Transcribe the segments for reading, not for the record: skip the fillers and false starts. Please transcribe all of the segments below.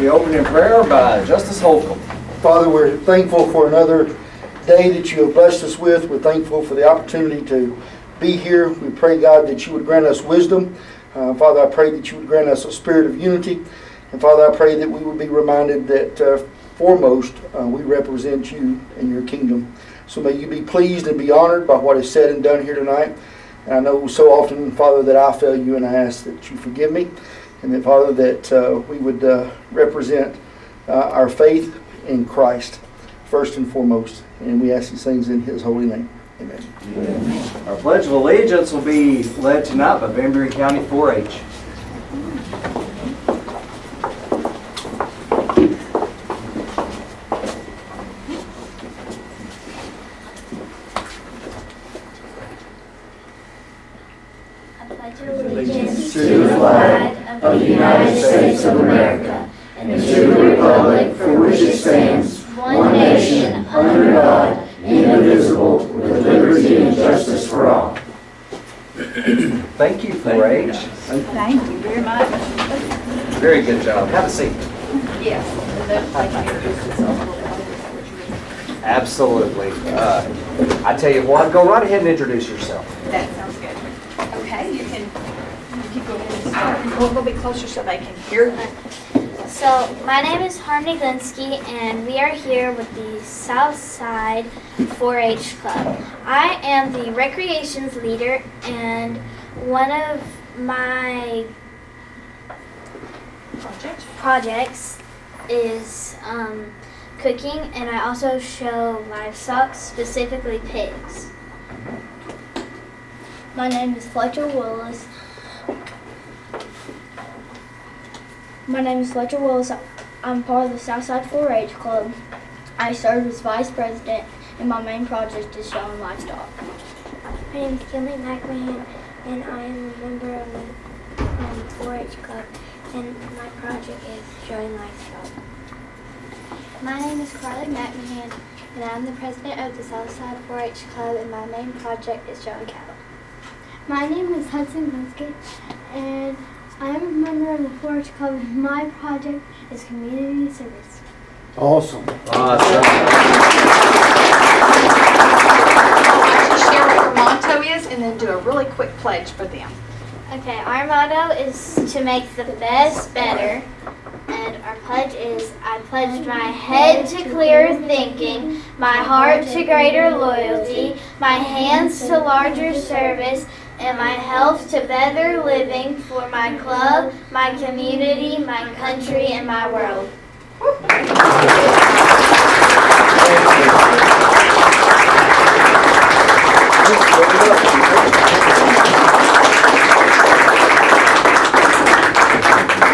be opened in prayer by Justice Holcomb. Father, we're thankful for another day that you have blessed us with. We're thankful for the opportunity to be here. We pray, God, that you would grant us wisdom. Father, I pray that you would grant us a spirit of unity. And Father, I pray that we would be reminded that foremost, we represent you and your kingdom. So may you be pleased and be honored by what is said and done here tonight. And I know so often, Father, that I fail you, and I ask that you forgive me. And that, Father, that we would represent our faith in Christ first and foremost. And we ask these things in his holy name. Amen. Amen. Our Pledge of Allegiance will be led tonight by Van Buren County 4-H. Allegiance to the flag of the United States of America and to the republic for which it stands, one nation, under God, indivisible, with liberty and justice for all. Thank you, 4-H. Thank you very much. Very good job. Have a seat. Yes. Absolutely. I tell you what, go right ahead and introduce yourself. That sounds good. Okay, you can go ahead and start. Go a little bit closer so they can hear. So, my name is Harmony Glinsky, and we are here with the Southside 4-H Club. I am the recreations leader, and one of my projects is cooking, and I also show livestock, specifically pigs. My name is Fletcher Willis. I'm part of the Southside 4-H Club. I serve as vice president, and my main project is showing livestock. My name is Kinley McMahon, and I am a member of the 4-H Club, and my project is showing livestock. My name is Carly McMahon, and I'm the president of the Southside 4-H Club, and my main project is showing cattle. My name is Hudson Glinsky, and I'm a member of the 4-H Club, and my project is community service. Awesome. Awesome. I'll let you share what your motto is and then do a really quick pledge for them. Okay, our motto is to make the best better, and our pledge is, I pledge my head to clearer thinking, my heart to greater loyalty, my hands to larger service, and my health to better living for my club, my community, my country, and my world. We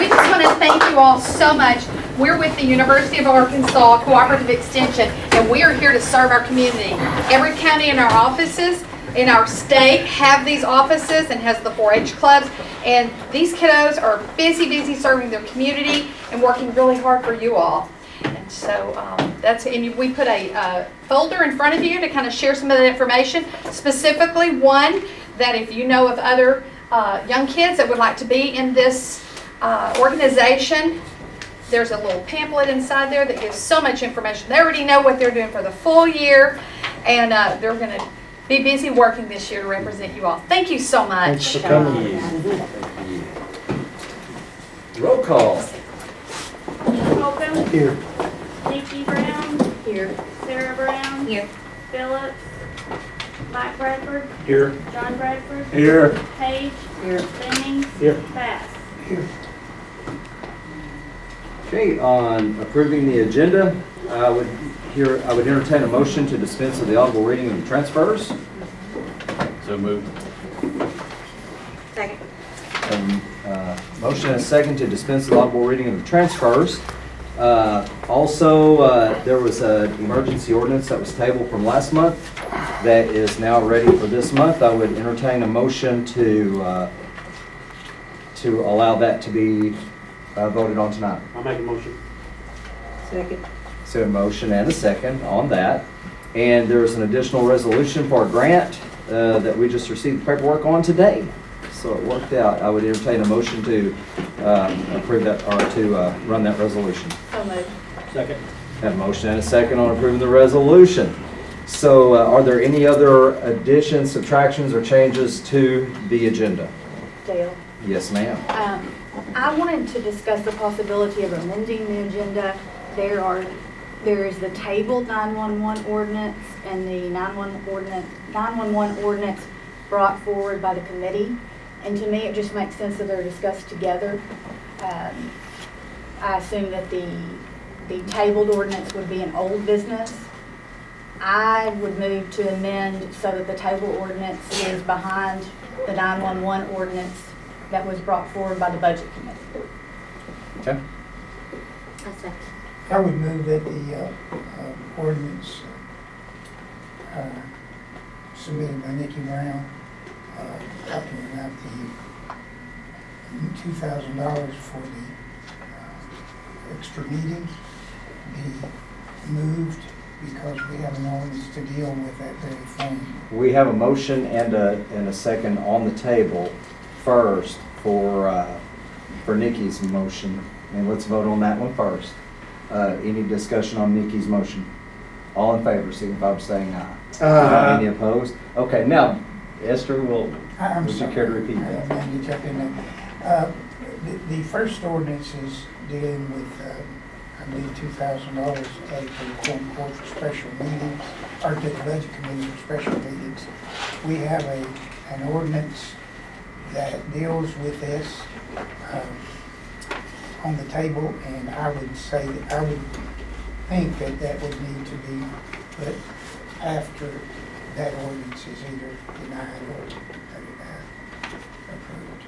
just want to thank you all so much. We're with the University of Arkansas Cooperative Extension, and we are here to serve our community. Every county in our offices in our state have these offices and has the 4-H clubs, and these kiddos are busy serving their community and working really hard for you all. And so we put a folder in front of you to kind of share some of that information, specifically one that if you know of other young kids that would like to be in this organization, there's a little pamphlet inside there that gives so much information. They already know what they're doing for the full year, and they're going to be busy working this year to represent you all. Thank you so much. Thanks for coming. Roll call. Holcomb. Here. Nikki Brown. Here. Sarah Brown. Here. Phillips. Mike Bradford. Here. John Bradford. Here. Page. Here. Jennings. Here. Bass. Okay, on approving the agenda, I would entertain a motion to dispense with the audible reading of the transfers. So moved. Second. Motion and a second to dispense with the audible reading of the transfers. Also, there was an emergency ordinance that was tabled from last month that is now ready for this month. I would entertain a motion to allow that to be voted on tonight. I'll make a motion. Second. So a motion and a second on that. And there's an additional resolution for a grant that we just received paperwork on today. So it worked out. I would entertain a motion to approve that, or to run that resolution. So moved. Second. Have a motion and a second on approving the resolution. So are there any other additions, subtractions, or changes to the agenda? Dale, Yes, ma'am. I wanted to discuss the possibility of amending the agenda. There is the tabled 911 ordinance and the 911 ordinance brought forward by the committee. And to me, it just makes sense that they're discussed together. I assume that the tabled ordinance would be an old business. I would move to amend so that the table ordinance is behind the 911 ordinance that was brought forward by the budget committee. Okay. I would move that the ordinance submitted by Nikki Brown, talking about the $2,000 for the extra meetings, be moved because we have an ordinance to deal with that very thing. We have a motion and a second on the table first for Nikki's motion. And let's vote on that one first. Any discussion on Nikki's motion? All in favor, signify by saying aye. Any opposed? Okay, now, Esther, would you care to repeat that? I need to jump in there. The first ordinance is dealing with, I believe, $2,000 added to the Quorum Court for special meetings, or to the budget committee for special meetings. We have an ordinance that deals with this on the table, and I would say that I would think that that would need to be put after that ordinance is either denied or approved.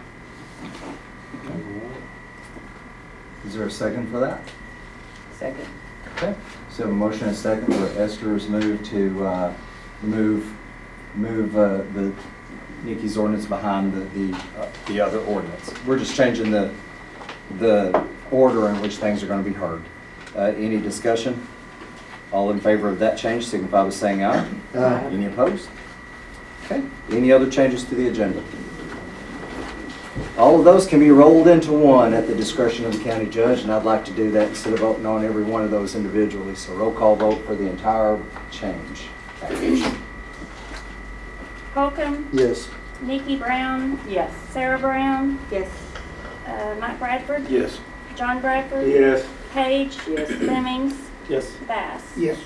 Is there a second for that? Second. Okay. So a motion and a second for Esther's move to move the Nikki's ordinance behind the other ordinance. We're just changing the order in which things are going to be heard. Any discussion? All in favor of that change signify by saying aye. Aye. Any opposed? Okay. Any other changes to the agenda? All of those can be rolled into one at the discretion of the county judge, and I'd like to do that instead of voting on every one of those individually. So roll call vote for the entire change package. Holcomb, Yes. Nikki Brown, Yes. Sarah Brown, Yes. Mike Bradford, Yes. John Bradford, Yes. Page, Lemmings, Yes. Bass. Yes.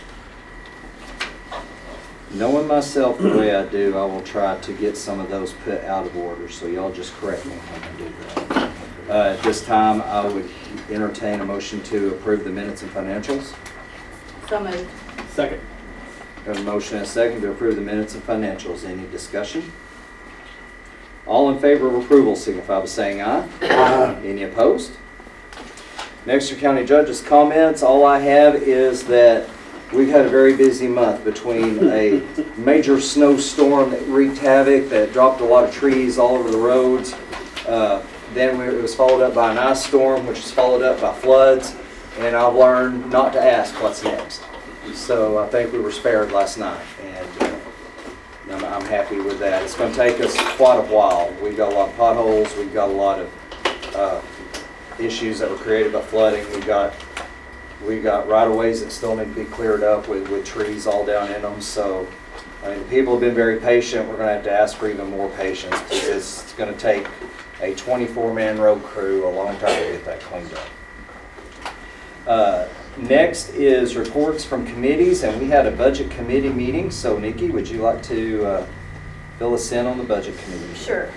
Knowing myself the way I do, I will try to get some of those put out of order, so y'all just correct me when I do that. At this time, I would entertain a motion to approve the minutes and financials. So moved. Second. Have a motion and a second to approve the minutes and financials. Any discussion? All in favor of approval signify by saying aye. Aye. Any opposed? Next are county judge's comments. All I have is that we've had a very busy month between a major snowstorm that wreaked havoc, that dropped a lot of trees all over the roads. Then it was followed up by an ice storm, which was followed up by floods. And I've learned not to ask what's next. So I think we were spared last night, and I'm happy with that. It's going to take us quite a while. We've got a lot of potholes. We've got a lot of issues that were created by flooding. We've got right-of-ways that still need to be cleared up with trees all down in them. So, I mean, people have been very patient. We're going to have to ask for even more patience because it's going to take a 24-man road crew a long time to get that cleaned up. Next is reports from committees, and we had a budget committee meeting. So, Nikki, would you like to fill us in on the budget committee? Sure.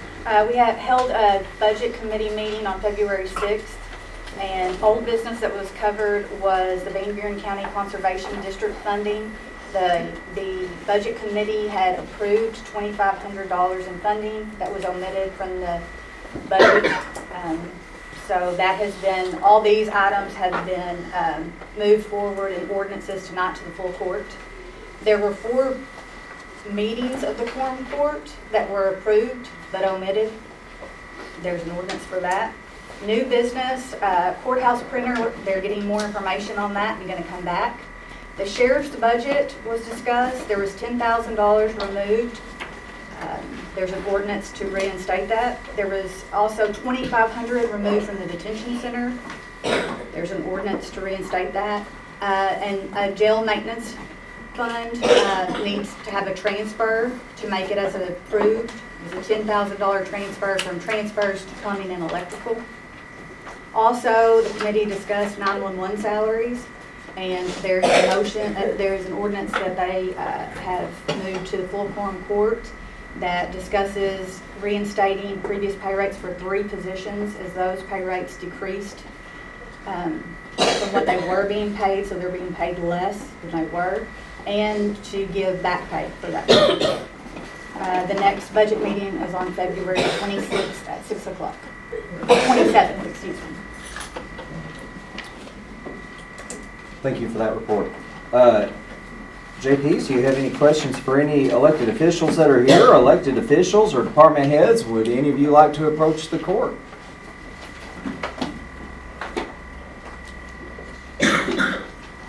We have held a budget committee meeting on February 6th, and old business that was covered was the Van Buren County Conservation District funding. The budget committee had approved $2,500 in funding that was omitted from the budget. So that has been, all these items have been moved forward in ordinances tonight to the full court. There were 4 meetings of the Quorum Court that were approved but omitted. There's an ordinance for that. New business, courthouse printer, they're getting more information on that and going to come back. The sheriff's budget was discussed. There was $10,000 removed. there's an ordinance to reinstate that. There was also $2,500 removed from the detention center. There's an ordinance to reinstate that. And a jail maintenance fund needs to have a transfer to make it as an approved. It's a $10,000 transfer from transfers to plumbing and electrical. Also, the committee discussed 911 salaries, and there's a motion, there's an ordinance that they have moved to the full quorum court that discusses reinstating previous pay rates for 3 positions as those pay rates decreased from what they were being paid, so they're being paid less than they were, and to give back pay for that. The next budget meeting is on February 26th at 6 o'clock. 27th, excuse me. Thank you for that report. JPs, do you have any questions for any elected officials that are here, elected officials or department heads? Would any of you like to approach the court?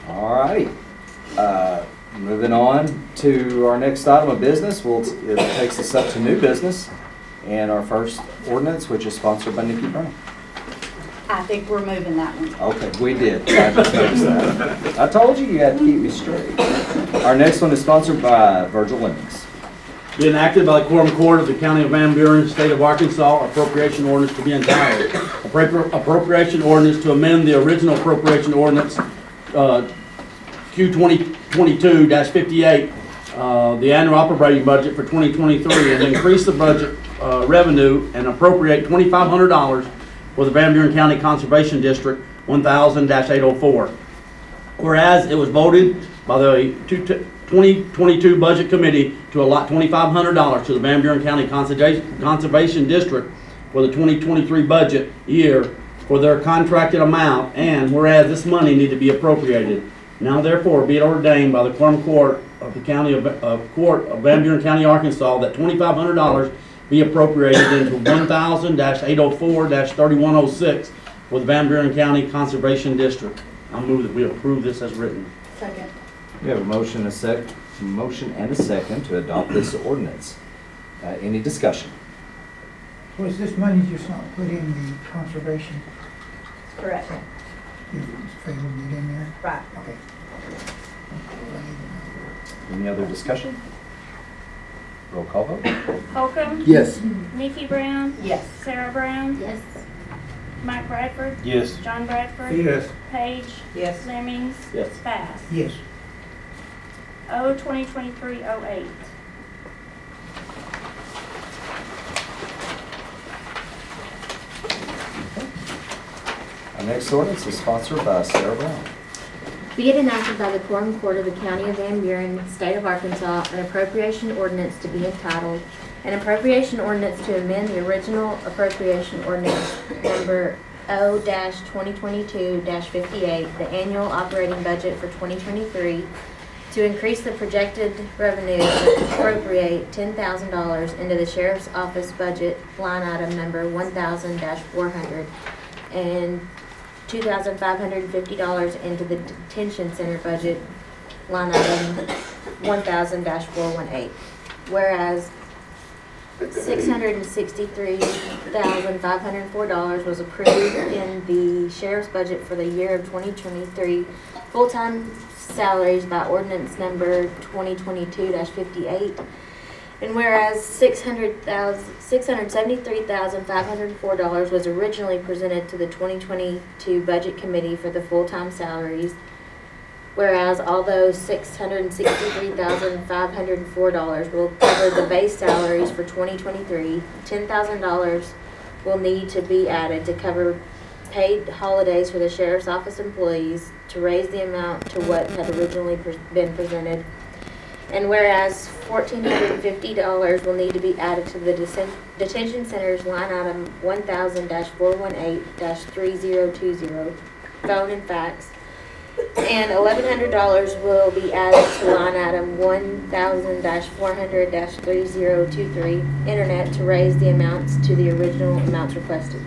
All righty. Moving on to our next item of business, it takes us up to new business and our first ordinance, which is sponsored by Nikki Brown. I think we're moving that one. Okay, we did. I just noticed that. I told you had to keep me straight. Our next one is sponsored by Virgil Lemmings. Be enacted by the Quorum Court of the County of Van Buren, State of Arkansas, appropriation ordinance to be entitled. Appropriation ordinance to amend the original appropriation ordinance Q 2022-58, the annual operating budget for 2023, and increase the budget revenue and appropriate $2,500 for the Van Buren County Conservation District 1000-804. Whereas it was voted by the 2022 Budget Committee to allot $2,500 to the Van Buren County Conservation District for the 2023 budget year for their contracted amount, and whereas this money need to be appropriated. Now therefore be it ordained by the Quorum Court of the County of Van Buren County, Arkansas, that $2,500 be appropriated into 1000-804-3106 for the Van Buren County Conservation District. I move that we approve this as written. Second. We have a motion and a second to adopt this ordinance. Any discussion? Was this money just not put in the conservation? Correct. You failed to get in there? Right. Okay. Any other discussion? Roll call vote. Holcomb, Yes. Nikki Brown, Yes. Sarah Brown, Yes. Mike Bradford, Yes. John Bradford, Yes. Paige, Yes. Lemmings, Yes. Bass. Yes. O 2023-08. Our next ordinance is sponsored by Sarah Brown. Be it enacted by the Quorum Court of the County of Van Buren, State of Arkansas, an appropriation ordinance to be entitled, an appropriation ordinance to amend the original appropriation ordinance number O-2022-58, the annual operating budget for 2023, to increase the projected revenue and appropriate $10,000 into the Sheriff's Office budget line item number 1000-400 and $2,550 into the detention center budget line item 1000-418. Whereas $663,504 was approved in the sheriff's budget for the year of 2023 full-time salaries by ordinance number 2022-58. And whereas $673,504 was originally presented to the 2022 Budget Committee for the full-time salaries, whereas although $663,504 will cover the base salaries for 2023, $10,000 will need to be added to cover paid holidays for the Sheriff's Office employees to raise the amount to what had originally been presented. And whereas $1,450 will need to be added to the detention center's line item 1000-418-3020, phone and fax, and $1,100 will be added to line item 1000-400-3023, internet, to raise the amounts to the original amounts requested.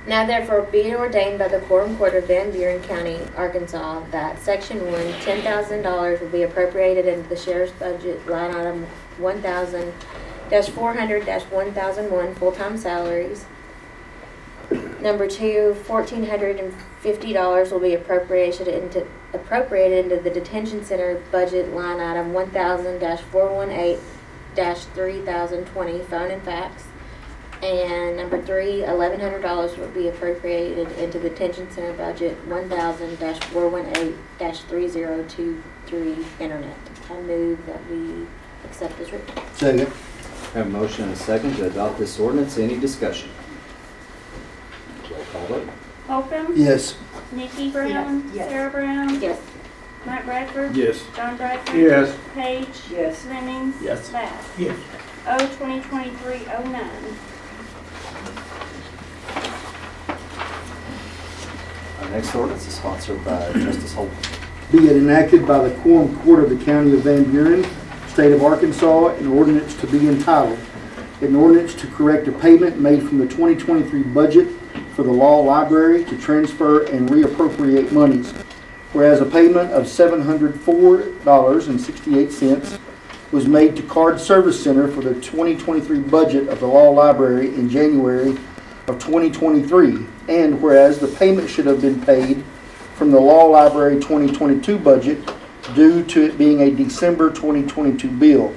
Now therefore be it ordained by the Quorum Court of Van Buren County, Arkansas, that Section 1, $10,000 will be appropriated into the Sheriff's budget line item 1000 -400-1001 full-time salaries. Number two, $1,450 will be appropriated into the detention center budget line item 1000-418-3020 phone and fax. And number three, $1,100 will be appropriated into the detention center budget 1000-418-3023 internet. I move that we accept this written. Second. Have a motion and a second to adopt this ordinance. Any discussion? Roll call vote. Holcomb. Yes. Nikki Brown. Yes. Sarah Brown. Yes. Mike Bradford. Yes. John Bradford. Yes. Paige. Yes. Fleming. Yes. Bass. Yes. O 2023-09. Our next ordinance is sponsored by Justice Holden. Be it enacted by the Quorum Court of the County of Van Buren, State of Arkansas, an ordinance to be entitled, an ordinance to correct a payment made from the 2023 budget for the law library to transfer and reappropriate monies. Whereas a payment of $704.68 was made to Card Service Center for the 2023 budget of the law library in January of 2023. And whereas the payment should have been paid from the law library 2022 budget due to it being a December 2022 bill.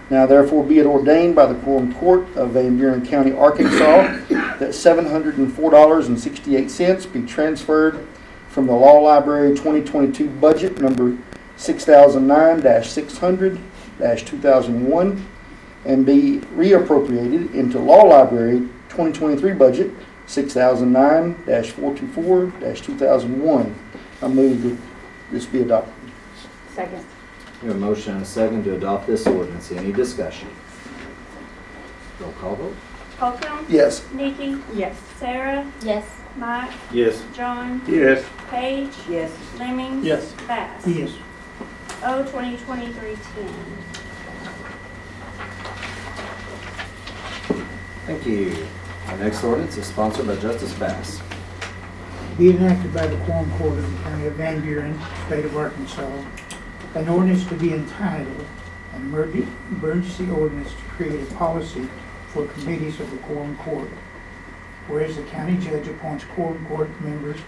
Now therefore be it ordained by the Quorum Court of Van Buren County, Arkansas, that $704.68 be transferred from the Law Library 2022 budget number 6009-600-2001 and be reappropriated into Law Library 2023 budget 6009-424-2001. I move that this be adopted. Second. We have a motion and a second to adopt this ordinance. Any discussion? Roll call vote. Holcomb. Yes. Nikki. Yes. Sarah. Yes. Mike. Yes. John. Yes. Paige. Yes. Fleming. Yes. Bass. Yes. O 2023-10. Thank you. Our next ordinance is sponsored by Justice Bass. Be enacted by the Quorum Court of the County of Van Buren, State of Arkansas, an ordinance to be entitled, an emergency ordinance to create a policy for committees of the Quorum Court. Whereas the county judge appoints Quorum Court members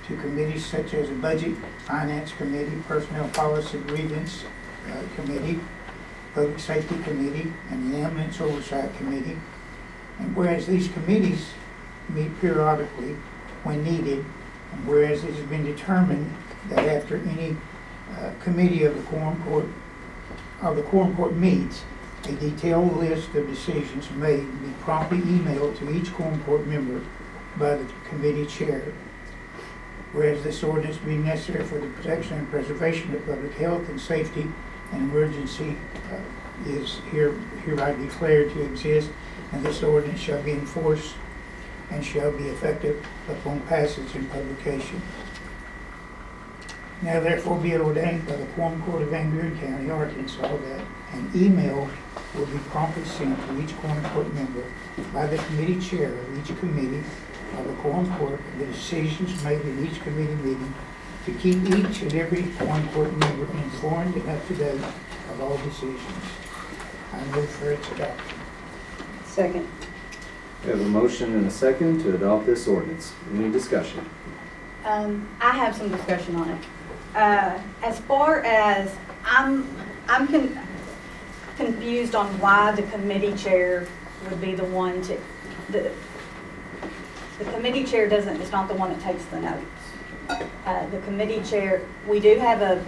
to committees such as the Budget, Finance Committee, Personnel Policy Grievance Committee, Public Safety Committee, and the Ambulance Oversight Committee. And whereas these committees meet periodically when needed, and whereas it has been determined that after any committee of the Quorum Court meets, a detailed list of decisions made be promptly emailed to each Quorum Court member by the committee chair. Whereas this ordinance being necessary for the protection and preservation of public health and safety, an emergency is hereby declared to exist, and this ordinance shall be enforced and shall be effective upon passage and publication. Now therefore be it ordained by the Quorum Court of Van Buren County, Arkansas, that an email will be promptly sent to each Quorum Court member by the committee chair of each committee of the Quorum Court of the decisions made in each committee meeting to keep each and every Quorum Court member informed and up to date of all decisions. I move for its adoption. Second. We have a motion and a second to adopt this ordinance. Any discussion? I have some discussion on it. As far as I'm confused on why the committee chair would be the one to the committee chair is not the one that takes the notes. The committee chair, we do have a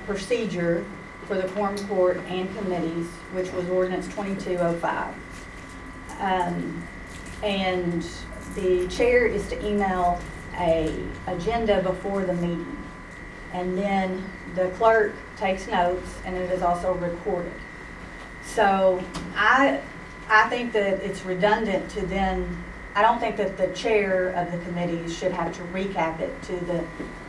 procedure for the Quorum Court and committees, which was ordinance 2205. And the chair is to email a agenda before the meeting. And then the clerk takes notes, and it is also recorded. So I think that it's redundant to then, I don't think that the chair of the committees should have to recap it to the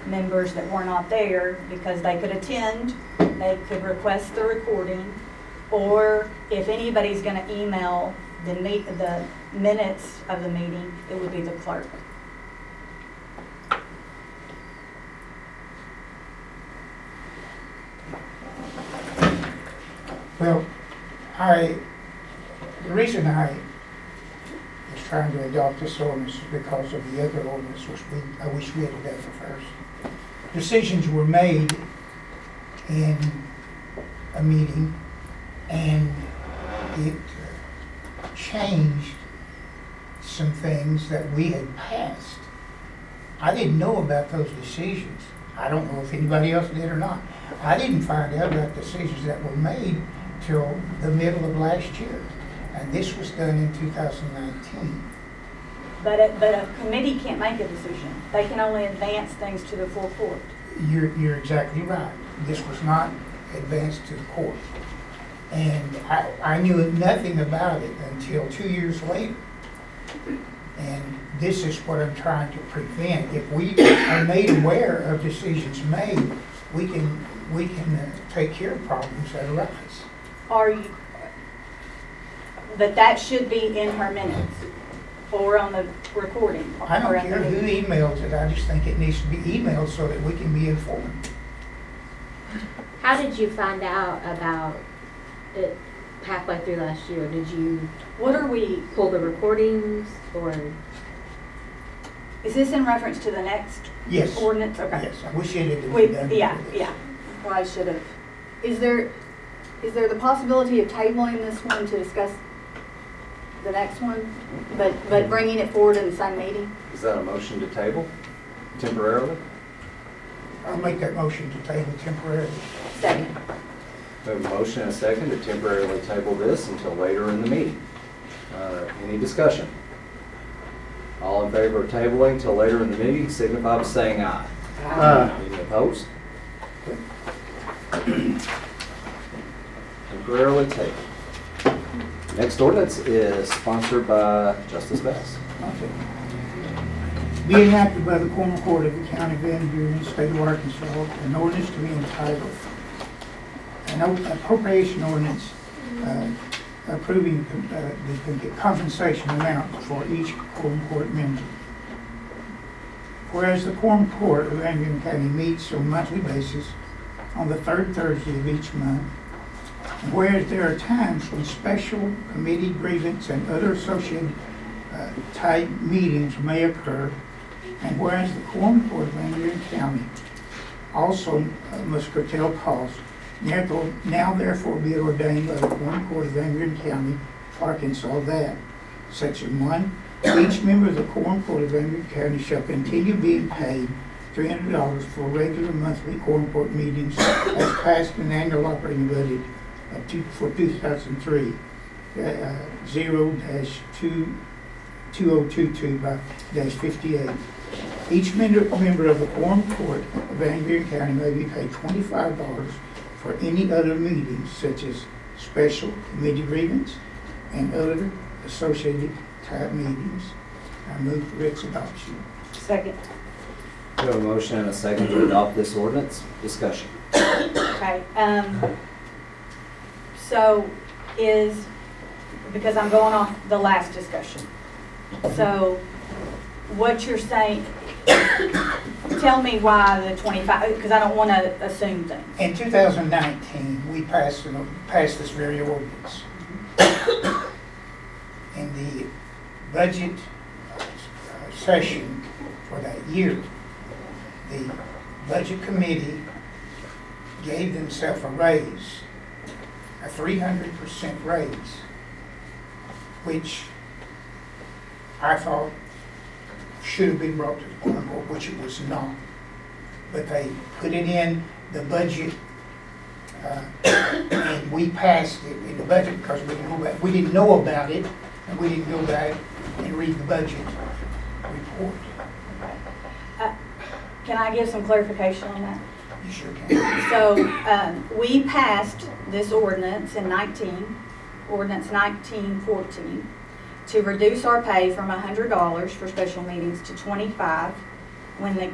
members that were not there, because they could attend, they could request the recording, or if anybody's going to email the minutes of the meeting, it would be the clerk. Well, I The reason I was trying to adopt this ordinance is because of the other ordinance, which I wish we had adopted first. Decisions were made in a meeting, and it changed some things that we had passed. I didn't know about those decisions. I don't know if anybody else did or not. I didn't find out about decisions that were made till the middle of last year. And this was done in 2019. But a committee can't make a decision. They can only advance things to the full court. You're exactly right. This was not advanced to the court. And I knew nothing about it until 2 years later. And this is what I'm trying to prevent. If we are made aware of decisions made, we can take care of problems that arise. Are you, but that should be in her minutes or on the recording. I don't or at the care who meeting. emails it, I just think it needs to be emailed so that we can be informed. How did you find out about it halfway through last year? Did you What are we, pull the recordings or? is this in reference to the next Yes. ordinance? Okay. Yes, I wish it had been We, done. yeah, before this. yeah. Well, I should have. Is there the possibility of tabling this one to discuss the next one, but bringing it forward in the same meeting? Is that a motion to table temporarily? I'll make that motion to table temporarily. Second. We have a motion and a second to temporarily table this until later in the meeting. Any discussion? All in favor of tabling till later in the meeting, signify by saying aye. Aye. Any opposed? Temporarily tabled. Next ordinance is sponsored by Justice Bass. Be enacted by the Quorum Court of the County of Van Buren, State of Arkansas, an ordinance to be entitled, an appropriation ordinance approving the compensation amount for each Quorum Court member. Whereas the Quorum Court of Van Buren County meets on a monthly basis on the third Thursday of each month, and whereas there are times when special committee grievance and other associated type meetings may occur, and whereas the Quorum Court of Van Buren County also must curtail costs, now therefore be it ordained by the Quorum Court of Van Buren County, Arkansas, that Section 1, each member of the Quorum Court of Van Buren County shall continue being paid $300 for regular monthly Quorum Court meetings as passed in the annual operating budget for 2003, 0-2022-58. Each member of the Quorum Court of Van Buren County may be paid $25 for any other meetings such as special committee grievance and other associated type meetings. I move for its adoption. Second. We have a motion and a second to adopt this ordinance. Discussion. Okay. So because I'm going off the last discussion. So what you're saying, tell me why the 25, because I don't want to assume things. In 2019, we passed this very ordinance. In the budget session for that year, the budget committee gave themselves a raise, a 300% raise, which I thought should have been brought to the Quorum Court, which it was not. But they put it in the budget, and we passed it in the budget because we didn't know about it, and we didn't go back and read the budget report. Can I give some clarification on that? You sure can. So we passed this ordinance in ordinance 1914, to reduce our pay from $100 for special meetings to $25 when the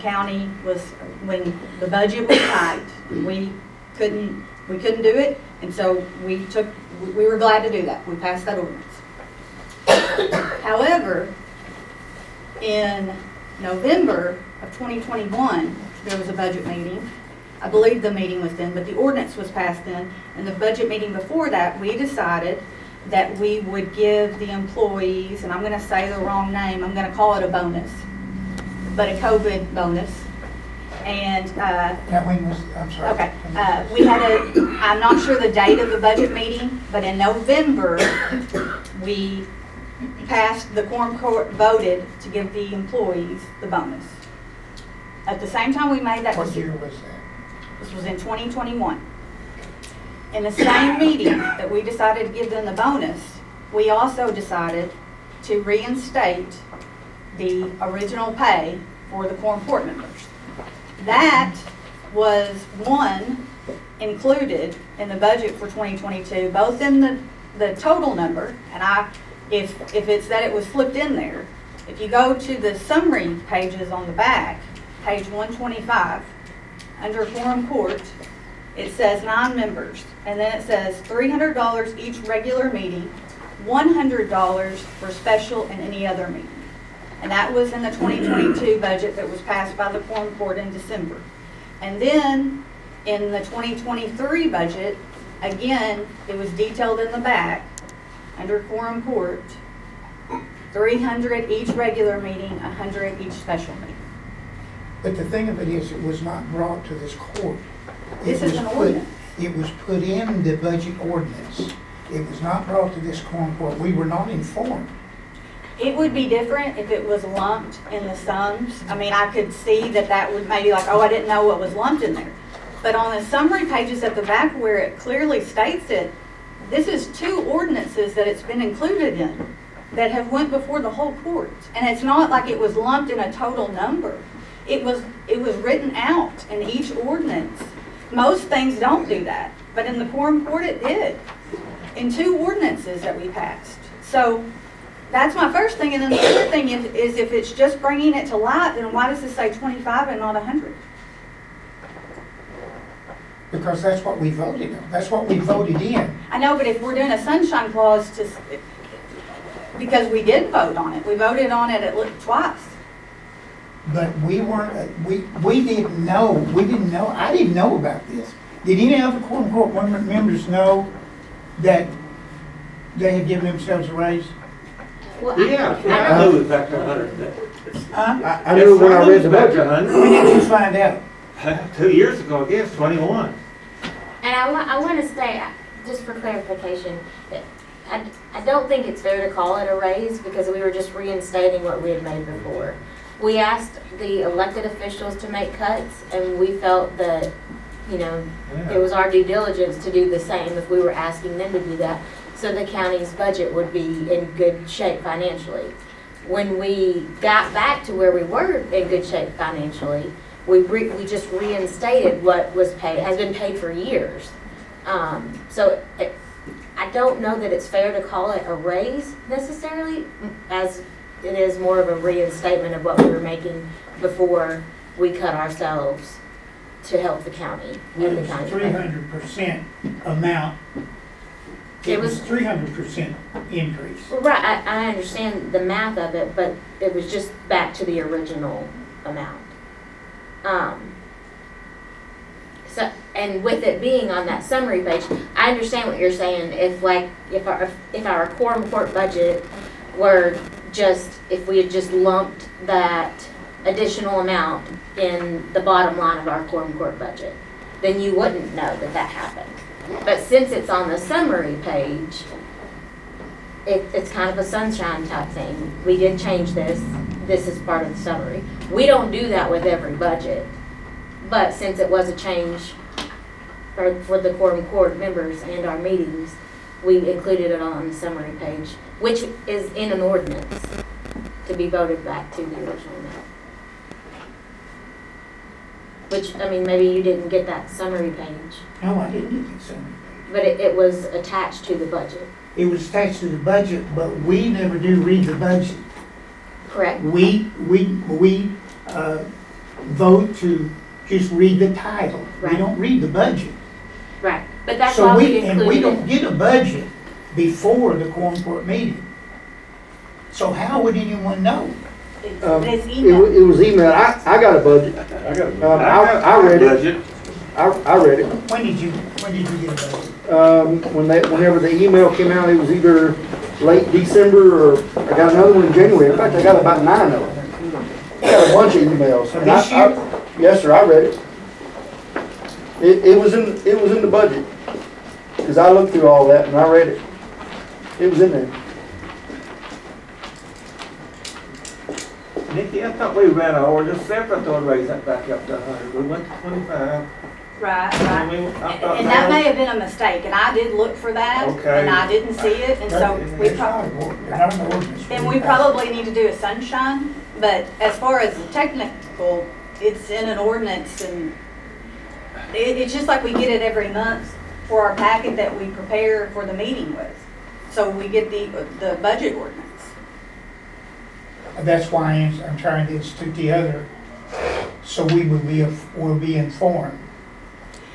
budget was tight. We couldn't do it, and so we were glad to do that. We passed that ordinance. However, in November of 2021, there was a budget meeting. I believe the meeting was then, but the ordinance was passed then. And the budget meeting before that, we decided that we would give the employees, and I'm gonna say the wrong name, I'm gonna call it a bonus, but a COVID bonus. And, That one was, I'm sorry. okay, we had I'm not sure the date of the budget meeting, but in November, we passed, the Quorum Court voted to give the employees the bonus. At the same time we made that What decision. year was that? This was in 2021. In the same meeting that we decided to give them the bonus, we also decided to reinstate the original pay for the Quorum Court members. That was included in the budget for 2022, both in the total number, and if it's that it was flipped in there, if you go to the summary pages on the back, page 125, under Quorum Court, it says 9 members, and then it says $300 each regular meeting, $100 for special and any other meeting. And that was in the 2022 budget that was passed by the Quorum Court in December. And then in the 2023 budget, again, it was detailed in the back under Quorum Court, 300 each regular meeting, 100 each special meeting. But the thing of it is, it was not brought to this court. This is an ordinance. It was put in the budget ordinance. It was not brought to this Quorum Court. We were not informed. It would be different if it was lumped in the sums. I mean, I could see that would maybe like, oh, I didn't know what was lumped in there. But on the summary pages at the back where it clearly states it, this is 2 ordinances that it's been included in that have went before the whole court. And it's not like it was lumped in a total number. It was written out in each ordinance. Most things don't do that, but in the Quorum Court it did, in 2 ordinances that we passed. So that's my first thing, and then the other thing is if it's just bringing it to light, then why does it say 25 and not 100? Because that's what we voted on. That's what we voted in. I know, but if we're doing a sunshine clause because we did vote on it, we voted on it at least twice. But we weren't, we didn't know, I didn't know about this. Did any other Quorum Court members know that they had given themselves a raise? Well, Yeah, I knew it was back to 100. Huh? I knew when I read the Back to budget. 100. When did you find out? 2 years ago, I guess, 21. And I want to say, just for clarification, that I don't think it's fair to call it a raise because we were just reinstating what we had made before. We asked the elected officials to make cuts, and we felt that, it was our due diligence to do the same if we were asking them to do that, so the county's budget would be in good shape financially. When we got back to where we were in good shape financially, we just reinstated what was paid, has been paid for years. So I don't know that it's fair to call it a raise necessarily, as it is more of a reinstatement of what we were making before we cut ourselves to help the county. It was 300% amount. It was 300% increase. Right, I understand the math of it, but it was just back to the original amount. So, and with it being on that summary page, I understand what you're saying. If our Quorum Court budget were if we had just lumped that additional amount in the bottom line of our Quorum Court budget, then you wouldn't know that happened. But since it's on the summary page, it's kind of a sunshine type thing. We did change this. This is part of the summary. We don't do that with every budget. But since it was a change for the Quorum Court members and our meetings, we included it on the summary page, which is in an ordinance to be voted back to the original amount. Which, maybe you didn't get that summary page. No, I didn't get the summary page. But it was attached to the budget, It was attached to the budget, but we never do read the budget. correct? We vote to just read the title. We Right. don't read the budget. Right. But that's So why we and we included don't it. get a budget before the Quorum Court meeting. So how would anyone know? It's It email. was emailed. I got a budget. I got I read it. budget. I read it. When did you get a budget? Whenever the email came out, it was either late December or I got another one in January. In fact, I got about 9 of them. I got a bunch of emails. So And this year? Yes, sir, I read it. It was in the budget. Because I looked through all that and I read it. It was in there. Nikki, I thought we ran our ordinance separate to raise that back up to 100. We went to 25. Right, And right. we- I thought And that may have been a mistake, and I did look for that, Okay. and I didn't see it, and so we It's not an ordinance. then we probably need to do a sunshine, but as far as the technical, it's in an ordinance, and it's just like we get it every month for our packet that we prepare for the meeting with. So we get the budget ordinance. That's why I'm trying to institute the other, so we will be informed.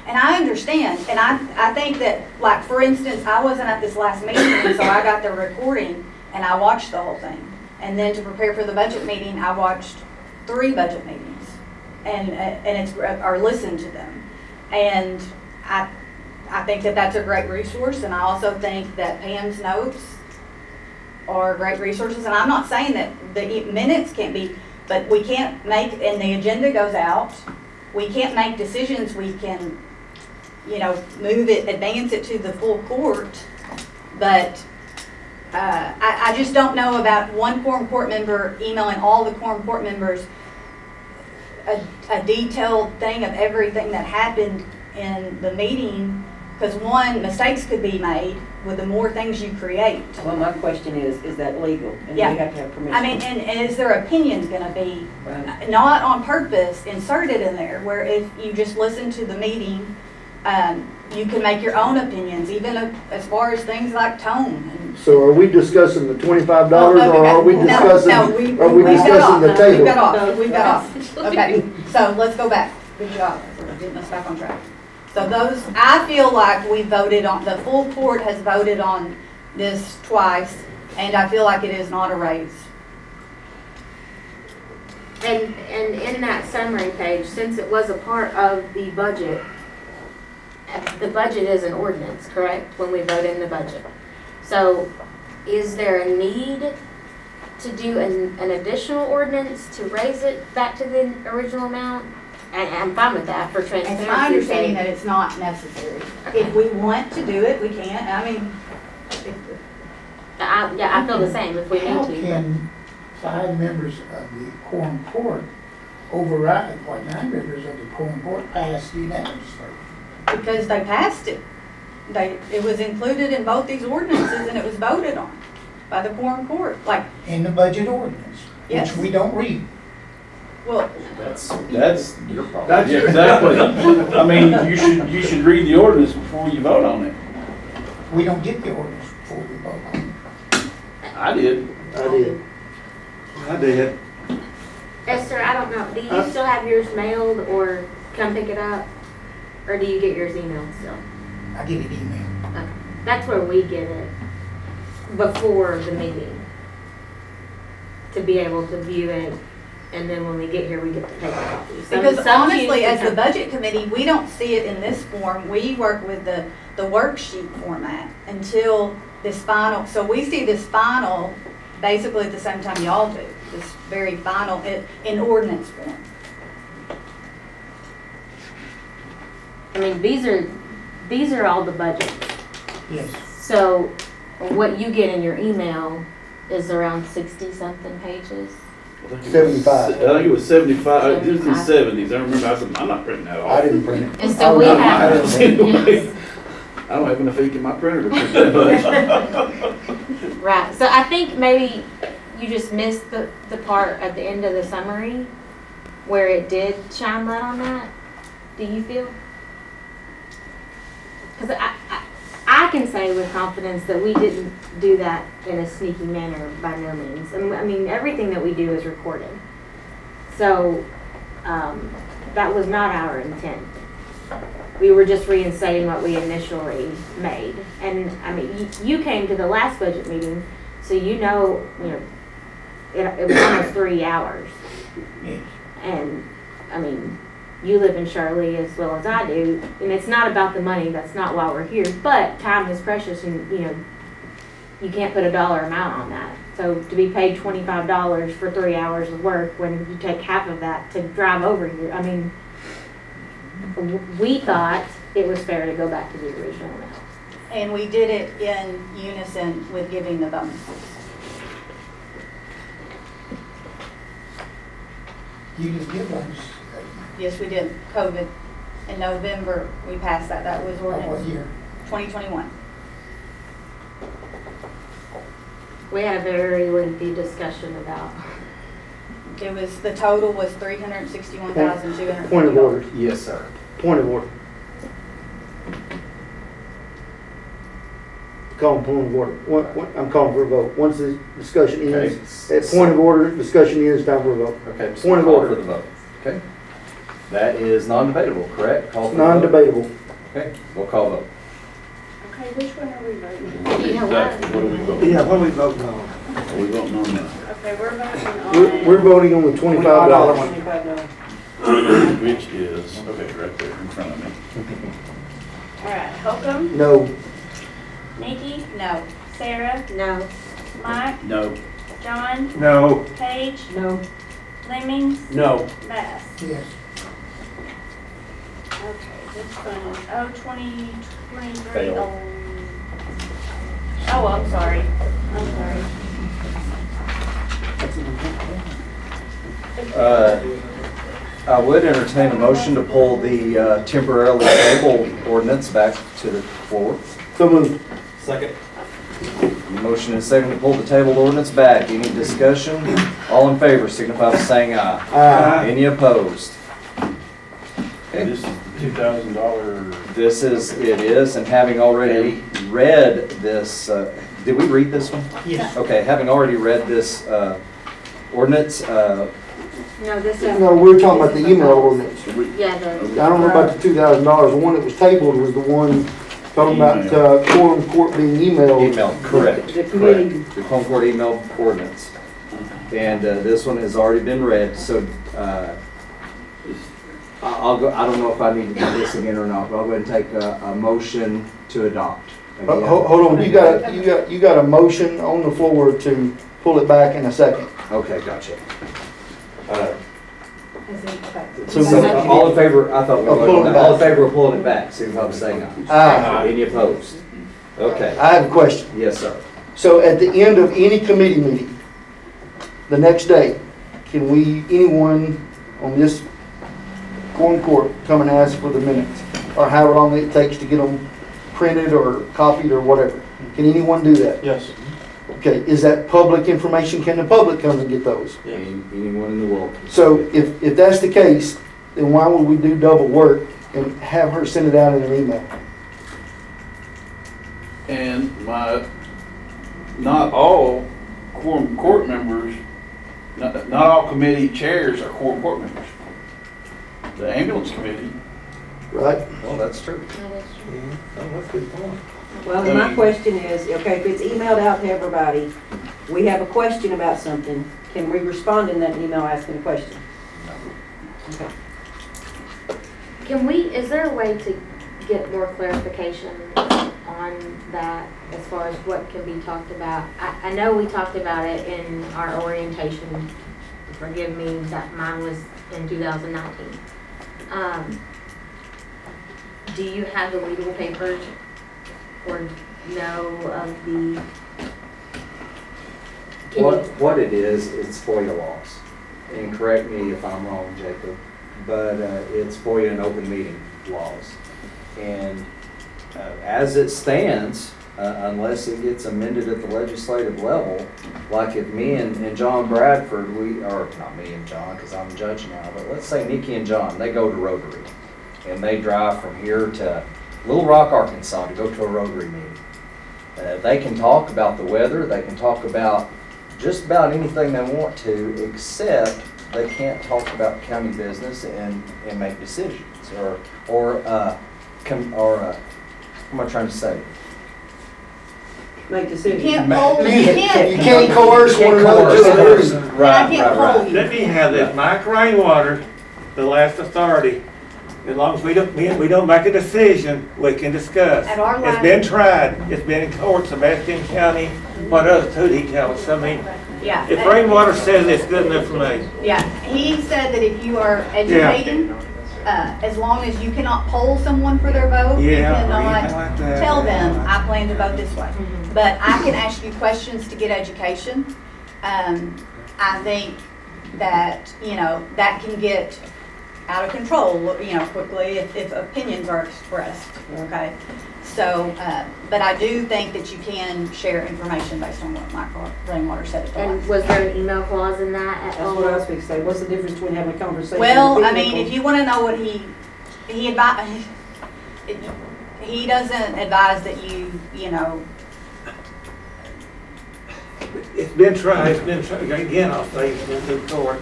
And I understand, and I think that, like, for instance, I wasn't at this last meeting, and so I got the recording, and I watched the whole thing. And then to prepare for the budget meeting, I watched 3 budget meetings, or listened to them. And I think that that's a great resource, and I also think that Pam's notes are great resources. And I'm not saying that the minutes can't be, but we can't make, and the agenda goes out, we can't make decisions, we can, move it, advance it to the full court, but I just don't know about one quorum court member emailing all the quorum court members a detailed thing of everything that happened in the meeting, because one, mistakes could be made with the more things you create. Well, my question is that legal? And Yeah. we have to have permission? I mean, and is their opinions gonna be, Right. not on purpose, inserted in there, where if you just listen to the meeting, you can make your own opinions, even as far as things like tone. So are we discussing the $25 Oh, or are we no, discussing, no, are we we've got discussing off. the table? We've got off, we've got off. Okay, so let's go back. Good job for getting us back on track. So those, I feel like we voted on, the full court has voted on this twice, and I feel like it is not a raise. And in that summary page, since it was a part of the budget is an ordinance, correct? When we vote in the budget. So is there a need to do an additional ordinance to raise it back to the original amount? And I'm fine with that for transparency. It's my understanding that it's not necessary. If we want to do it, we can. I mean, I feel the same if we How need to. can 5 members of the quorum court override what 9 members of the quorum court passed unanimously? because they passed it. It was included in both these ordinances and it was voted on by the quorum court. Like, In the budget ordinance, Yes. which we don't read. well, That's Your problem. That's exactly. I mean, you should read the ordinance before you vote on it. We don't get the ordinance before we vote on it. I did. I did. I did. Esther, I don't know, do you still have yours mailed or come pick it up? Or do you get yours emailed still? I get an email. Okay. That's where we get it, before the meeting. To be able to view it, and then when we get here, we get the paper copy. because Some honestly, choose as to the come- budget committee, we don't see it in this form. We work with the worksheet format until this final, so we see this final basically at the same time y'all do, this very final in ordinance form. I mean, these are all the budgets. Yes. So what you get in your email is around 60-something pages. 75. I think it was 75. It was in 75. 70s. I remember. I said, I'm not printing that off. I didn't print it. And so we I have, didn't see the way. yes, I don't have enough ink in my printer to print that much. right. So I think maybe you just missed the part at the end of the summary where it did shine light on that. Do you feel? Because I can say with confidence that we didn't do that in a sneaky manner by no means. I mean, everything that we do is recorded. So that was not our intent. We were just reinstating what we initially made. And I mean, you came to the last budget meeting, so you know, it was almost 3 hours. Yes. And I mean, you live in Shirley as well as I do, and it's not about the money, that's not why we're here, but time is precious and, you know, you can't put a dollar amount on that. So to be paid $25 for 3 hours of work when you take half of that to drive over here, I mean, we thought it was fair to go back to the original amount. And we did it in unison with giving the bonuses. You just give us, Yes, we did. COVID. In November, we passed that. That was what ordinance year? 2021. We had a very lengthy discussion about. It was, the total was $361,250. Point of order. Yes, sir. Point of order. Point of order. I'm calling for a vote. Once the discussion ends, at point of order, discussion ends, time for a vote. Okay, so Point of call order. for the vote. Okay. That is non-debatable, correct? Call for the vote. Non-debatable. Okay, we'll call vote. Okay, which one are we voting on? What are we voting? Yeah, what are we voting on? Are we voting on that? Okay, we're voting on. We're voting on the $25 one. $25. Which is, okay, right there in front of me. All right, Holcomb, No. Nikki, No. Sarah, No. Mike, No. John, No. Paige, No. Lemmings, No. Bass. Yes. Okay, this one is 2023. Fail. Oh, I'm sorry. I'm sorry. I would entertain a motion to pull the temporarily tabled ordinance back to the floor. So moved. Second. Motion is second to pull the tabled ordinance back. Any discussion? All in favor signify by saying aye. Aye. Any opposed? Okay. This is the $2,000. This is, it is, and having already read this, did we read this one? Yes. Okay, having already read this ordinance, No, this is. No, we're talking about the email ordinance. Yeah, I don't know about the $2,000. The one that was tabled was the one talking about Quorum Court being emailed. email, correct. The committee. Correct. The Quorum Court email ordinance. And this one has already been read, so I'll go, I don't know if I need to do this again or not, but I'll go ahead and take a motion to adopt. Again. Hold on, you got a motion on the floor to pull it back in a second. Okay, gotcha. So So, all in favor, I thought we Oh, were pulling it all in back. favor of pulling it back, signify by saying aye. Aye. Any opposed? Okay, I have a question. yes, sir. So at the end of any committee meeting, the next day, can anyone on this Quorum Court come and ask for the minutes? Or however long it takes to get them printed or copied or whatever? Can anyone do that? Yes. Okay, is that public information? Can the public come and get those? Anyone in the world. can So see it. if that's the case, then why would we do double work and have her send it out in an email? And not all quorum court members, not all committee chairs are quorum court members. The ambulance committee, Right? Well, that's true. Well, and my question is, okay, if it's emailed out to everybody, we have a question about something, can we respond in that email asking a question? Okay. Can we, is there a way to get more clarification on that as far as what can be talked about? I know we talked about it in our orientation. Forgive me, that mine was in 2019. Do you have the legal papers or know of the? What it is, it's FOIA laws. And correct me if I'm wrong, Jacob, but it's FOIA and open meeting laws. And as it stands, unless it gets amended at the legislative level, like if me and John Bradford, or not me and John, because I'm judge now, but let's say Nikki and John, they go to Rotary. And they drive from here to Little Rock, Arkansas to go to a Rotary meeting. They can talk about the weather, they can talk about just about anything they want to, except they can't talk about county business and make decisions. What am I trying to say? Make decisions. You can't coerce one another to a decision. Right, I can't right. Let me have this. Mike Rainwater, the last authority, As long as we don't make a decision, we can discuss. At our It's last- been tried, it's been in court, Sebastian County, what else did he tell us? I mean, Yeah. if Rainwater says it's good enough for me. Yeah, he said that if you are educating, as long as you cannot poll someone for their vote, you Yeah, or cannot anything like that. tell them, I plan to vote this way. But I can ask you questions to get education. I think that, that can get out of control, quickly if opinions are expressed, okay? So, but I do think that you can share information based on what Mike Rainwater said at the And last. was there an email clause in that at That's all? what I was going to say. What's the difference between having a conversation? Well, with I mean, people? if you want to know what he advised, he doesn't advise that you, It's been tried, again, I'll say, it's been through court.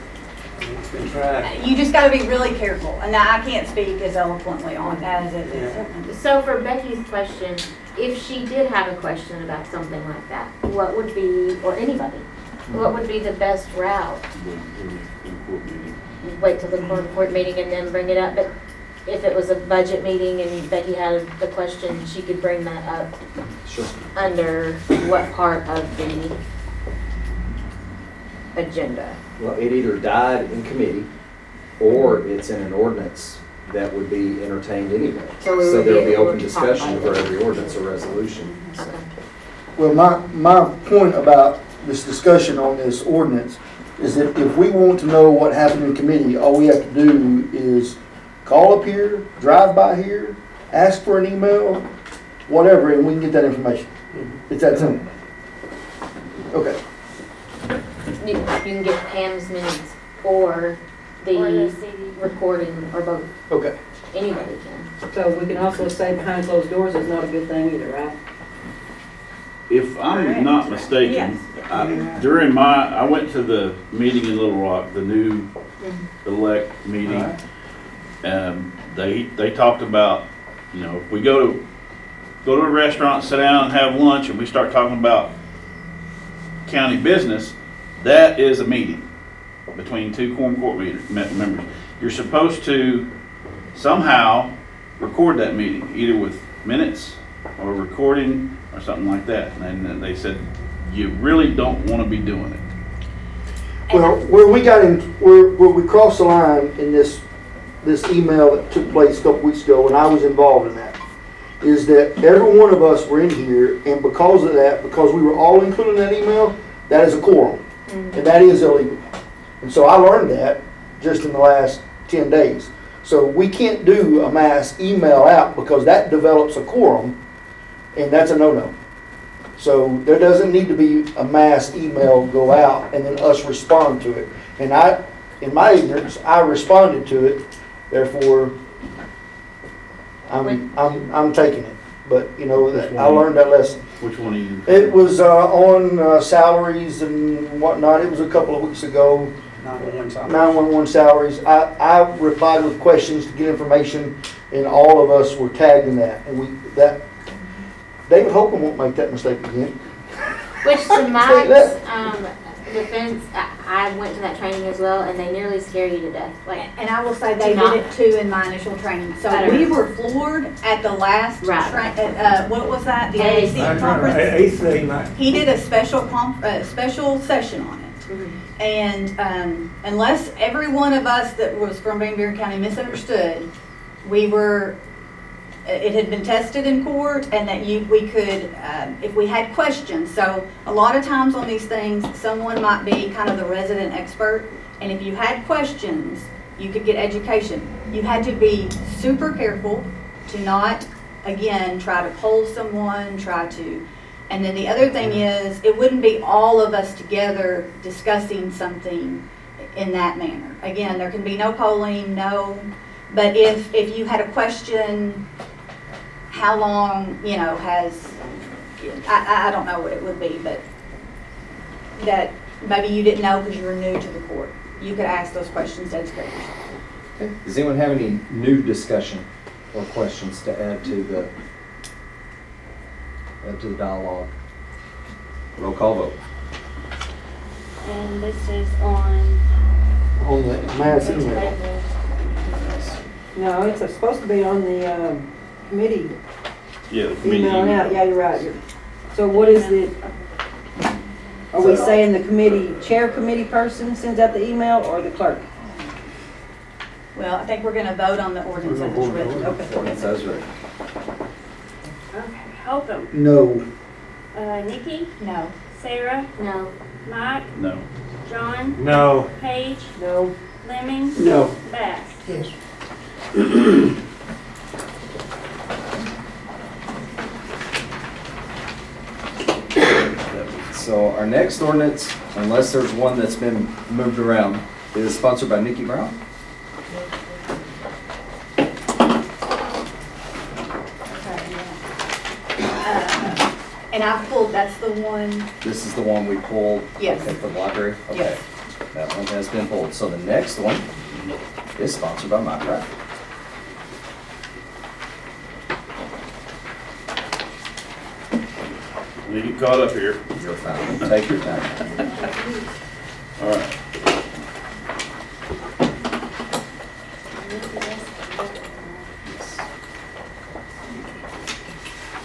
I mean, it's been tried. you just got to be really careful. And I can't speak as eloquently on that as it is. So for Becky's question, if she did have a question about something like that, what would be, or anybody, what would be the best route? Wait till the court meeting and then bring it up, but if it was a budget meeting and Becky had the question, she could bring that up Sure. under what part of the agenda? Well, it either died in committee, or it's in an ordinance that would be entertained anyway. So we So would there'll be be able open to talk discussion about for it. every ordinance or resolution. So- Okay. Well, my point about this discussion on this ordinance is that if we want to know what happened in committee, all we have to do is call up here, drive by here, ask for an email, whatever, and we can get that information. It's that simple. Okay. You can get Pam's minutes or the recording or both. Okay. Anybody can. So we can also say behind closed doors is not a good thing either, right? If I'm not mistaken, Yes. I went to the meeting in Little Rock, the new elect meeting. They talked about, if we go to a restaurant, sit down and have lunch, and we start talking about county business, that is a meeting between two quorum court members. You're supposed to somehow record that meeting, either with minutes or recording or something like that. And then they said, you really don't want to be doing it. Well, where we crossed the line in this email that took place a couple weeks ago, and I was involved in that, is that every one of us were in here, and because of that, because we were all included in that email, that is a quorum, and that is illegal. And so I learned that just in the last 10 days. So we can't do a mass email out because that develops a quorum, and that's a no-no. So there doesn't need to be a mass email go out and then us respond to it. And in my ignorance, I responded to it, therefore I'm taking it. But I learned that lesson. Which one are you? It was on salaries and whatnot. It was a couple of weeks ago. 911 salaries. I replied with questions to get information, and all of us were tagged in that. And David Holcomb won't make that mistake again. Which to Mike's defense, I went to that training as well, and they nearly scare you to death. Like, And I will say they did it too in my initial training. So we were floored at the last, what was that? The AAC conference? AC, He did a special session on it. And unless every one of us that was from Van Buren County misunderstood, it had been tested in court, and that we could, if we had questions. So a lot of times on these things, someone might be kind of the resident expert, and if you had questions, you could get education. You had to be super careful to not, again, try to poll someone, and then the other thing is, it wouldn't be all of us together discussing something in that manner. Again, there can be no polling, but if you had a question, how long, I don't know what it would be, but that maybe you didn't know because you were new to the court. You could ask those questions to educate yourself. Okay. Does anyone have any new discussion or questions to add to the dialogue? Roll call vote. And this is on On the mass email. No, it's supposed to be on the committee Yeah, the committee. emailing out. Yeah, you're right. So what is the, are we saying the committee person sends out the email or the clerk? Well, I think we're going to vote on the ordinance as it's written. Okay. Ordinance as written. Okay, Holcomb, No. Nikki, No. Sarah, No. Mike, No. John, No. Paige, No. Lemming, No. Bass. Yes. So our next ordinance, unless there's one that's been moved around, is sponsored by Nikki Brown. And I pulled, that's the one, This is the one we pulled. Yes. Okay, for the library? Okay. Yes. That one has been pulled. So the next one is sponsored by Mike Wright. Let me get caught up here. You're fine. Take your time. All right.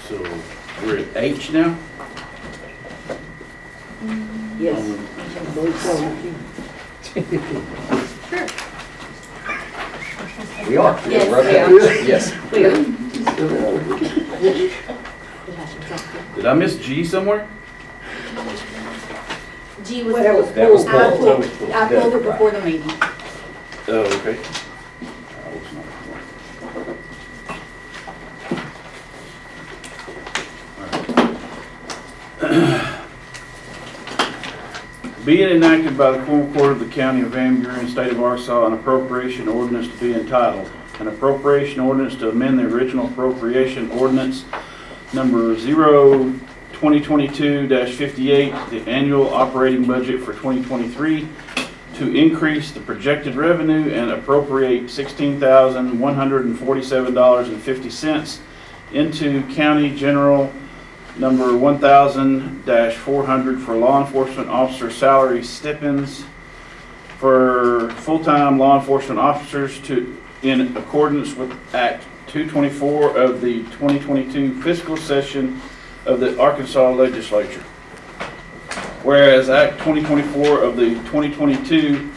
So we're at H now? Yes. I believe so. We are. Yes, We're okay. we are. Yes. We are. Did I miss G somewhere? G was That was pulled. That was I pulled. pulled, I pulled it before the meeting. Oh, okay. I was not- Be it enacted by the Quorum Court of the County of Van Buren, State of Arkansas, an appropriation ordinance to be entitled, an appropriation ordinance to amend the original appropriation ordinance number 2022-58, the annual operating budget for 2023, to increase the projected revenue and appropriate $16,147.50 into county general number 1000-400 for law enforcement officer salary stipends for full-time law enforcement officers in accordance with Act 224 of the 2022 fiscal session of the Arkansas Legislature. Whereas Act 2024 of the 2022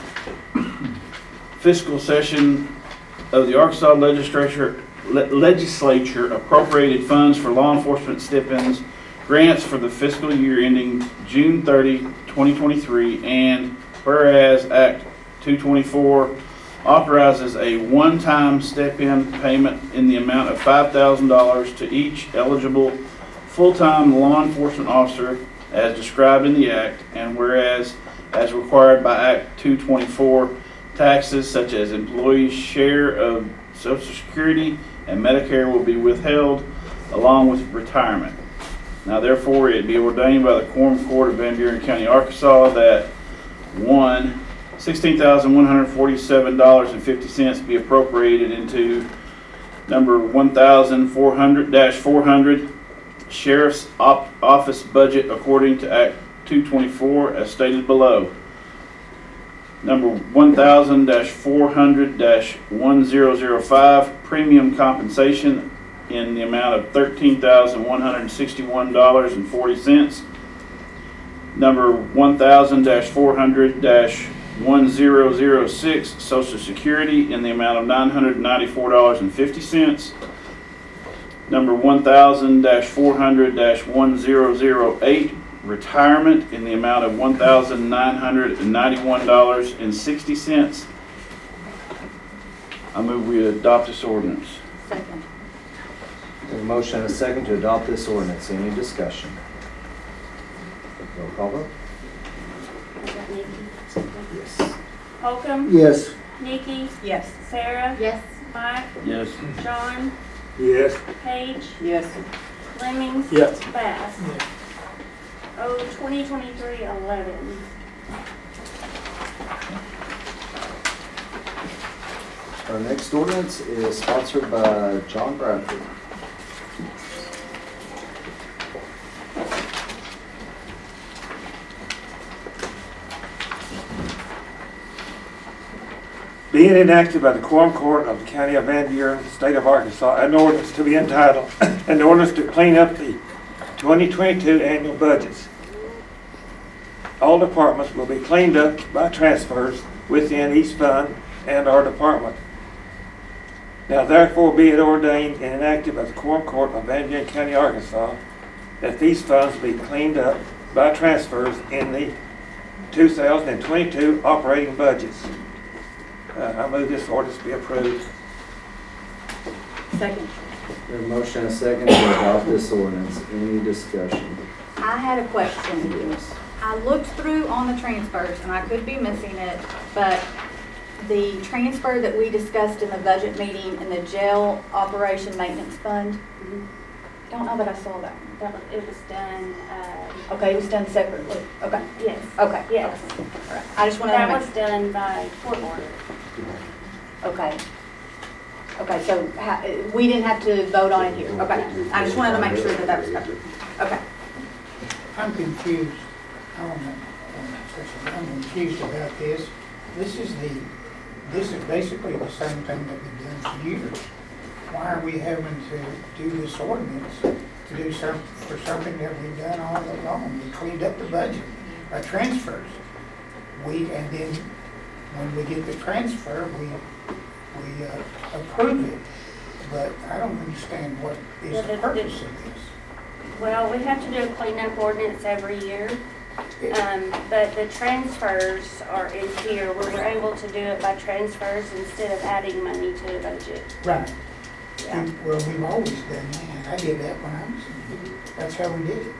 fiscal session of the Arkansas Legislature appropriated funds for law enforcement stipends, grants for the fiscal year ending June 30, 2023, and whereas Act 224 authorizes a one-time stipend payment in the amount of $5,000 to each eligible full-time law enforcement officer as described in the Act, and whereas, as required by Act 224, taxes such as employees' share of Social Security and Medicare will be withheld along with retirement. Now therefore it be ordained by the Quorum Court of Van Buren County, Arkansas that 1, $16,147.50 be appropriated into number 1,400-400 Sheriff's Office budget according to Act 224 as stated below. Number 1000-400-1005 premium compensation in the amount of $13,161.40. Number 1000-400-1006 Social Security in the amount of $994.50. Number 1000-400-1008 retirement in the amount of $1,991.60. I move we adopt this ordinance. Second. We have a motion and a second to adopt this ordinance. Any discussion? Roll call vote. Yes. Holcomb, Yes. Nikki, Yes. Sarah, Yes. Mike, Yes. John, Yes. Paige, Yes. Lemmings, Yes. Bass. 2023-11. Our next ordinance is sponsored by John Bradford. Be Being enacted by the Quorum Court of the County of Van Buren, State of Arkansas, an ordinance to be entitled, an ordinance to clean up the 2022 annual budgets. All departments will be cleaned up by transfers within each fund and our department. Now therefore be it ordained and enacted by the Quorum Court of Van Buren County, Arkansas, that these funds be cleaned up by transfers in the 2022 operating budgets. I move this ordinance be approved. Second. We have a motion and a second to adopt this ordinance. Any discussion? I had a question. I looked through on the transfers, and I could be missing it, but the transfer that we discussed in the budget meeting in the jail operation maintenance fund, don't know that I saw that. It was done, Okay, it was done separately. Okay. yes. Okay. Yes. All right. I just wanted to That make. was done by court order. Okay. Okay, so we didn't have to vote on it here. Okay. I just wanted to make sure that that was covered. Okay. I'm confused. I'm confused about this. This is basically the same thing that we've done for years. Why are we having to do this ordinance to do for something that we've done all along? We cleaned up the budget by transfers. And then when we get the transfer, we approve it. But I don't understand what is the purpose of this. Well, we have to do a cleanup ordinance every year. But the transfers are in here. We were able to do it by transfers instead of adding money to the budget. Right. Yeah. Well, we've always done that. I did that when I was, that's how we did it.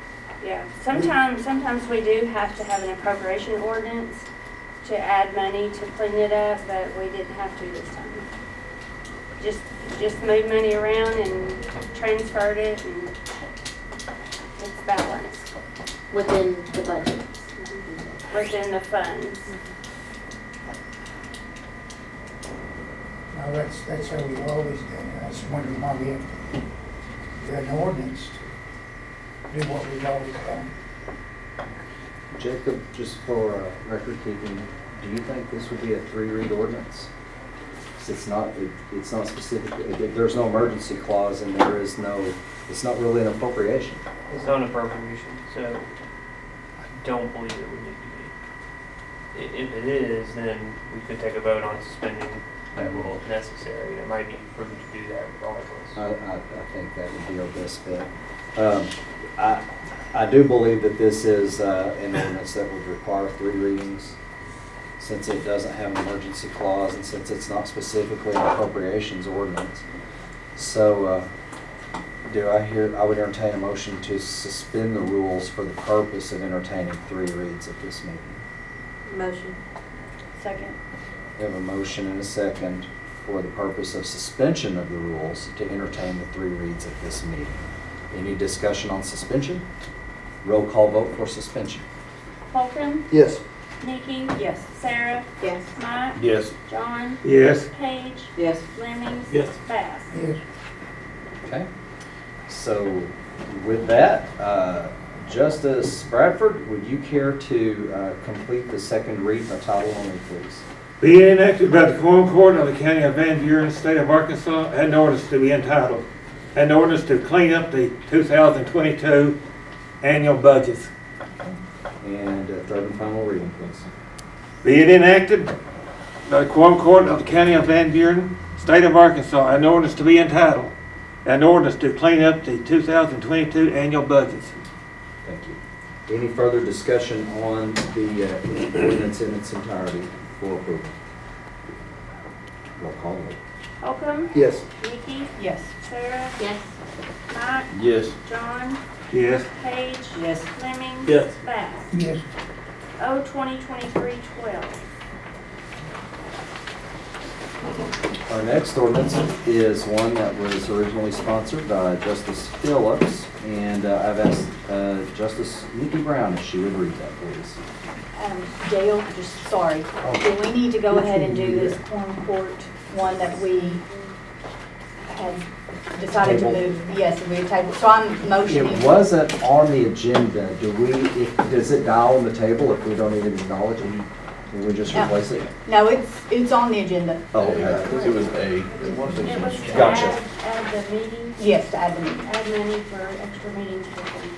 Yeah. Sometimes we do have to have an appropriation ordinance to add money to clean it up, but we didn't have to this time. Just moved money around and transferred it, and it's balanced Within the budget. within the funds. Now, that's how we've always done it. I was wondering why we have to do an ordinance to do what we've always done. Jacob, just for record keeping, do you think this would be a 3-read ordinance? 'Cause it's not specific, there's no emergency clause and it's not really an appropriation. It's not an appropriation, so I don't believe it would need to be. If it is, then we could take a vote on suspending that rule if necessary. It might be prudent to do that regardless. I think that would be our best bet. I do believe that this is an ordinance that would require 3 readings, since it doesn't have an emergency clause and since it's not specifically an appropriations ordinance. So I would entertain a motion to suspend the rules for the purpose of entertaining 3 reads at this meeting. Motion. Second. We have a motion and a second for the purpose of suspension of the rules to entertain the 3 reads at this meeting. Any discussion on suspension? Roll call vote for suspension. Holcomb, Yes. Nikki, Yes. Sarah, Yes. Mike, Yes. John, Yes. Paige, Yes. Lemmings, Yes. Bass. Yes. Okay. So with that, Justice Bradford, would you care to complete the second read by title only, please? Be enacted by the Quorum Court of the County of Van Buren, State of Arkansas, an ordinance to be entitled, an ordinance to clean up the 2022 annual budgets. And third and final reading, please. Be it enacted by the Quorum Court of the County of Van Buren, State of Arkansas, an ordinance to be entitled, an ordinance to clean up the 2022 annual budgets. Thank you. Any further discussion on the ordinance in its entirety for approval? Roll call vote. Holcomb, Yes. Nikki, Yes. Sarah, Yes. Mike, Yes. John, Yes. Paige, Yes. Lemmings, Yes. Bass. Yes. O 2023-12. Our next ordinance is one that was originally sponsored by Justice Phillips, and I've asked Justice Nikki Brown if she would read that, please. Dale, do we need to go ahead and do this Quorum Court one that we had decided to move? Yes, we tabled. So I'm motioning. It wasn't on the agenda. Does it die on the table if we don't even acknowledge it? Did we just No. replace it? No, it's on the agenda. Oh, okay. It was A. It was to Gotcha. add the meetings, Yes, to add the meeting. add money for extra meetings for them.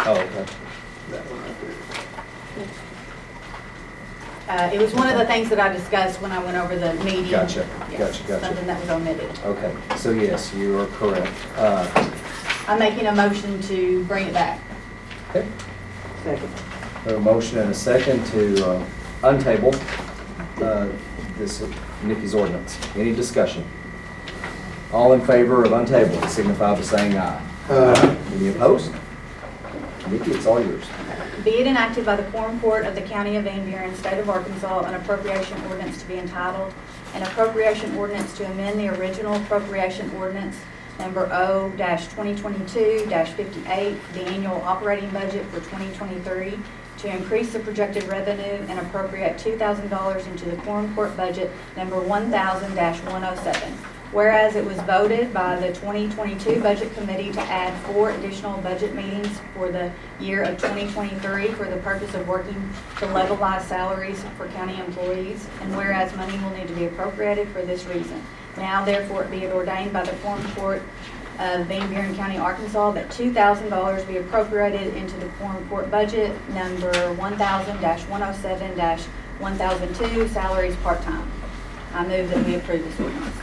Oh, okay. It was one of the things that I discussed when I went over the meeting. Gotcha, Yes, gotcha. Something that was omitted. Okay, so yes, you are correct. I'm making a motion to bring it back. Okay, Second. we have a motion and a second to untable this Nikki's ordinance. Any discussion? All in favor of untable, signify by saying aye. Any opposed? Nikki, it's all yours. Be it enacted by the Quorum Court of the County of Van Buren, State of Arkansas, an appropriation ordinance to be entitled, an appropriation ordinance to amend the original appropriation ordinance number O-2022-58, the annual operating budget for 2023, to increase the projected revenue and appropriate $2,000 into the Quorum Court budget number 1000-107. Whereas it was voted by the 2022 Budget Committee to add 4 additional budget meetings for the year of 2023 for the purpose of working to levelize salaries for county employees, and whereas money will need to be appropriated for this reason. Now therefore be it ordained by the Quorum Court of Van Buren County, Arkansas, that $2,000 be appropriated into the Quorum Court budget number 1000-107-1002, salaries part-time. I move that we approve this ordinance.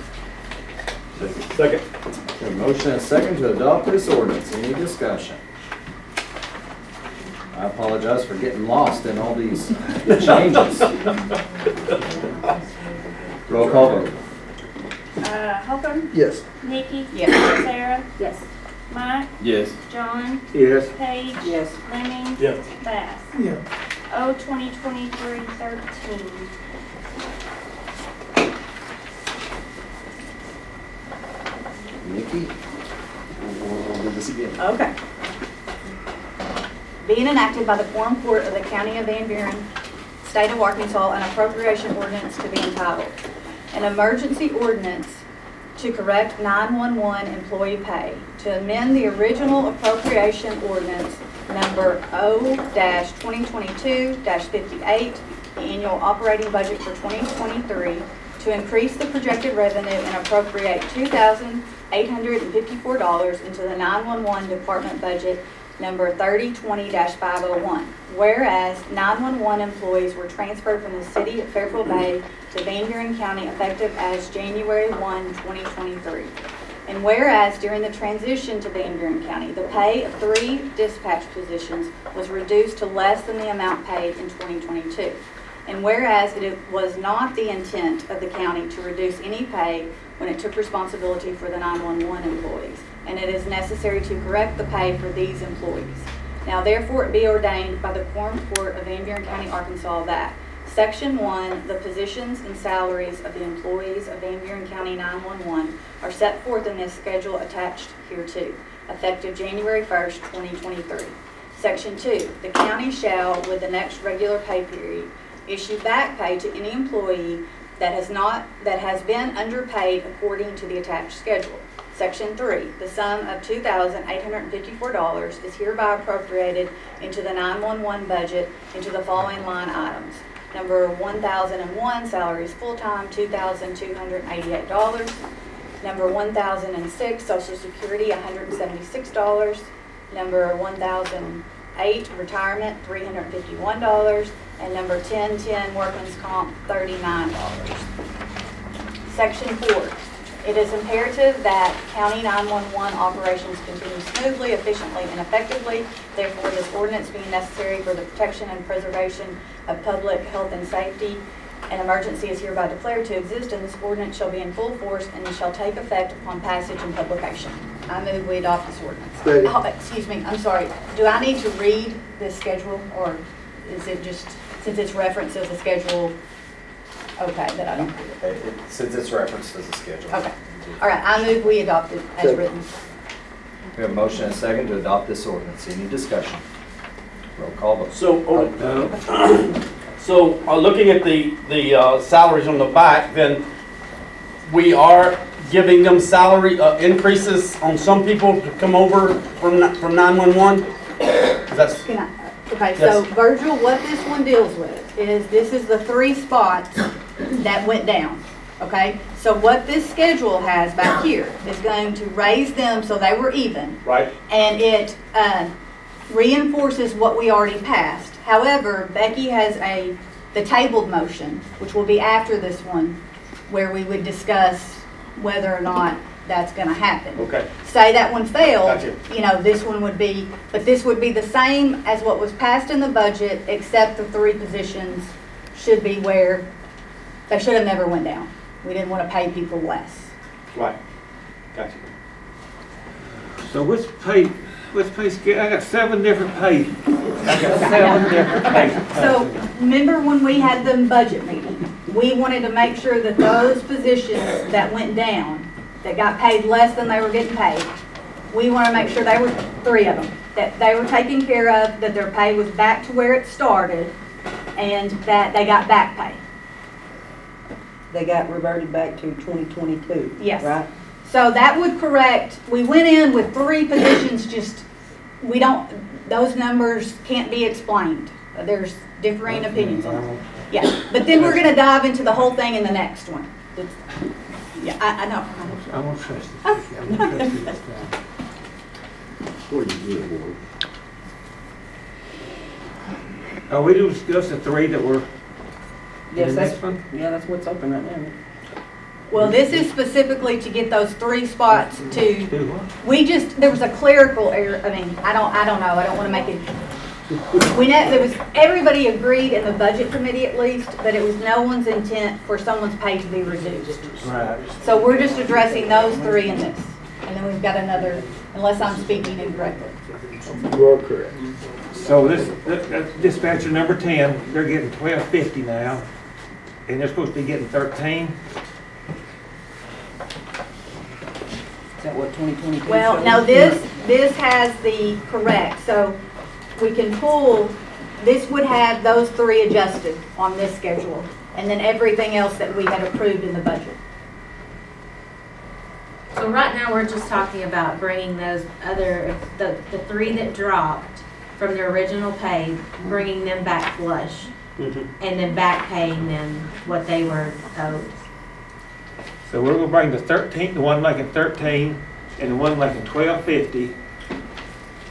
Second. A motion and a second to adopt this ordinance. Any discussion? I apologize for getting lost in all these changes. Roll call vote. Holcomb, Yes. Nikki, Yes. Sarah, Yes. Mike, Yes. John, Yes. Paige, Yes. Fleming, Yes. Bass. Yeah. O 2023-13. Nikki, we'll do this again. Okay. Being enacted by the Quorum Court of the County of Van Buren, State of Arkansas, an appropriation ordinance to be entitled, an emergency ordinance to correct 911 employee pay, to amend the original appropriation ordinance number O-2022-58, the annual operating budget for 2023, to increase the projected revenue and appropriate $2,854 into the 911 department budget number 3020-501. Whereas 911 employees were transferred from the city of Fairfield Bay to Van Buren County effective as January 1, 2023. And whereas during the transition to Van Buren County, the pay of 3 dispatch positions was reduced to less than the amount paid in 2022. And whereas it was not the intent of the county to reduce any pay when it took responsibility for the 911 employees, and it is necessary to correct the pay for these employees. Now therefore it be ordained by the Quorum Court of Van Buren County, Arkansas, that Section 1, the positions and salaries of the employees of Van Buren County 911 are set forth in this schedule attached hereto, effective January 1st, 2023. Section 2, the county shall, with the next regular pay period, issue back pay to any employee that has been underpaid according to the attached schedule. Section 3, the sum of $2,854 is hereby appropriated into the 911 budget into the following line items. Number 1001, salaries full-time, $2,288. Number 1006, Social Security, $176. Number 1008, retirement, $351. And number 1010, workman's comp, $39. Section 4, it is imperative that county 911 operations continue smoothly, efficiently, and effectively. Therefore, this ordinance being necessary for the protection and preservation of public health and safety, an emergency is hereby declared to exist, and this ordinance shall be in full force and shall take effect upon passage and publication. I move we adopt this ordinance. Oh, excuse me, I'm sorry. Do I need to read this schedule, or is it just, since it's referenced as a schedule, okay, that I don't? Since it's referenced as a schedule. Okay. All right, I move we adopt it as written. We have a motion and a second to adopt this ordinance. Any discussion? Roll call vote. So looking at the salaries on the back, then we are giving them salary increases on some people to come over from 911? That's, If Okay, so Virgil, what this one deals with is, this is the 3 spots that went down, okay? So what this schedule has back here is going to raise them so they were even. Right. And it reinforces what we already passed. However, Becky has the tabled motion, which will be after this one, where we would discuss whether or not that's gonna happen. Okay. Say that one failed, Gotcha. you know, this one would be, but this would be the same as what was passed in the budget, except the 3 positions should be where they should have never went down. We didn't want to pay people less. Right. Gotcha. So which pay scale? I got 7 different pay. I got 7 different pay. So remember when we had the budget meeting, we wanted to make sure that those positions that went down, that got paid less than they were getting paid, we want to make sure they were 3 of them, that they were taken care of, that their pay was back to where it started, and that they got back pay. They got reverted back to 2022. Yes. Right? So that would correct, we went in with 3 positions, just, those numbers can't be explained. There's differing opinions on it. Yeah, but then we're gonna dive into the whole thing in the next one. Yeah, I know. I won't trust this. I won't trust this guy. What do you do, boy? We do discuss the 3 that were Yes, in the that's, next one? yeah, that's what's open right now. Well, this is specifically to get those 3 spots to, Do what? there was a clerical error, I mean, I don't know, I don't wanna make it. We know, everybody agreed in the budget committee at least, that it was no one's intent for someone's pay to be reduced. Right. So we're just addressing those 3 in this. And then we've got another, unless I'm speaking incorrectly. You are correct. So this dispatcher number 10, they're getting $12.50 now, and they're supposed to be getting 13. Is that what 2022 Well, shows? now this has the correct, so we can pull, this would have those 3 adjusted on this schedule, and then everything else that we had approved in the budget. So right now, we're just talking about bringing those other, the 3 that dropped from their original pay, bringing them back flush, and then back paying them what they were owed. So we're gonna bring the 13, the one making 13, and the one making $12.50,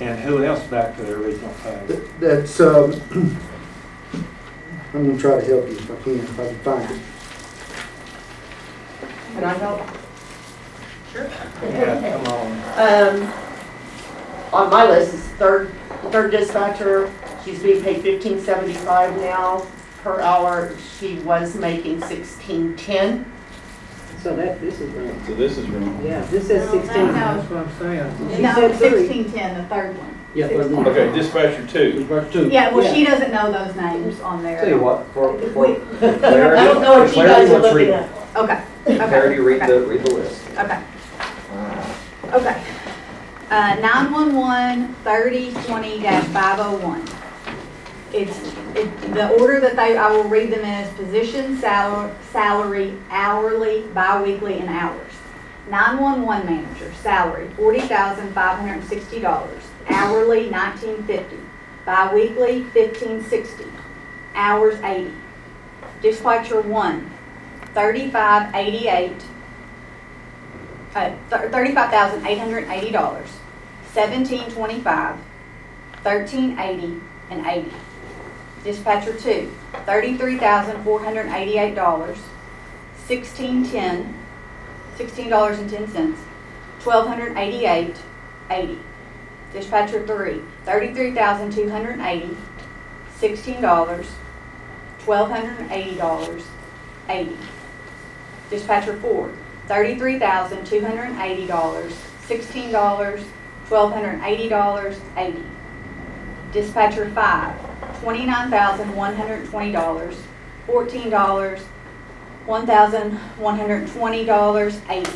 and who else back to their original pay? That's, I'm gonna try to help you if I can find it. Can I help? Yeah, come on. On my list is third dispatcher. She's being paid $15.75 now per hour. She was making $16.10. So this is wrong. So this is wrong. Yeah, this says 16. No. That's what I'm saying. She No, said 3. 1610, the 3rd one. Yeah, third one. Okay, dispatcher 2. Dispatcher 2. Yeah, well, she doesn't know those names on there. Tell you what, for We- clarity, I don't know what you guys are let's looking read at. Okay. clarity, read Okay. the list. Okay. Okay. 911 3020-501. It's the order that I will read them as position, salary, hourly, biweekly, and hours. 911 manager, salary, $40,560. Hourly, $19.50. Biweekly, $15.60. Hours, 80. Dispatcher 1, $35,880. $35,880. $17.25. $13.80 and 80. Dispatcher 2, $33,488. $16.10. $16.10. $1,288. 80. Dispatcher 3, $33,280. $16. $1,280. 80. Dispatcher 4, $33,280. $16. $1,280. 80. Dispatcher 5, $29,120. $14. $1,120. 80.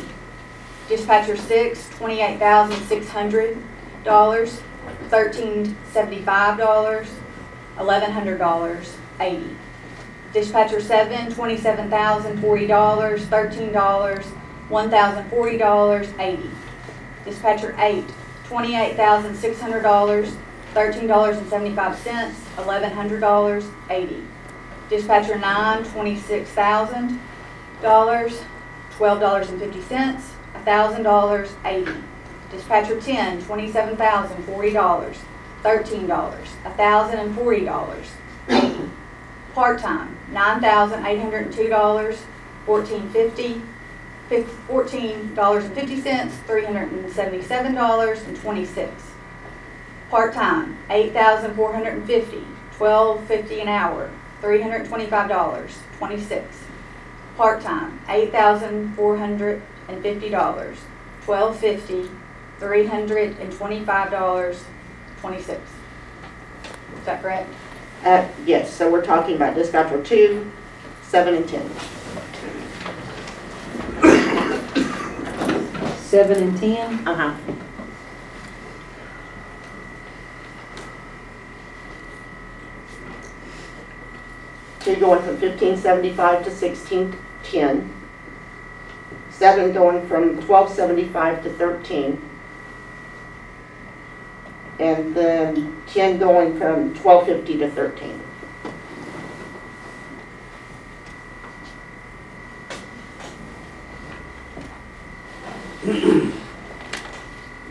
Dispatcher 6, $28,600. $1,375. $1,100. 80. Dispatcher 7, $27,040. $13. $1,040. 80. Dispatcher 8, $28,600. $13.75. $1,100, 80. Dispatcher 9, $26,000, $12.50, $1,000, 80. Dispatcher 10, $27,040, $13, $1,040, 80. Part-time, $9,802, $14.50, $14.50, $377.26. Part-time, $8,450, $12.50 an hour, $325, 26. Part-time, $8,450, $12.50, $325, 26. Is that correct? Yes, so we're talking about dispatcher 2, 7, and 10. 7 and 10? Uh-huh. Two going from 1575 to 1610. 7 going from 1275 to 13. And then 10 going from 1250 to 13.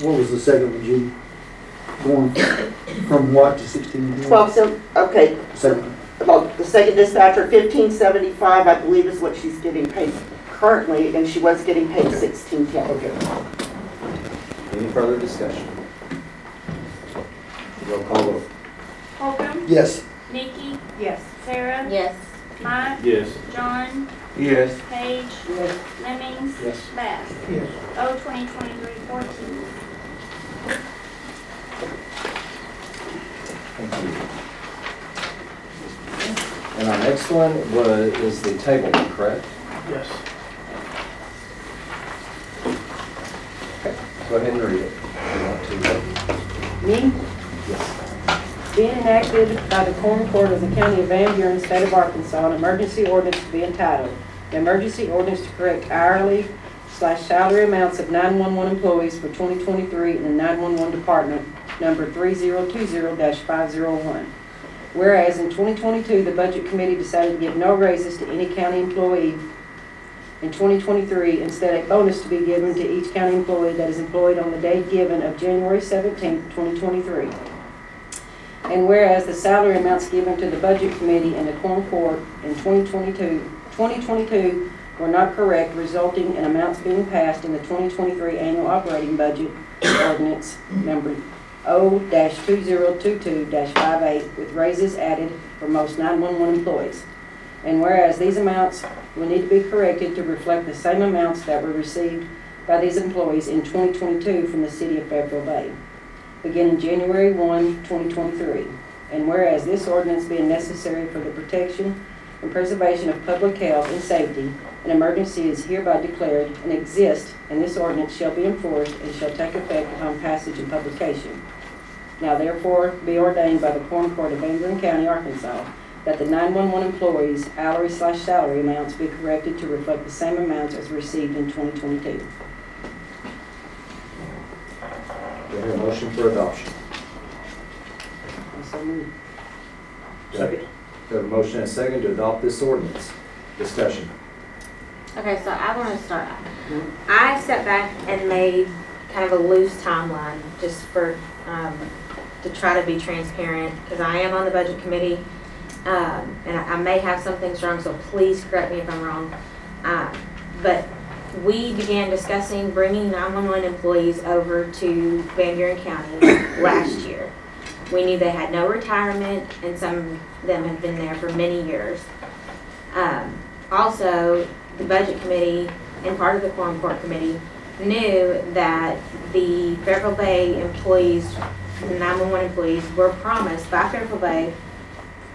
What was the second one, Judy? Going from what to 16? 12, so, okay. Second. Well, the second dispatcher, 1575, I believe is what she's getting paid currently, and she was getting paid 1610. Okay. Any further discussion? Roll call vote. Holcomb, Yes. Nikki, Yes. Sarah, Yes. Mike, Yes. John, Yes. Paige, Yes. Lemmings, Yes. Bass. Yes. O 2023-14. Thank you. And our next one is the table, correct? Yes. Okay, go ahead and read it. If you want to. Me? Yes. Being enacted by the Quorum Court of the County of Van Buren, State of Arkansas, an emergency ordinance to be entitled, "An emergency ordinance to correct hourly/salary amounts of 911 employees for 2023 in the 911 Department, number 3020-501. Whereas in 2022, the Budget Committee decided to give no raises to any county employee in 2023, instead a bonus to be given to each county employee that is employed on the date given of January 17, 2023. And whereas the salary amounts given to the Budget Committee and the Quorum Court in 2022 were not correct, resulting in amounts being passed in the 2023 annual operating budget ordinance number O-2022-58 with raises added for most 911 employees. And whereas these amounts will need to be corrected to reflect the same amounts that were received by these employees in 2022 from the City of Fairfield Bay, beginning January 1, 2023. And whereas this ordinance being necessary for the protection and preservation of public health and safety, an emergency is hereby declared and exists, and this ordinance shall be enforced and shall take effect upon passage and publication. Now therefore be ordained by the Quorum Court of Van Buren County, Arkansas, that the 911 employees' hourly/salary amounts be corrected to reflect the same amounts as received in 2022. Do I hear a motion for adoption? So moved. Second. Got a motion and a second to adopt this ordinance. Discussion. Okay, so I want to start. I stepped back and made kind of a loose timeline just for, to try to be transparent, because I am on the Budget Committee, and I may have some things wrong, so please correct me if I'm wrong. But we began discussing bringing 911 employees over to Van Buren County last year. We knew they had no retirement, and some of them had been there for many years. Also, the Budget Committee and part of the Quorum Court Committee knew that the Fairfield Bay employees, the 911 employees, were promised by Fairfield Bay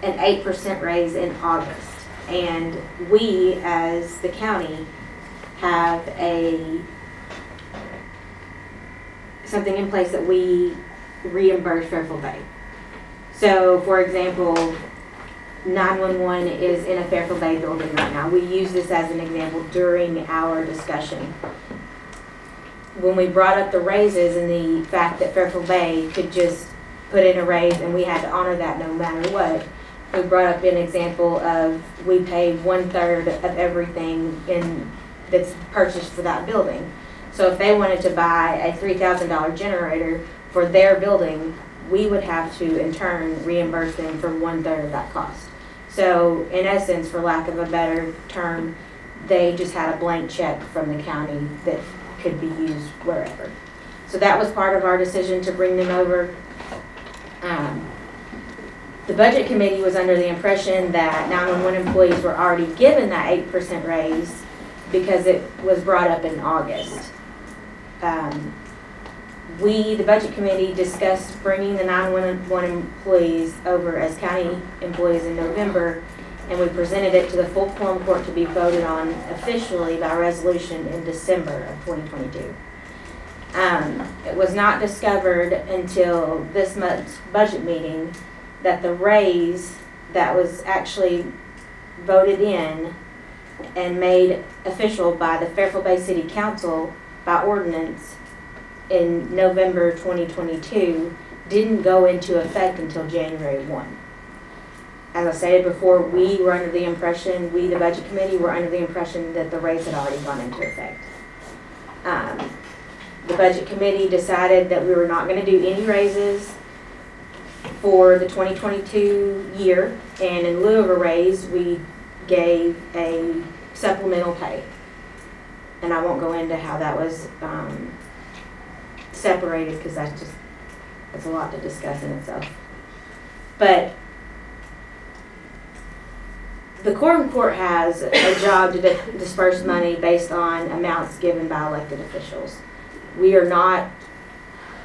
an 8% raise in August. And we, as the county, have something in place that we reimburse Fairfield Bay. So, for example, 911 is in a Fairfield Bay building right now. We use this as an example during our discussion. When we brought up the raises and the fact that Fairfield Bay could just put in a raise and we had to honor that no matter what. We brought up an example of we pay 1/3 of everything that's purchased for that building. So if they wanted to buy a $3,000 generator for their building, we would have to in turn reimburse them for 1/3 of that cost. So in essence, for lack of a better term, they just had a blank check from the county that could be used wherever. So that was part of our decision to bring them over. The budget committee was under the impression that 911 employees were already given that 8% raise because it was brought up in August. The budget committee, discussed bringing the 911 employees over as county employees in November, and we presented it to the full quorum court to be voted on officially by resolution in December of 2022. It was not discovered until this month's budget meeting that the raise that was actually voted in and made official by the Fairfield Bay City Council by ordinance in November 2022 didn't go into effect until January 1. As I stated before, we, the budget committee, were under the impression that the raise had already gone into effect. The budget committee decided that we were not going to do any raises for the 2022 year, and in lieu of a raise, we gave a supplemental pay. And I won't go into how that was separated because that's a lot to discuss in itself. But the Quorum Court has a job to disperse money based on amounts given by elected officials. We are not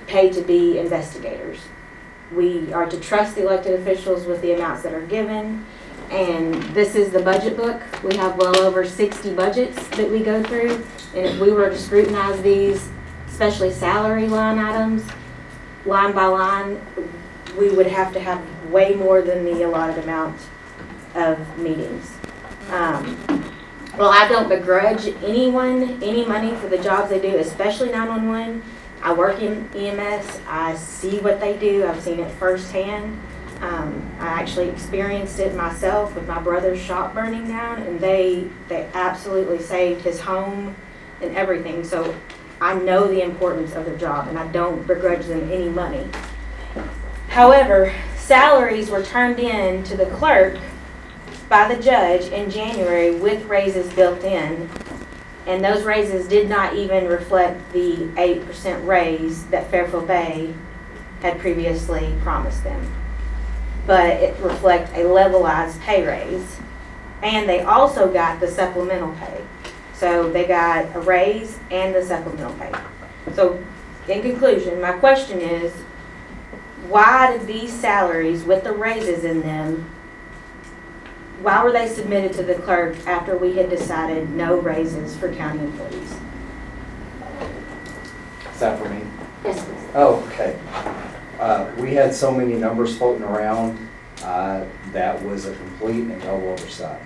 paid to be investigators. We are to trust the elected officials with the amounts that are given. And this is the budget book. We have well over 60 budgets that we go through. And if we were to scrutinize these, especially salary line items, line by line, we would have to have way more than the allotted amount of meetings. Well, I don't begrudge anyone any money for the jobs they do, especially 911. I work in EMS. I see what they do. I've seen it firsthand. I actually experienced it myself with my brother's shop burning down, and they absolutely saved his home and everything. So I know the importance of their job, and I don't begrudge them any money. However, salaries were turned in to the clerk by the judge in January with raises built in, and those raises did not even reflect the 8% raise that Fairfield Bay had previously promised them. But it reflects a levelized pay raise, and they also got the supplemental pay. So they got a raise and the supplemental pay. So in conclusion, my question is, why did these salaries with the raises in them, why were they submitted to the clerk after we had decided no raises for county employees? Is that for me? Yes, please. Oh, okay. We had so many numbers floating around, that was a complete and total oversight.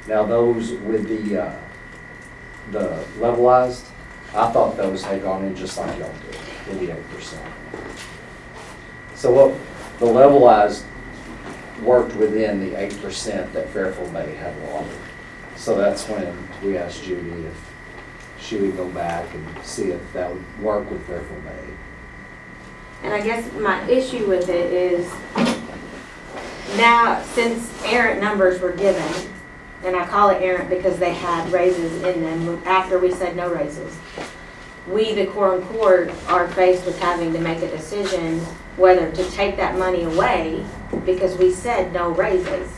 Now those with the levelized, I thought those had gone in just like y'all did, with the 8%. So what the levelized worked within the 8% that Fairfield Bay had allotted. So that's when we asked Judy if she would go back and see if that would work with Fairfield Bay. And I guess my issue with it is now, since errant numbers were given, and I call it errant because they had raises in them after we said no raises, we, the Quorum Court, are faced with having to make a decision whether to take that money away because we said no raises,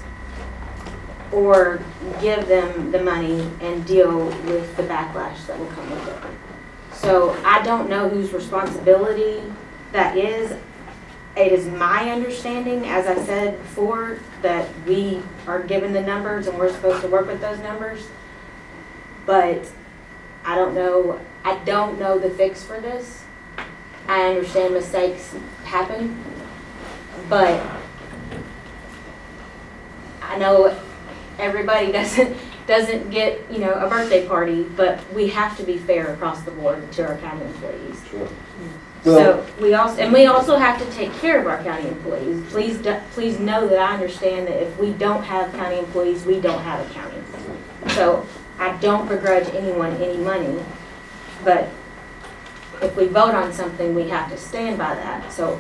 or give them the money and deal with the backlash that will come with it. So I don't know whose responsibility that is. It is my understanding, as I said before, that we are given the numbers and we're supposed to work with those numbers. But I don't know the fix for this. I understand mistakes happen, but I know everybody doesn't get, a birthday party, but we have to be fair across the board to our county employees. Sure. So we also have to take care of our county employees. Please know that I understand that if we don't have county employees, we don't have a county. So I don't begrudge anyone any money, but if we vote on something, we have to stand by that. So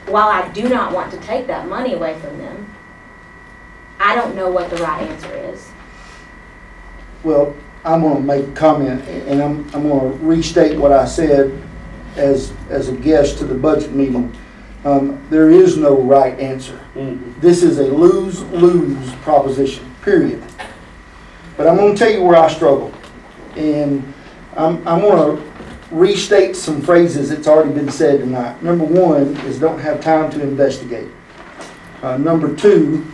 while I do not want to take that money away from them, I don't know what the right answer is. Well, I'm going to make a comment, and I'm going to restate what I said as a guest to the budget meeting. There is no right answer. This is a lose-lose proposition, period. But I'm going to tell you where I struggle. And I'm going to restate some phrases that's already been said tonight. Number one is don't have time to investigate. Number two,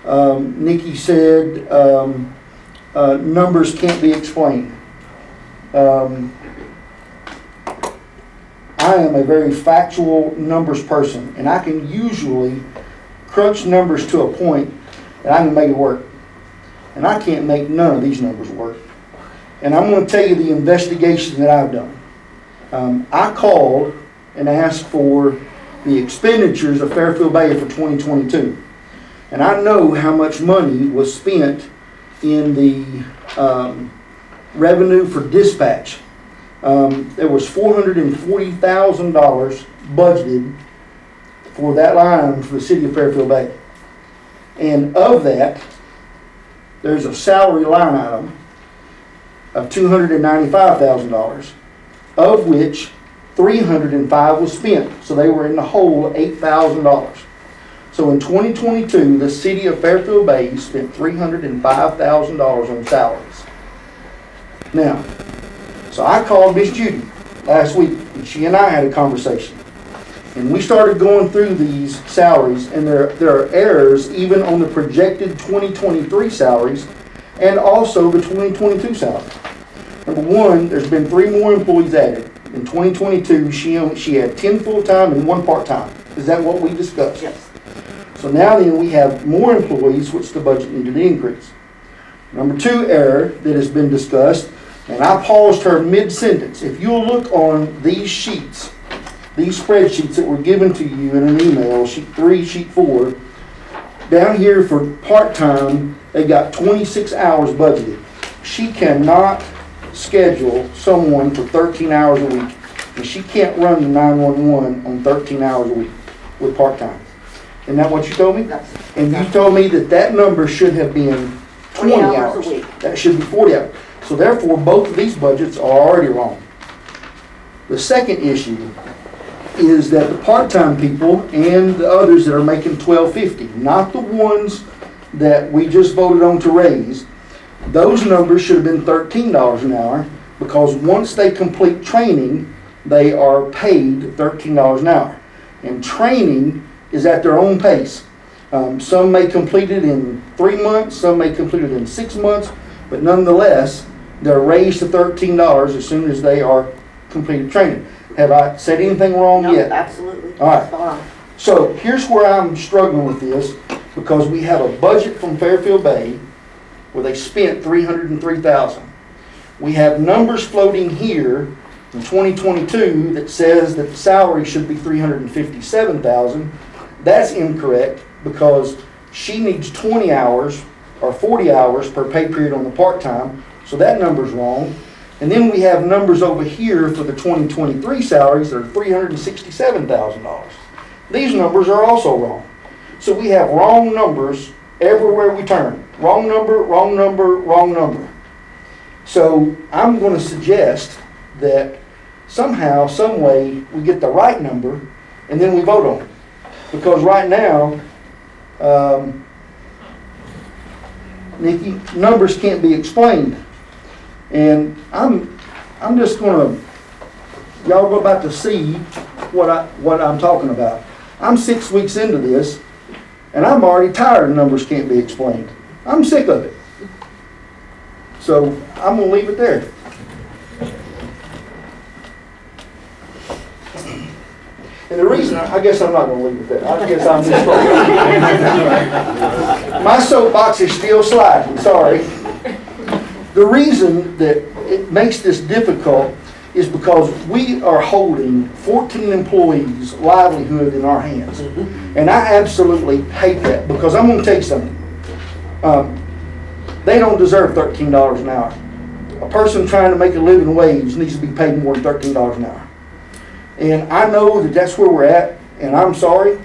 Nikki said numbers can't be explained. I am a very factual numbers person, and I can usually crunch numbers to a point that I can make it work. And I can't make none of these numbers work. And I'm going to tell you the investigation that I've done. I called and asked for the expenditures of Fairfield Bay for 2022. And I know how much money was spent in the revenue for dispatch. There was $440,000 budgeted for that line for the city of Fairfield Bay. And of that, there's a salary line item of $295,000, of which $305,000 was spent. So they were in the hole $8,000. So in 2022, the city of Fairfield Bay spent $305,000 on salaries. Now, so I called Miss Judy last week, and she and I had a conversation. And we started going through these salaries, and there are errors even on the projected 2023 salaries and also the 2022 salaries. Number one, there's been 3 more employees added. In 2022, she had 10 full-time and 1 part-time. Is that what we discussed? Yes. So now then we have more employees, which the budget needed to increase. Number 2 error that has been discussed, and I paused her mid-sentence. If you'll look on these sheets, these spreadsheets that were given to you in an email, sheet 3, sheet 4, down here for part-time, they got 26 hours budgeted. She cannot schedule someone for 13 hours a week, and she can't run the 911 on 13 hours a week with part-time. Isn't that what you told me? Yes. And you told me that number should have been 20 hours a week. That should be 40 hours. So therefore, both of these budgets are already wrong. The second issue is that the part-time people and the others that are making $12.50, not the ones that we just voted on to raise, those numbers should have been $13 an hour, because once they complete training, they are paid $13 an hour. And training is at their own pace. Some may complete it in 3 months, some may complete it in 6 months, but nonetheless, they're raised to $13 as soon as they are completed training. Have I said anything wrong No, yet? absolutely. All right. Fine. So here's where I'm struggling with this, because we have a budget from Fairfield Bay where they spent $303,000. We have numbers floating here in 2022 that says that the salary should be $357,000. That's incorrect, because she needs 20 hours or 40 hours per pay period on the part-time, so that number's wrong. And then we have numbers over here for the 2023 salaries that are $367,000. These numbers are also wrong. So we have wrong numbers everywhere we turn. Wrong number, wrong number, wrong number. So I'm going to suggest that somehow, some way, we get the right number and then we vote on it. Because right now, Nikki, numbers can't be explained. And I'm just going to, y'all go about to see what I'm talking about. I'm 6 weeks into this, and I'm already tired of numbers can't be explained. I'm sick of it. So I'm going to leave it there. And the reason, I guess I'm not going to leave it there. I guess I'm just my soapbox is still sliding, sorry. The reason that it makes this difficult is because we are holding 14 employees' livelihood in our hands. And I absolutely hate that, because I'm gonna tell you something. They don't deserve $13 an hour. A person trying to make a living wage needs to be paid more than $13 an hour. And I know that that's where we're at, and I'm sorry.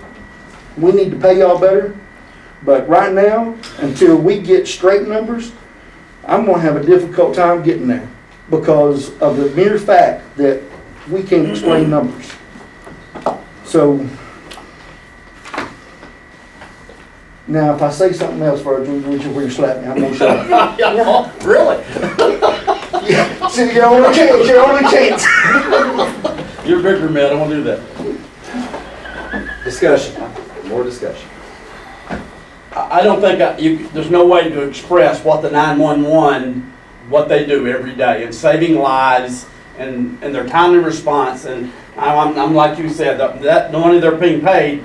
We need to pay y'all better. But right now, until we get straight numbers, I'm gonna have a difficult time getting there, because of the mere fact that we can't explain numbers. So, now if I say something else, Virgil, would you slap me? I'm gonna slap you. Really? Yeah, see, you're on a chance, you're on a chance. You're bigger, man, I don't want to do that. Discussion, more discussion. I don't think, there's no way to express what the 911, what they do every day in saving lives and their timely response. And I'm like you said, that the money they're being paid.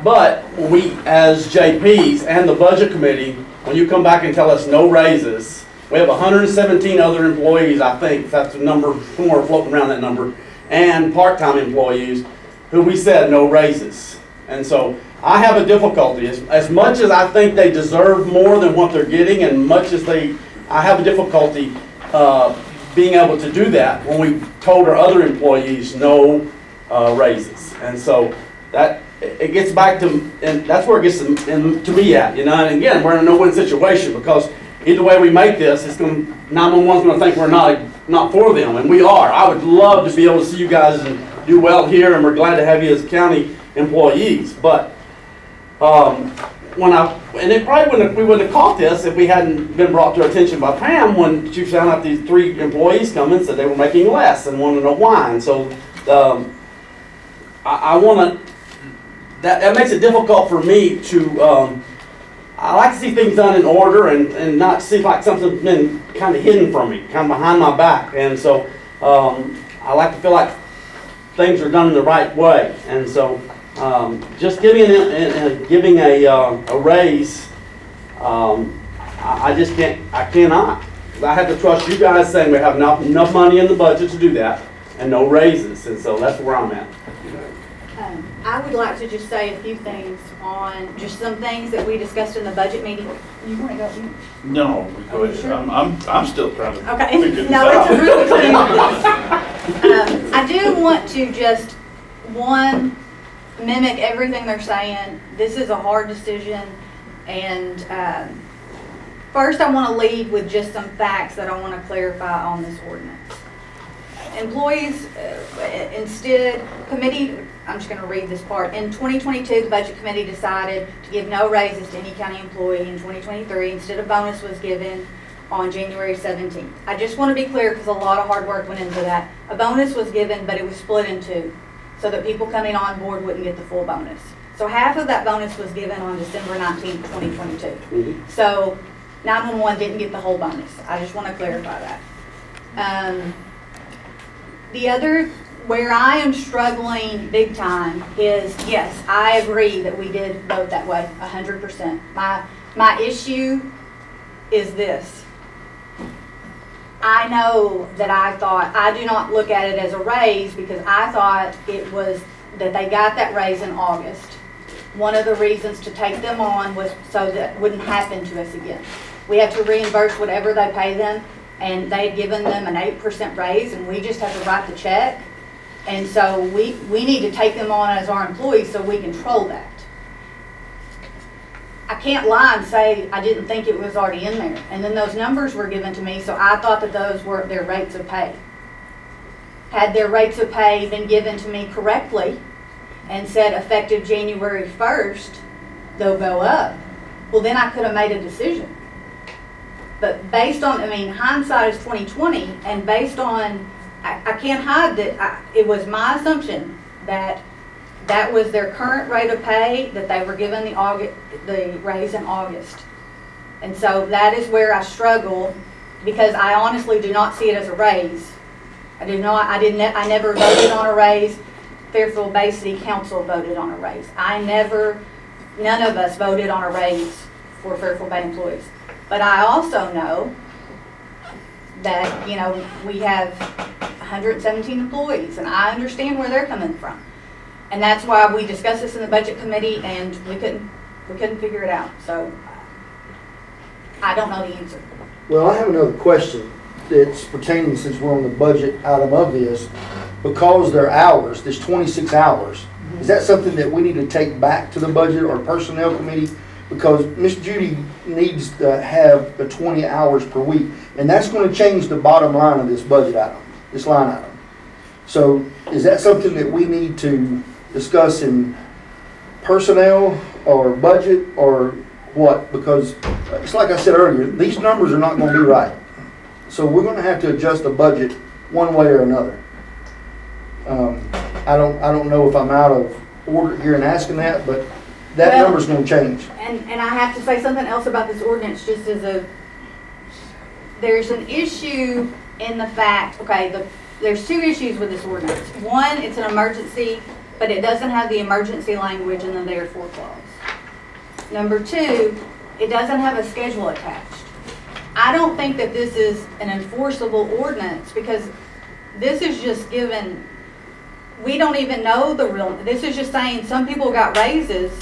But we, as JPs and the budget committee, when you come back and tell us no raises, we have 117 other employees, I think, that's the number, somewhere floating around that number, and part-time employees who we said no raises. And so I have a difficulty, as much as I think they deserve more than what they're getting, and much as I have a difficulty being able to do that when we told our other employees no raises. And so that, it gets back to, and that's where it gets to me at, you know. And again, we're in a no-win situation, because either way we make this, it's going, 911's going to think we're not for them, and we are. I would love to be able to see you guys and do well here, and we're glad to have you as county employees. But and it probably we wouldn't have caught this if we hadn't been brought to our attention by Pam when she found out these 3 employees come and said they were making less and wanted to know why. And so I want to. That makes it difficult for me to. I like to see things done in order and not see like something's been kind of hidden from me, kind of behind my back. And so I like to feel like things are done in the right way. And so just giving a raise, I just can't. I cannot. I have to trust you guys saying we have enough money in the budget to do that, and no raises. And so that's where I'm at. I would like to just say a few things on just some things that we discussed in the budget meeting. You want to go? No, go ahead. Sure? I'm still trying to. Okay. figure this No, out. it's a really clean. I do want to just mimic everything they're saying. This is a hard decision, and first I want to lead with just some facts that I want to clarify on this ordinance. Employees, I'm just going to read this part. In 2022, the Budget Committee decided to give no raises to any county employee in 2023. Instead, a bonus was given on January 17th. I just want to be clear, because a lot of hard work went into that. A bonus was given, but it was split in 2, so that people coming on board wouldn't get the full bonus. So half of that bonus was given on December 19th, 2022. Mm-hmm. So 911 didn't get the whole bonus. I just want to clarify that. The other, where I am struggling big time is, yes, I agree that we did vote that way, 100%. My issue is this. I know that I do not look at it as a raise, because I thought it was that they got that raise in August. One of the reasons to take them on was so that wouldn't happen to us again. We have to reimburse whatever they pay them, and they had given them an 8% raise, and we just have to write the check. And so we need to take them on as our employees so we control that. I can't lie and say I didn't think it was already in there. And then those numbers were given to me, so I thought that those were their rates of pay. Had their rates of pay been given to me correctly and said effective January 1st, they'll go up, well, then I could have made a decision. But based on, hindsight is 20/20, and based on, I can't hide that it was my assumption that that was their current rate of pay, that they were given the raise in August. And so that is where I struggle, because I honestly do not see it as a raise. I never voted on a raise. Fairfield Bay City Council voted on a raise. None of us voted on a raise for Fairfield Bay employees. But I also know that, we have 117 employees, and I understand where they're coming from. And that's why we discussed this in the budget committee, and we couldn't figure it out. So I don't know the answer. Well, I have another question that's pertaining, since we're on the budget item of this. Because their hours, this 26 hours, is that something that we need to take back to the budget or personnel committee? Because Miss Judy needs to have the 20 hours per week, and that's going to change the bottom line of this budget item, this line item. So is that something that we need to discuss in personnel or budget or what? Because it's like I said earlier, these numbers are not going to be right. So we're going to have to adjust the budget one way or another. I don't know if I'm out of order here in asking that, but that number's going to change. And I have to say something else about this ordinance, just as there's an issue in the fact, okay, there's two issues with this ordinance. One, it's an emergency, but it doesn't have the emergency language in the therefore clause. Number two, it doesn't have a schedule attached. I don't think that this is an enforceable ordinance, because this is just given, we don't even know the real, this is just saying some people got raises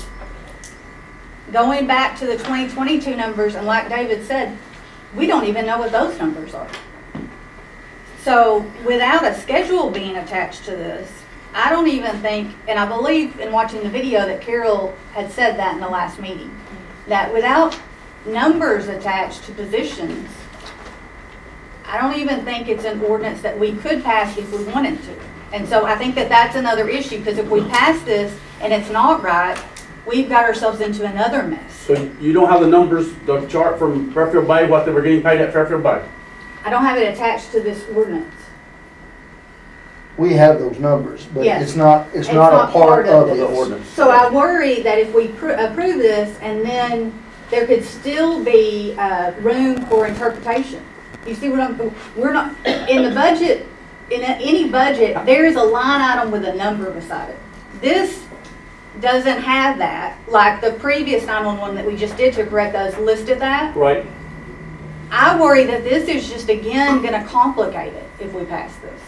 going back to the 2022 numbers, and like David said, we don't even know what those numbers are. So without a schedule being attached to this, I don't even think, and I believe in watching the video that Carol had said that in the last meeting, that without numbers attached to positions, I don't even think it's an ordinance that we could pass if we wanted to. And so I think that that's another issue, because if we pass this and it's not right, we've got ourselves into another mess. So you don't have the numbers, the chart from Fairfield Bay, what they were getting paid at Fairfield Bay? I don't have it attached to this ordinance. We have those numbers, but Yes. it's not a part of The the ordinance. So I worry that if we approve this, and then there could still be room for interpretation. You see what we're not, in the budget, in any budget, there is a line item with a number beside it. This doesn't have that, like the previous 911 that we just did to correct those listed that. Right. I worry that this is just, again, going to complicate it if we pass this.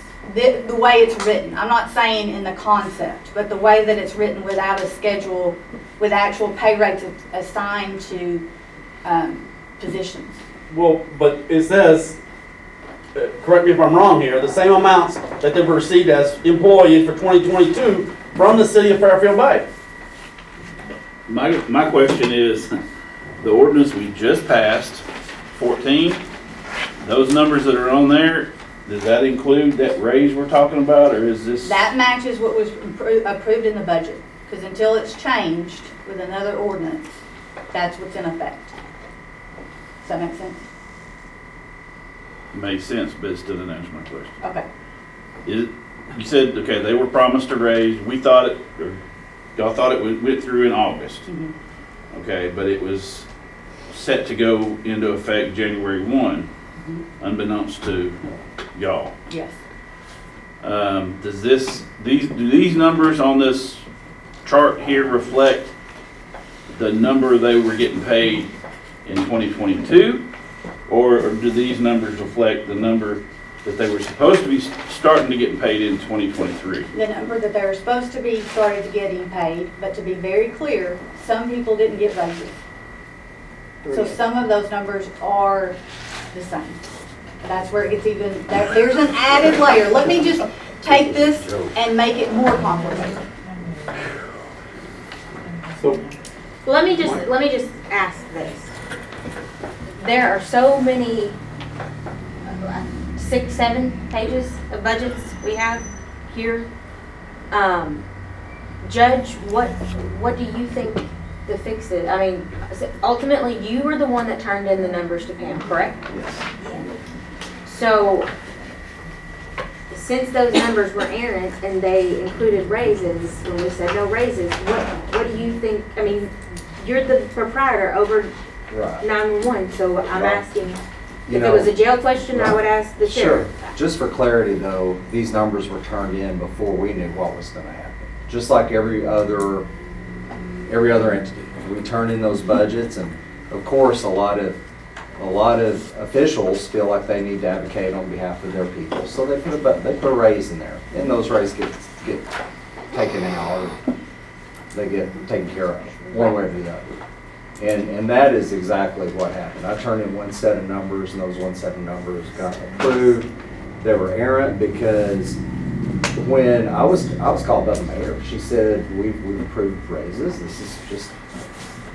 The way it's written. I'm not saying in the concept, but the way that it's written without a schedule, with actual pay rates assigned to positions. Well, but it says, correct me if I'm wrong here, the same amounts that they've received as employees for 2022 from the city of Fairfield Bay. My question is, the ordinance we just passed, 14, those numbers that are on there, does that include that raise we're talking about, or is this? That matches what was approved in the budget, because until it's changed with another ordinance, that's what's in effect. Does that make sense? Makes sense, but it still didn't answer my question. Okay. You said, okay, they were promised a raise, we thought it, or y'all thought it went through in August. Mm-hmm. Okay, but it was set to go into effect January 1, unbeknownst to y'all. Yes. Do these numbers on this chart here reflect the number they were getting paid in 2022? Or do these numbers reflect the number that they were supposed to be starting to get paid in 2023? The number that they were supposed to be started to getting paid, but to be very clear, some people didn't get raises. So some of those numbers are the same. That's where it gets even, there's an added layer. Let me just take this and make it more complicated. So Let me just ask this. There are so many, 6, 7 pages of budgets we have here. Judge, what do you think the fix is? I mean, ultimately, you were the one that turned in the numbers to Pam, correct? Yes. So, since those numbers were errant and they included raises, when we said no raises, what do you think? I mean, you're the proprietor over Right. 911, so I'm Right. asking, You if know, it was a jail question, I would ask the sheriff. Sure. Just for clarity though, these numbers were turned in before we knew what was going to happen. Just like every other entity. We turn in those budgets, and of course a lot of a lot of officials feel like they need to advocate on behalf of their people, so they put a raise in there, and those raises get taken out, or they get taken care of, one way or the other. And that is exactly what happened. I turned in one set of numbers, and those one set of numbers got approved. They were errant because when I was called by the mayor, she said, we've approved raises. This is just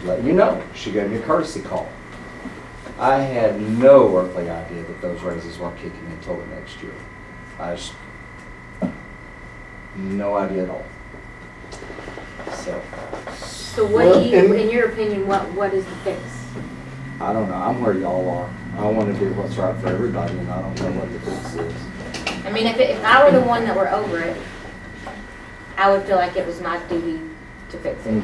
let you know. She gave me a courtesy call. I had no earthly idea that those raises weren't kicking in until the next year. I just, no idea at all. So what do you, in your opinion, what is the fix? I don't know. I'm where y'all are. I want to do what's right for everybody, and I don't know what the fix is. I mean, if I were the one that were over it, I would feel like it was my duty to fix it.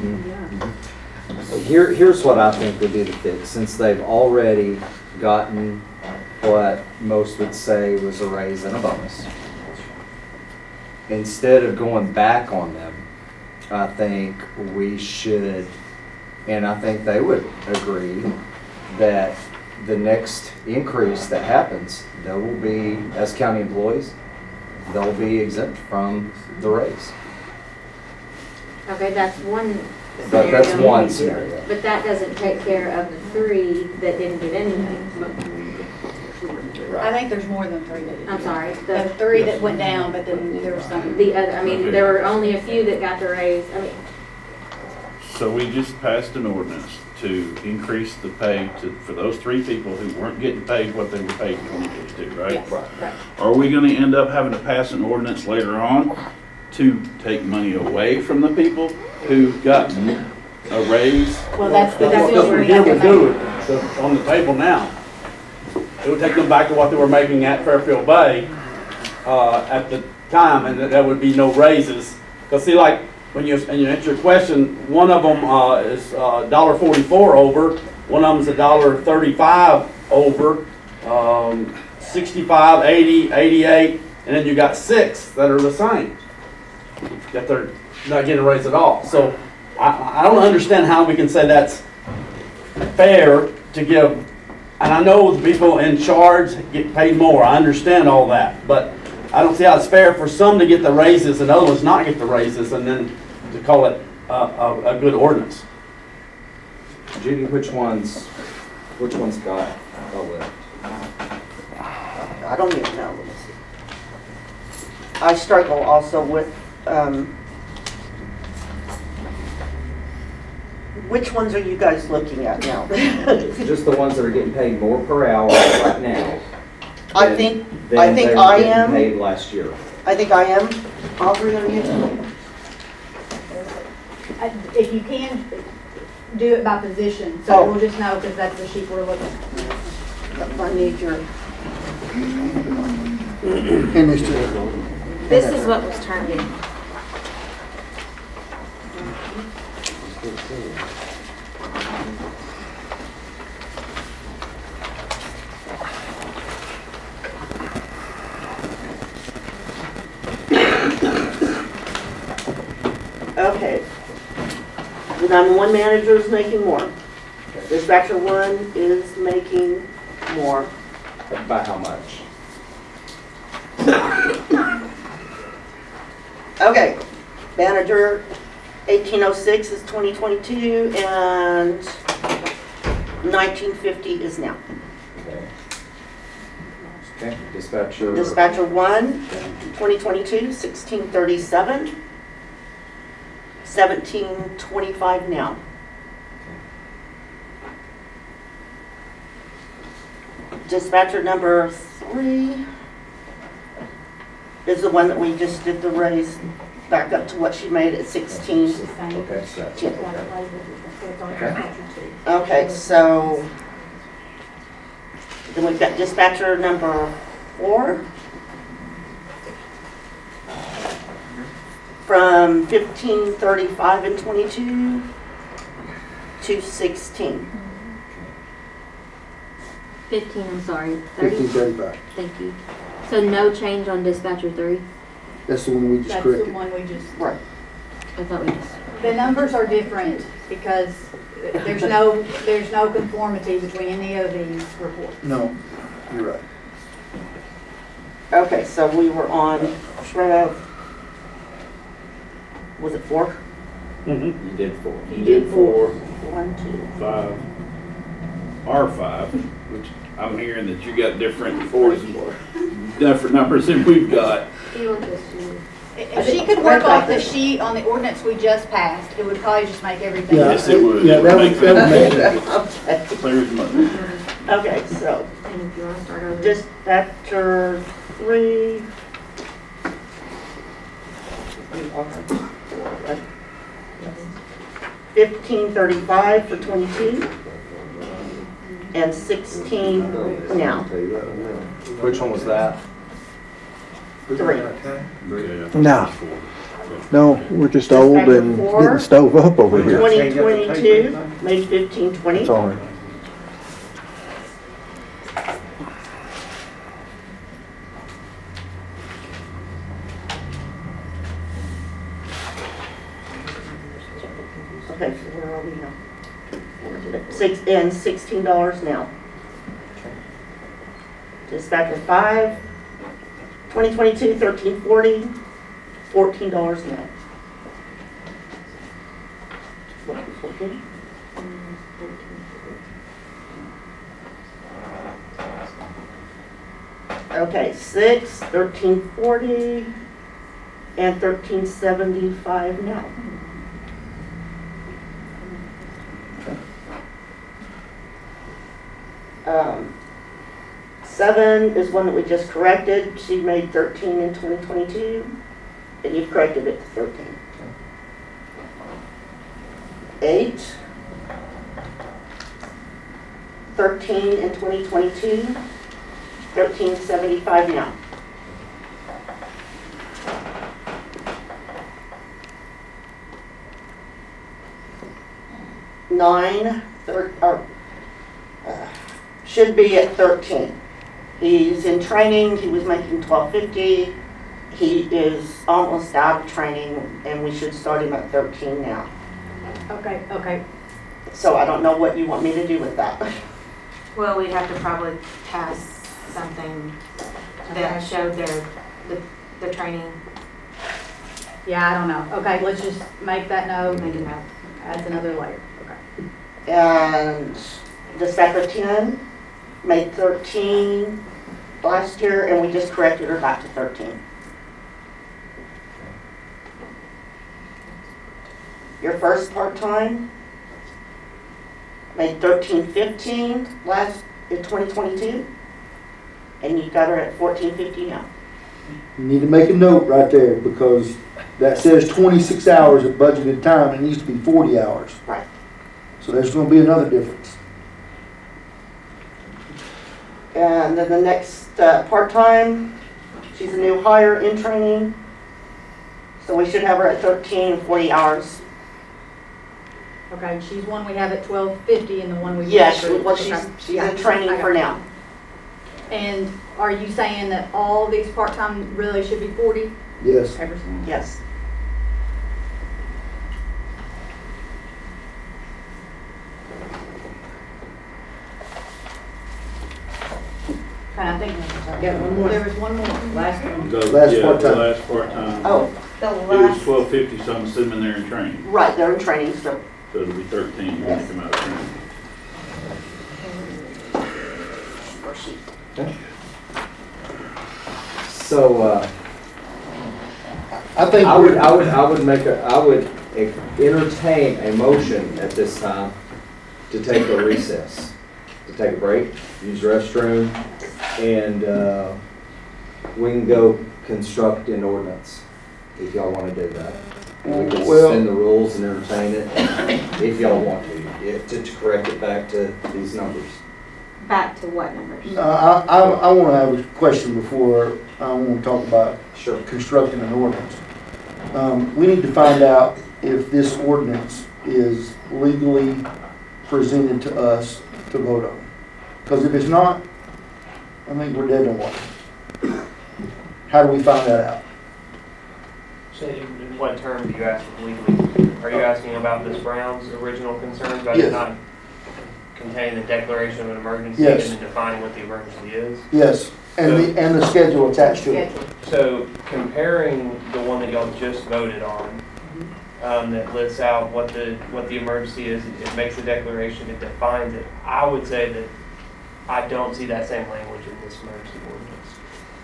So here's what I think would be the fix. Since they've already gotten what most would say was a raise and a bonus, instead of going back on them, I think we should, and I think they would agree, that the next increase that happens, they will be, as county employees, they'll be exempt from the raise. Okay, that's one But that's scenario. one scenario. But that doesn't take care of the 3 that didn't get anything. I think there's more than 3 that didn't. I'm sorry. The 3 that went down, but then there was some. The other, I mean, there were only a few that got the raise. I mean, So we just passed an ordinance to increase the pay for those 3 people who weren't getting paid what they were paid in 2022, right? Yes, right. Are we gonna end up having to pass an ordinance later on to take money away from the people who got a raise? Well, that's What what we're we did would do recommending. it on the table now. It would take them back to what they were making at Fairfield Bay at the time, and there would be no raises. Because see, like, when you answer your question, one of them is $1.44 over, one of them is $1.35 over, 65, 80, 88, and then you got 6 that are the same, that they're not getting a raise at all. So I don't understand how we can say that's fair to give. And I know the people in charge get paid more. I understand all that. But I don't see how it's fair for some to get the raises and others not get the raises and then to call it a good ordinance. Judy, which ones got a lift? I don't even know. I struggle also with, which ones are you guys looking at now? Just the ones that are getting paid more per hour right now. I think I am. Paid last year. I think I am. All 3 of you? If you can, do it by position, so we'll just know, because that's the sheet we're looking at. I need your. this is what was turned in. Okay. The 911 manager is making more. Dispatcher 1 is making more. By how much? Okay. Manager 1806 is 2022 and 1950 is now. Okay. Dispatcher. Dispatcher 1, 2022, 1637. 1725 now. Dispatcher number 3 is the one that we just did the raise back up to what she made at 16. Okay, so that's okay. Okay, so then we've got dispatcher number 4 from 1535 and 22 to 16. 15, I'm sorry. 30? 1535. Thank you. So no change on dispatcher 3? That's the one we just That's corrected. the one we just. Right. I thought we just. The numbers are different because There's no conformity between any of these reports. No, you're right. Okay, so we were on, was it 4? You did 4. You did 4. 1, 2, 5, R5, which I'm hearing that you got different different numbers than we've got. If she could work off the sheet on the ordinance we just passed, it would probably just make everything. Yeah. Yes, it would. Yeah, that would Make make it clear as mud. Okay, so And if you want to start over. dispatcher 3. 1535 for 22 and 16 now. Which one was that? 3. No, we're just old and getting stove up over here. 2022 made 1520. It's all right. Okay, so where are we now? $16 now. Dispatcher 5, 2022, 1340, $14 now. What, 14? Okay, 6, 1340, and 1375 now. 7 is one that we just corrected. She made 13 in 2022, and you've corrected it to 13. 8, 13 in 2022, 1375 now. 9, should be at 13. He's in training, he was making $12.50. He is almost out of training, and we should start him at 13 now. Okay. So I don't know what you want me to do with that. Well, we'd have to probably pass something that showed the training. Yeah, I don't know. Okay, let's just make that note. Make a note. Adds another layer. Okay. And dispatcher 10 made 13 last year, and we just corrected her back to 13. Your first part-time made 13.15 last in 2022, and you got her at 14.50 now. You need to make a note right there because that says 26 hours of budgeted time. It needs to be 40 hours. Right. So there's going to be another difference. And then the next part-time, she's a new hire in training, so we should have her at 13 and 40 hours. Okay, she's one we have at 12.50 and the one we. Yes, approved. well, Okay. she's Yeah, in training I got for it. now. And are you saying that all these part-time really should be 40? Yes. Every single one? Yes. Okay, I think Got one more. there was one more. Last one. Last part-time. Last part-time. Oh, the It was last, $12.50, so I'm assuming they're in training. right, they're in training, so. So it'll be 13 when they come out of training. So, I think I would entertain a motion at this time to take a recess, to take a break, use the restroom, and we can go construct an ordinance if y'all want to do that. We can Well- suspend the rules and entertain it if y'all want to correct it back to these numbers. Back to what numbers? I want to have a question before I want to talk about Sure. constructing an ordinance. We need to find out if this ordinance is legally presented to us to vote on. Because if it's not, I think we're dead on water. How do we find that out? So in what terms are you asking legally? Are you asking about Ms. Brown's original concerns about Yes. it not containing the declaration of an emergency Yes. and then defining what the emergency is? Yes, and the schedule attached to it. So comparing the one that y'all just voted on, that lists out what the emergency is, it makes the declaration, it defines it. I would say that I don't see that same language in this emergency ordinance.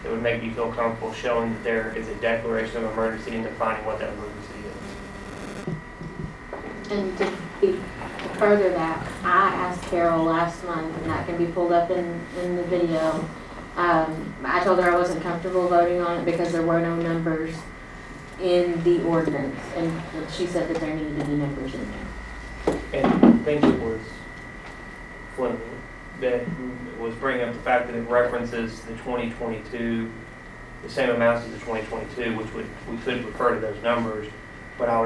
It would make me feel comfortable showing that there is a declaration of emergency and defining what that emergency is. And to further that, I asked Carol last month, and that can be pulled up in the video. I told her I wasn't comfortable voting on it because there were no numbers in the ordinance, and she said that there needed to be numbers in there. And I think it was Fleming that was bringing up the fact that it references the 2022, the same amounts as the 2022, which we could refer to those numbers. But I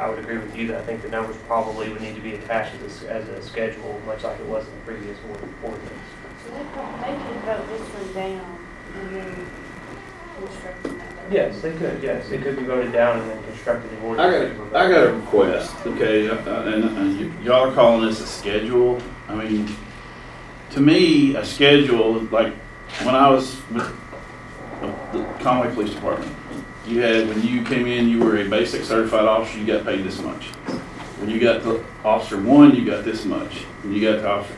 would agree with you that I think the numbers probably would need to be attached as a schedule, much like it was in the previous ordinance. So they could vote this one down and then construct another. Yes, they could. Yes, it could be voted down and then constructed in ordinance. I got a request, okay, and y'all are calling this a schedule. I mean, to me, a schedule, like, when I was with the Conway Police Department, when you came in, you were a basic certified officer, you got paid this much. When you got the officer one, you got this much. When you got the officer,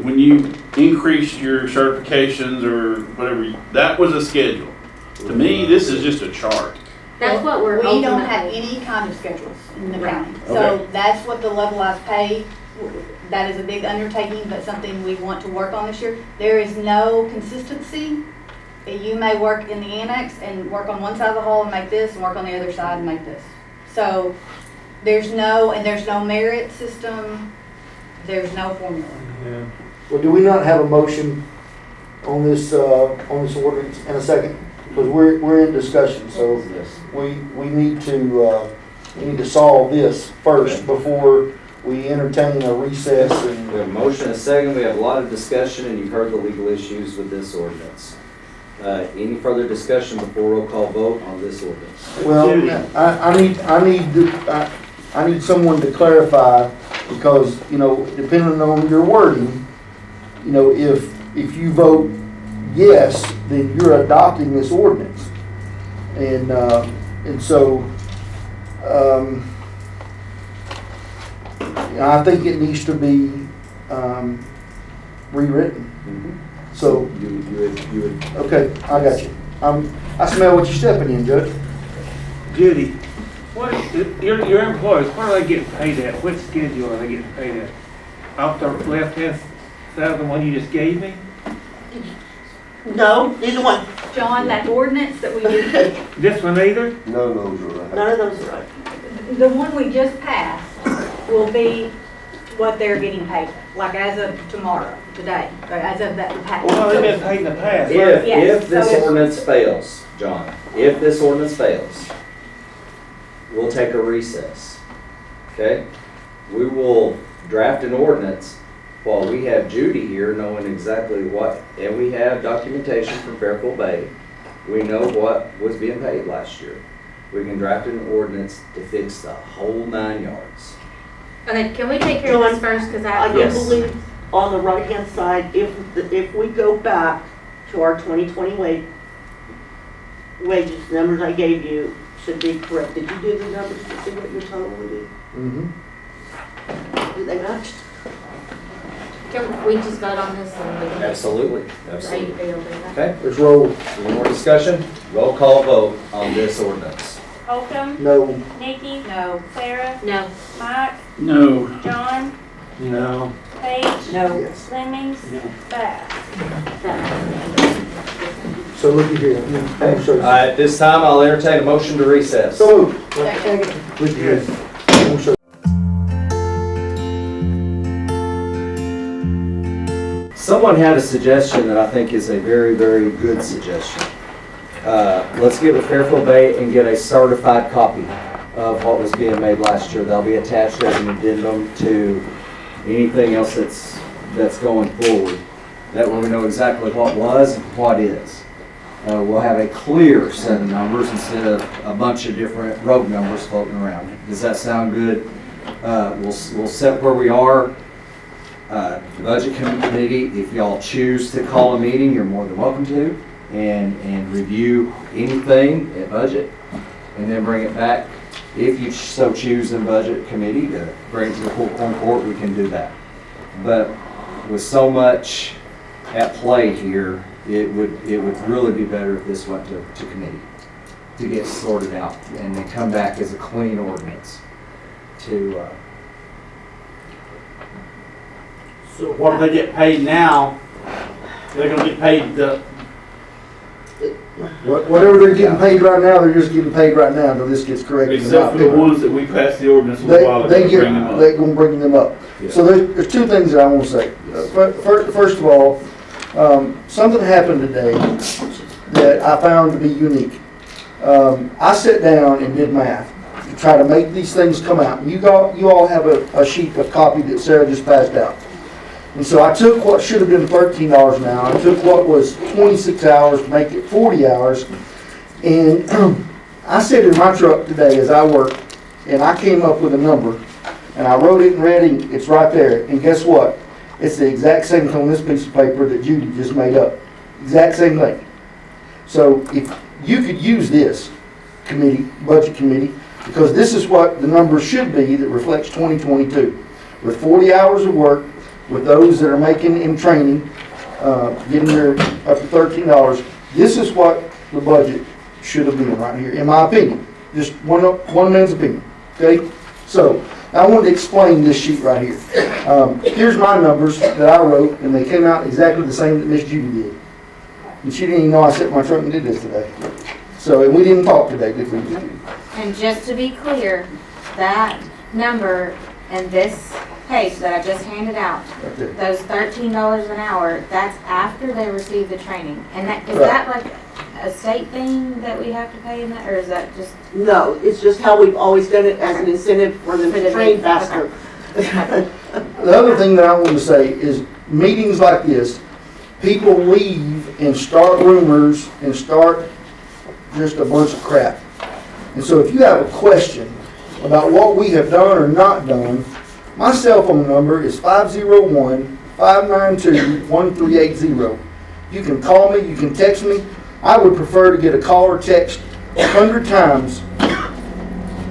when you increased your certifications or whatever, that was a schedule. To me, this is just a chart. That's what we're We don't ultimately- have any kind of schedules in the Right. county. Okay. So that's what the levelized pay, that is a big undertaking, but something we want to work on this year. There is no consistency. You may work in the annex and work on one side of the hall and make this, and work on the other side and make this. So there's no merit system, there's no formula. Yeah. Well, do we not have a motion on this ordinance in a second? Because we're in discussion, so we need to solve this first before we entertain a recess and. We have a motion and a second. We have a lot of discussion, and you've heard the legal issues with this ordinance. Any further discussion before roll call vote on this ordinance? Well, I need someone to clarify, because, depending on your wording, if you vote yes, then you're adopting this ordinance. And so, I think it needs to be rewritten. So, You would. okay, I got you. I smell what you're stepping in, Judge. Judy, your employees, what are they getting paid at? What schedule are they getting paid at? Off the left-hand side of the one you just gave me? No, neither one. John, that ordinance that we did, This one either? None of those are right. None of those are right. the one we just passed will be what they're getting paid, like as of tomorrow, today, or as of that past. Well, they've been paid in the past. If Yes, this so- ordinance fails, John, if this ordinance fails, we'll take a recess. Okay? We will draft an ordinance while we have Judy here knowing exactly what, and we have documentation from Fairfield Bay. We know what was being paid last year. We can draft an ordinance to fix the whole 9 yards. Okay, can we take care of this first? Because I do Yes. believe on the right-hand side, if we go back to our 2020 wages, numbers I gave you should be correct. Did you do the numbers to see what your total would be? Mm-hmm. Do they match? Can we just vote on this and we can? Absolutely, Are absolutely. you okay with that? Okay, Let's roll. any more discussion? Roll call vote on this ordinance. Holcomb, No. Nikki, No. Sarah, No. Mike, No. John, No. Paige, No. Yes. Flemings, Bass. So look at here. I'm sorry. At this time, I'll entertain a motion to recess. So moved. Look at here. I'm sorry. Someone had a suggestion that I think is a very, very good suggestion. Let's get with Fairfield Bay and get a certified copy of what was being made last year. That'll be attached as an addendum to anything else that's going forward. That way we know exactly what was and what is. we'll have a clear set of numbers instead of a bunch of different rogue numbers floating around. Does that sound good? We'll set where we are. The Budget Committee, if y'all choose to call a meeting, you're more than welcome to, and review anything at budget, and then bring it back. If you so choose in Budget Committee to bring it to the Quorum Court, we can do that. But with so much at play here, it would really be better if this went to committee to get sorted out and then come back as a clean ordinance to. So what do they get paid now? They're gonna get paid the, Whatever they're getting paid right now, they're just getting paid right now until this gets corrected. Except for the ones that we passed the ordinance a little while ago. They're going to bring them up. Yeah. So there's two things that I want to say. First of all, something happened today that I found to be unique. I sat down and did math to try to make these things come out. You all have a sheet of copy that Sarah just passed out. And so I took what should have been $13 an hour, I took what was 26 hours to make it 40 hours, and I sat in my truck today as I worked, and I came up with a number, and I wrote it in red ink. It's right there, and guess what? It's the exact same thing on this piece of paper that Judy just made up. Exact same thing. So if you could use this Budget Committee, because this is what the number should be that reflects 2022. With 40 hours of work, with those that are making in training, getting their up to $13, this is what the budget should have been right here, in my opinion. Just one man's opinion, okay? So, I wanted to explain this sheet right here. Here's my numbers that I wrote, and they came out exactly the same that Miss Judy did. And she didn't even know I sat in my truck and did this today. So, and we didn't talk today, did we? And just to be clear, that number and this page that I just handed out, those $13 an hour, that's after they receive the training. And that, is that like a state thing that we have to pay in that, or is that just? No, it's just how we've always done it as an incentive for them to train faster. The other thing that I want to say is meetings like this, people leave and start rumors and start just a bunch of crap. And so if you have a question about what we have done or not done, my cell phone number is 501-592-1380. You can call me, you can text me. I would prefer to get a call or text 100 times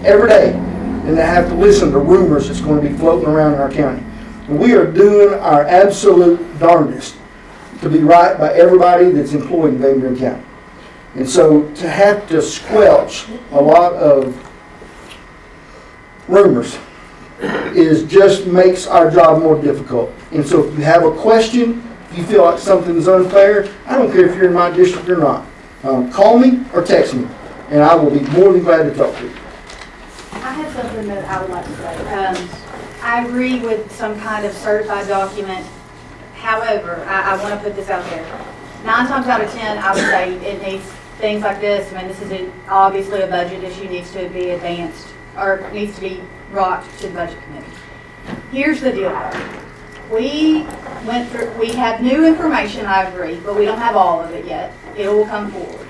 every day than to have to listen to rumors that's going to be floating around in our county. We are doing our absolute darndest to be right by everybody that's employed in Van Buren County. And so to have to squelch a lot of rumors just makes our job more difficult. And so if you have a question, if you feel like something's unfair, I don't care if you're in my district or not. Call me or text me, and I will be more than glad to talk to you. I have something that I would like to say. I agree with some kind of certified document. However, I want to put this out there. 9 times out of 10, I would say it needs things like this. I mean, this is obviously a budget issue, needs to be advanced, or needs to be brought to the Budget Committee. Here's the deal. We have new information, I agree, but we don't have all of it yet. It will come forward.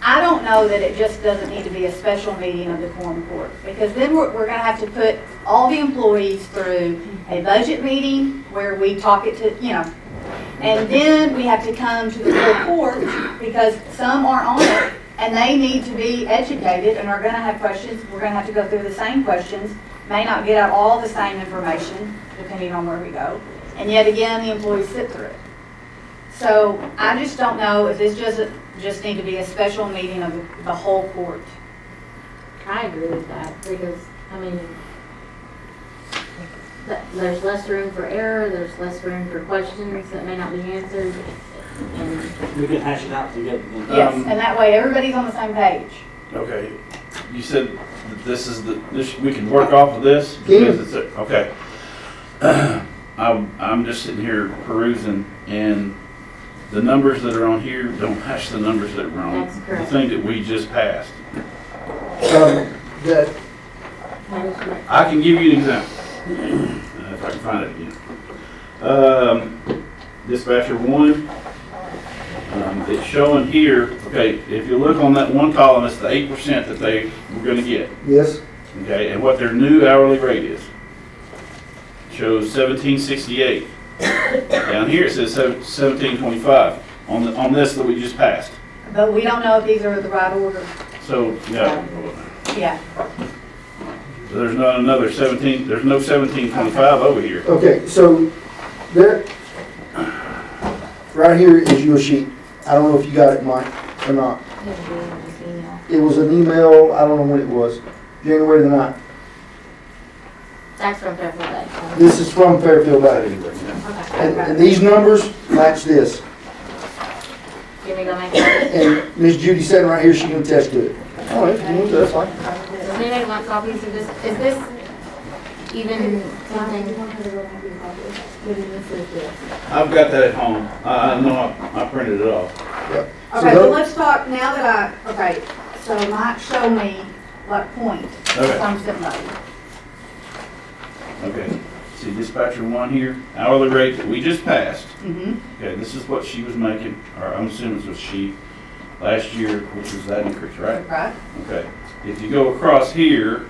I don't know that it just doesn't need to be a special meeting of the Quorum Court, because then we're going to have to put all the employees through a budget meeting where we talk it to, and then we have to come to the full court because some aren't on it and they need to be educated and are going to have questions. We're going to have to go through the same questions, may not get out all the same information depending on where we go, and yet again the employees sit through it. So I just don't know if this just need to be a special meeting of the whole court. I agree with that, because, I mean, there's less room for error, there's less room for questions that may not be answered, and we can hash it out together. Yes, and that way everybody's on the same page. Okay, you said that this we can work off of this? Because it's okay. I'm just sitting here perusing, and the numbers that are on here don't match the numbers that are on the thing that we just passed. I can give you an example, if I can find it again. Dispatcher 1, It's showing here, okay, if you look on that one column, it's the 8% that they were gonna get, Yes, okay, and what their new hourly rate is. Shows 1768. Down here it says 1725 on this that we just passed. But we don't know if these are the right order. So, yeah, Yeah. so there's not another 17, there's no 1725 over here. okay, so there, right here is your sheet. I don't know if you got it, Mike, or not. It was an email, I don't know when it was, January the 9th. That's from Fairfield Day. This is from Fairfield Day. And these numbers match this. Give me the make it. And Miss Judy sitting right here, she can attest to it. All right, that's fine. Does anybody want copies of this? Is this even something? I've got that at home. I know I printed it off. Yep. Okay, so let's talk, now that okay, so Mike showed me what point Okay. some sitting up. Okay, see dispatcher one here, hourly rate that we just passed. Mm-hmm. Okay, this is what she was making, or I'm assuming it was she, last year, which was that increase, right? Right. Okay, if you go across here,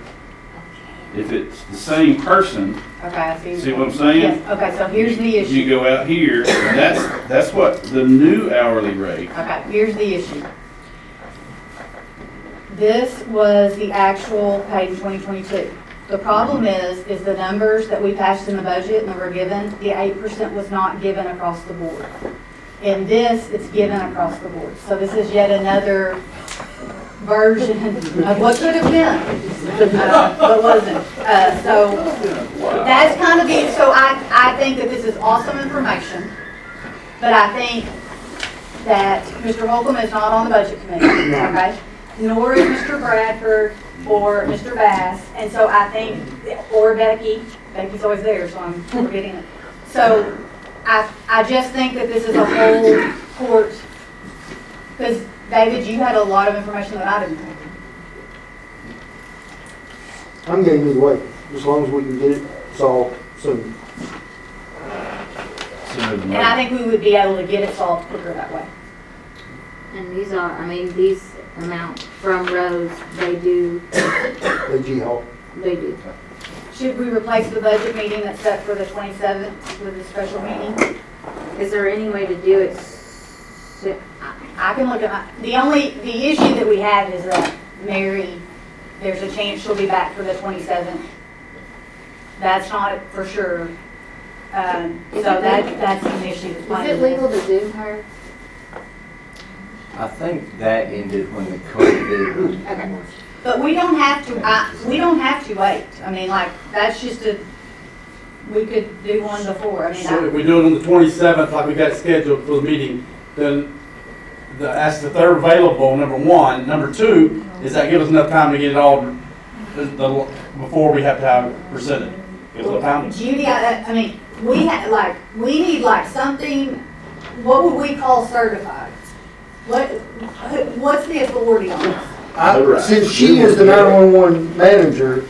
if it's the same person, Okay, I see. see what I'm saying? Yes, okay, so here's the issue. You go out here, and that's what the new hourly rate. Okay, here's the issue. This was the actual paid in 2022. The problem is the numbers that we passed in the budget and were given, the 8% was not given across the board. In this, it's given across the board. So this is yet another version of what could have been, but wasn't. So that's kind of it. So I think that this is awesome information, but I think that Mr. Holcomb is not on the budget committee, okay? Nor is Mr. Bradford or Mr. Bass, and so I think, or Becky. Becky's always there, so I'm forgetting it. So I just think that this is a whole court, because David, you had a lot of information that I didn't have. I'm game either way, as long as we can get it solved soon. And I think we would be able to get it solved quicker that way. And these are, I mean, these amounts from Rose, they do. They do. Should we replace the budget meeting that's set for the 27th with a special meeting? Is there any way to do it? I can look at the issue that we have is that Mary, there's a chance she'll be back for the 27th. That's not for sure. So that's an issue. Is it legal to Zoom her? I think that ended when the COVID. Okay. But we don't have to, we don't have to wait. I mean, like, that's just we could do one before. I mean, So if we do it on the 27th, like we got scheduled for the meeting, then that's if they're available, number one. Number two, is that give us enough time to get it all before we have to have it presented? Give us enough time? Judy, I mean, we need something, what would we call certified? What's the authority on this? Since she is the 911 manager,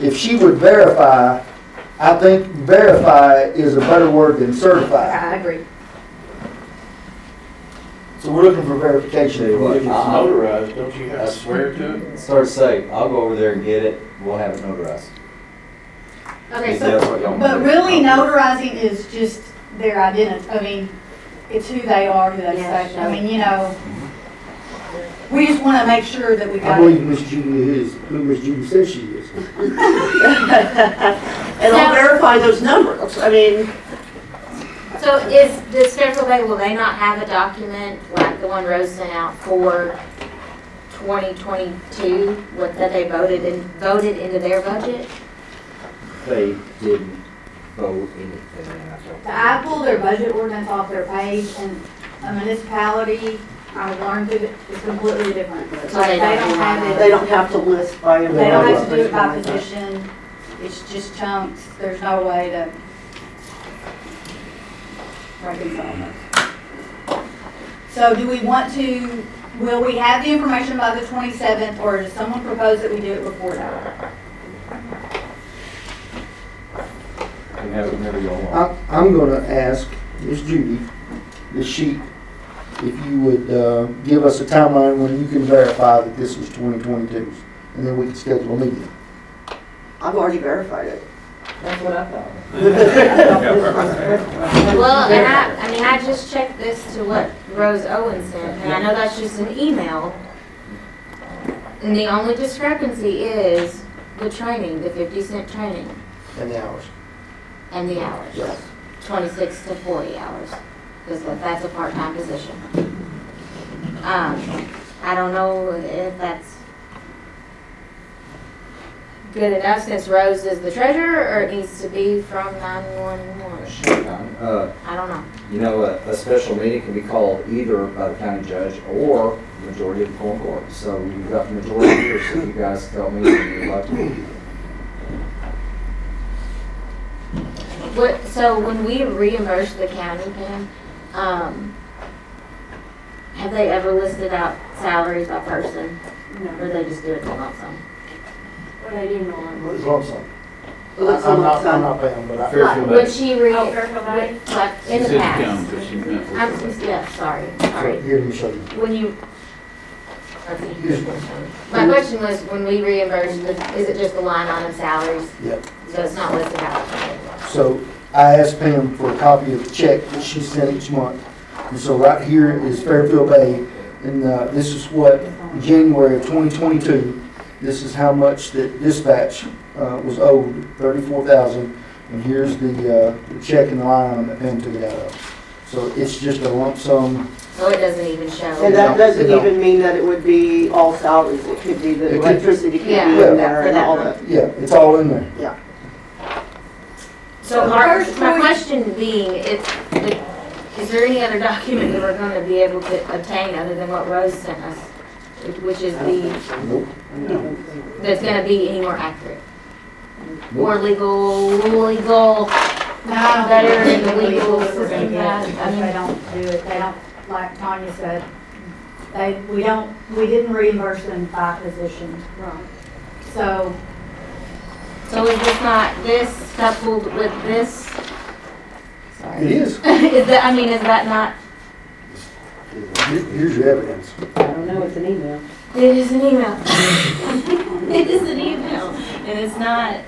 if she would verify, I think verify is a better word than certify. I agree. So we're looking for verification. Tell you what, It's notarized, don't you have to swear to it? Start safe. I'll go over there and get it. We'll have it notarized. Okay, Is that what y'all want to But do? really, notarizing is just their identity. I mean, it's who they are, who they Yeah, say. I mean, you know, we just want to make sure that we I got believe it. Miss Judy is who Miss Judy says she is. And I'll verify those numbers. I mean, So is this Fairfield Day, will they not have a document like the one Rose sent out for 2022, that they voted into their budget? They didn't vote anything. I pulled their budget ordinance off their page, and a municipality, I learned that it's completely different. So Like, they don't have it. they don't have to list by a. They don't have to do it by position. It's just chunks. There's no way to reconcile those. So do we want to, will we have the information by the 27th, or does someone propose that we do it before that? You have it whenever y'all want. I'm gonna ask Miss Judy, the sheet, if you would give us a timeline when you can verify that this was 2022, and then we can schedule a meeting. I've already verified it. That's what I thought. Well, and I mean, I just checked this to what Rose Owen sent, and I know that's just an email. And the only discrepancy is the training, the 50-cent training, And the hours. and the hours. Yes. 26 to 40 hours, because that's a part-time position. I don't know if that's good enough since Rose is the treasurer, or it needs to be from 911. I don't know. You know, a special meeting can be called either by the county judge or the majority of the full court. So you've got the majority here, so you guys tell me when you'd like to. So when we reimburse the county, Pam, have they ever listed out salaries by person? No. Or they just do it in lump sum? They do know. It's lump sum. It's I'm lump sum. not paying, but I. Fairfield Would Bay. she Oh, Fairfield Bay? in the She said past? come, but she meant for- Yeah, sorry. Here, let me show you. When you, my question was, when we reimburse, is it just the line item salaries? Yep. So it's not listed out? So I asked Pam for a copy of the check that she sent each month. And so right here is Fairfield Bay, and this is what, in January of 2022, this is how much that dispatch was owed, $34,000. And here's the check and the line item that Pam took it out of. So it's just a lump sum. So it doesn't even show? And that doesn't No. even mean that it would be all salaries. It could be the It could- electricity could be Yeah, in for there and that all month. that. Yeah, it's all in there. So my question being, is there any other document that we're going to be able to obtain other than what Rose sent us? Which is Nope. that's going to be any more accurate? More legal, better in the legal system that, I They mean, don't do it, they don't, like Tanya said, we didn't reimburse them by position. So, so is this not, this coupled with this? Sorry. It is. Is that, I mean, is that not? Here's your evidence. I don't know, it's an email. It is an email. It is an email, and it's not.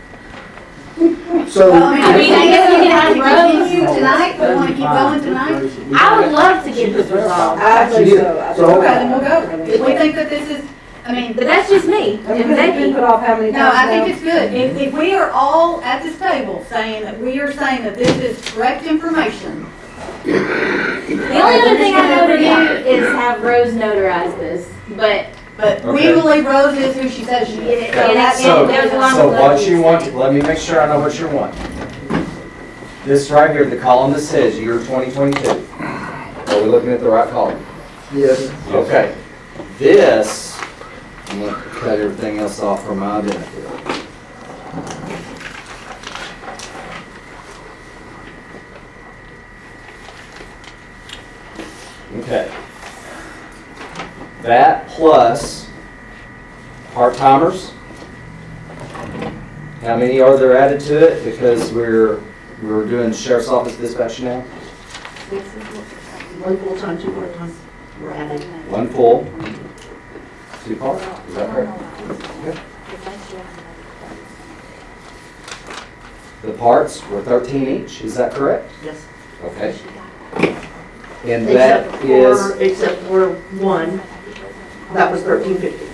So. I mean, I guess we can have continue Rose. tonight, we want to keep going tonight? I would love to get this resolved. I think so. Okay, then we'll go. If we think that this is, I mean. But that's just me and Have you Becky. been put off how many times No, I now? think it's good. If we are all at this table saying that we are saying that this is correct information. The only other thing I know to do is have Rose notarize this, but But we Okay. believe Rose is who she says she is. Yeah, that's- So, there's a lot so of what levy. you want, let me make sure I know what you want. This right here, the column that says year 2022. Are we looking at the right column? Yes. Okay. This, I'm going to cut everything else off for my benefit. Okay. That plus part-timers. How many are there added to it? Because we're doing sheriff's office dispatch now. One full-time, two part-time. We're adding. One full, two part. Is that correct? Okay. The parts were 13 each. Is that correct? Yes. Okay. And that is. Except for one, that was $13.50.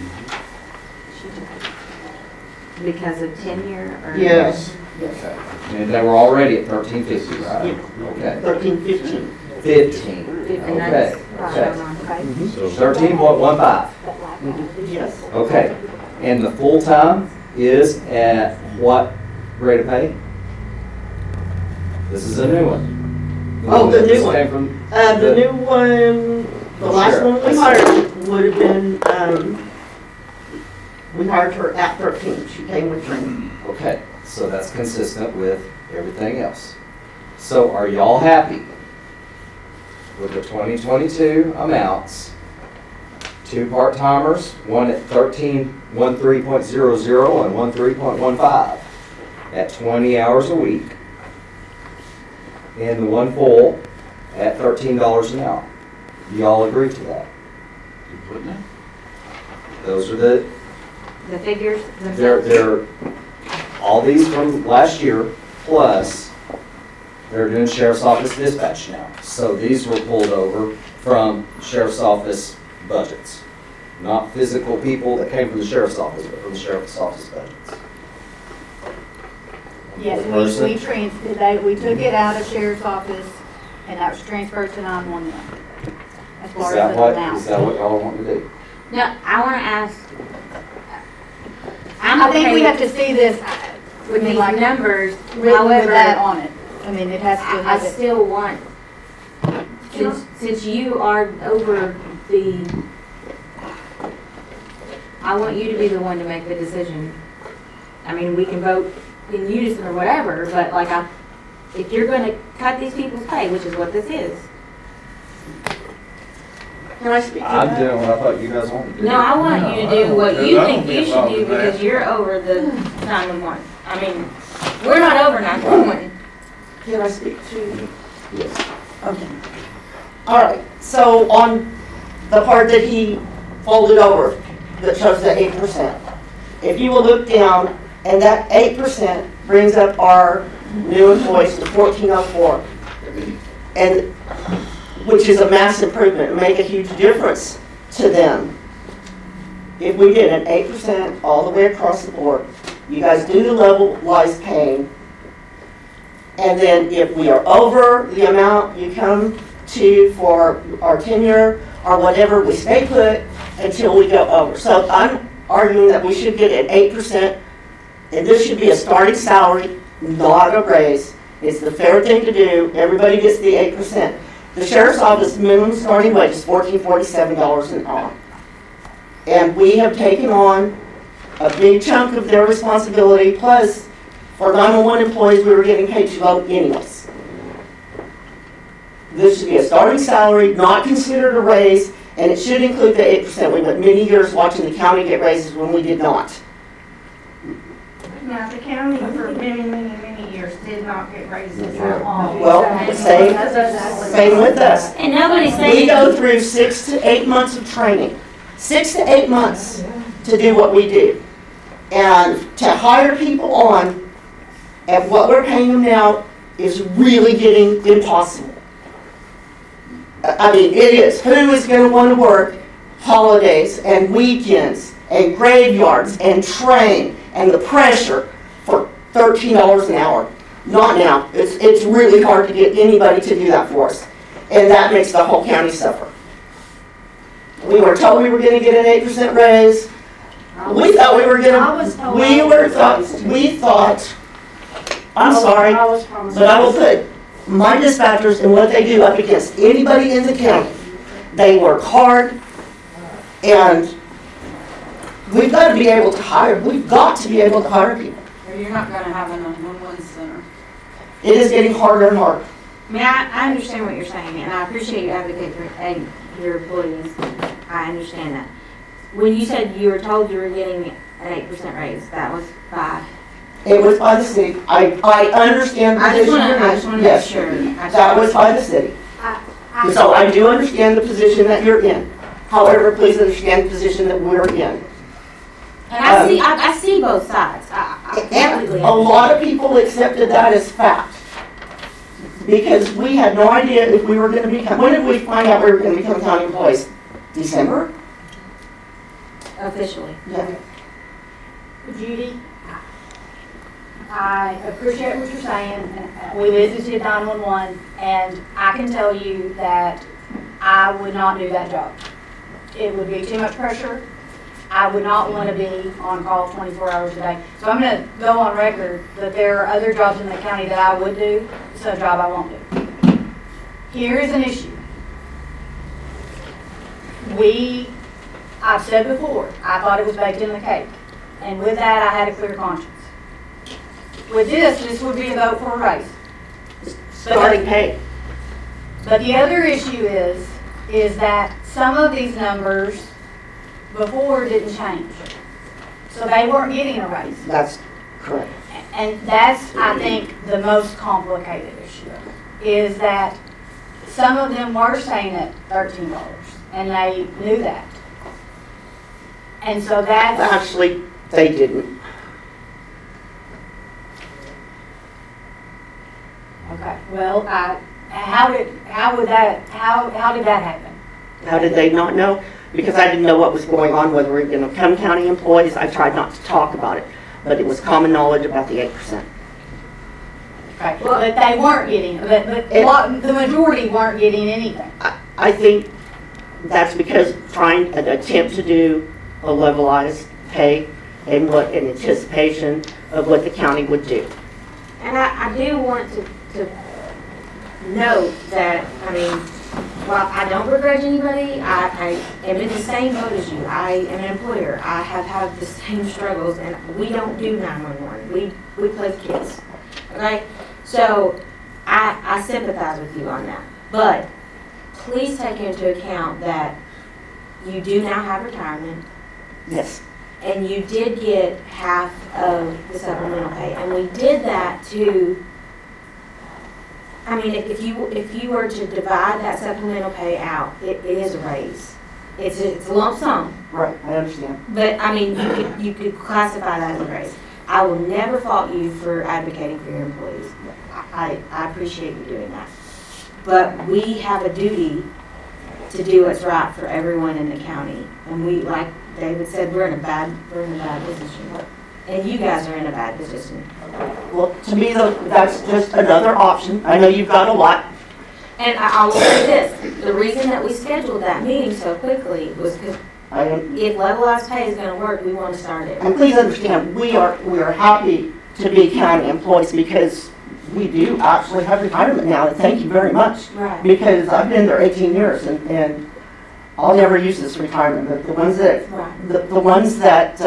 because of tenure or? Yes. Okay. And they were already at 1350, right? Yeah. Okay. 13.15. 15. And Okay. that's Okay. shown on. 13.15. Yes. Okay. And the full-time is at what rate of pay? This is a new one. Oh, the new This one. came from The new one, the last one we hired would have been, we hired her at 13. She came with training. Okay, so that's consistent with everything else. So are y'all happy with the 2022 amounts? Two part-timers, one at 13.00 and one 3.15 at 20 hours a week. And the one full at $13 an hour. You all agree to that? You putting it? Those are the, The figures they're, themselves? all these from last year, plus they're doing sheriff's office dispatch now. So these were pulled over from sheriff's office budgets. Not physical people that came from the sheriff's office, but from the sheriff's office budgets. Yes, we took it out of sheriff's office, and that was transferred to 911. As Is far as that the what, amount. is that what y'all want to do? No, I want to ask. I think we have to see this With these like numbers, written with however, that on it. I mean, it has to I have it. still want, since you are over the, I want you to be the one to make the decision. I mean, we can vote in unison or whatever, but like if you're gonna cut these people's pay, which is what this is. Can I speak to I'm that? doing what I thought you guys wanted to do. No, I want you to do what you I don't think be you should involved do in that. because you're over the 911. I mean, we're not over 911. Can I speak to? Yes. Okay. All right, so on the part that he folded over, that shows the 8%. If you will look down, and that 8% brings up our new employees to 1404. And, which is a mass improvement, and make a huge difference to them. If we did an 8% all the way across the board, you guys do the levelized paying, and then if we are over the amount you come to for our tenure or whatever, we stay put until we go over. So I'm arguing that we should get an 8%, and this should be a starting salary, not a raise. It's the fair thing to do. Everybody gets the 8%. The sheriff's office minimum starting wage is $14.47 an hour. And we have taken on a big chunk of their responsibility, plus for 911 employees, we were getting paid too low anyways. This should be a starting salary, not considered a raise, and it should include the 8%. We went many years watching the county get raises when we did not. Now, the county for many years did not get raises at all. Well, same with us. And nobody's We saying. go through 6 to 8 months of training. 6 to 8 months to do what we do. And to hire people on at what we're paying them now is really getting impossible. I mean, it is. Who is going to want to work holidays and weekends and graveyards and train and the pressure for $13 an hour? Not now. It's really hard to get anybody to do that for us. And that makes the whole county suffer. We were told we were going to get an 8% raise. We thought we were going to, we thought, I'm sorry, but I will put my dispatchers and what they do up against anybody in the county. They work hard, and we've got to be able to hire, we've got to be able to hire people. Or you're not gonna have a 911 center. It is getting harder and harder. I mean, I understand what you're saying, and I appreciate you advocating for your employees. I understand that. When you said you were told you were getting an 8% raise, that was by? It was by the city. I understand the position you're in. I just want to make Yes, sure. that was by the city. So I do understand the position that you're in. However, please understand the position that we're in. And I see both sides. I completely A lot of people accepted that as fact. Because we had no idea if we were going to become, when did we find out we were going to become county employees? December? Officially. Yeah. Judy, I appreciate what you're saying. We visited 911, and I can tell you that I would not do that job. It would be too much pressure. I would not want to be on call 24 hours a day. So I'm going to go on record that there are other jobs in the county that I would do. It's a job I won't do. Here is an issue. I've said before, I thought it was baked in the cake. And with that, I had a clear conscience. With this would be a vote for a raise. Starting pay. But the other issue is that some of these numbers before didn't change. So they weren't getting a raise. That's correct. And that's, I think, the most complicated issue, is that some of them were staying at $13, and they knew that. And so that's, Actually, they didn't. okay, well, how did that happen? How did they not know? Because I didn't know what was going on, whether we were going to become county employees. I tried not to talk about it, but it was common knowledge about the 8%. Okay, but they weren't getting, the majority weren't getting anything. I think that's because trying an attempt to do a levelized pay and what in anticipation of what the county would do. And I do want to note that, I mean, while I don't begrudge anybody, I am in the same boat as you. I am an employer. I have had the same struggles, and we don't do 911. We play with kids, okay? So I sympathize with you on that. But please take into account that you do now have retirement. Yes. And you did get half of the supplemental pay, and we did that to, I mean, if you were to divide that supplemental pay out, it is a raise. It's a lump sum. Right, I understand. But, I mean, you could classify that as a raise. I will never fault you for advocating for your employees. I appreciate you doing that. But we have a duty to do what's right for everyone in the county. And we, like David said, we're in a bad position. And you guys are in a bad position. Well, to me, though, that's just another option. I know you've got a lot. And I will say this, the reason that we scheduled that meeting so quickly was because if levelized pay is going to work, we want to start it. And please understand, we are happy to be county employees because we do actually have retirement now, and thank you very much. Right. Because I've been there 18 years, and I'll never use this retirement, but the ones that, the ones that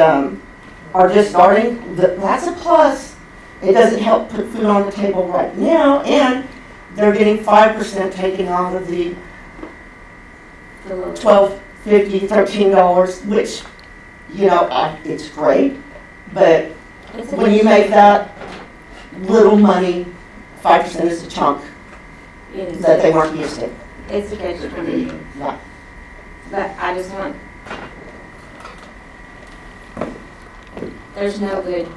are just starting, that's a plus. It doesn't help put food on the table right now, and they're getting 5% taken off of the $12.50, $13, which, you know, it's great, but when you make that little money, 5% is a chunk that they weren't used to. It's a catch-22. Yeah. But I just want, there's no good.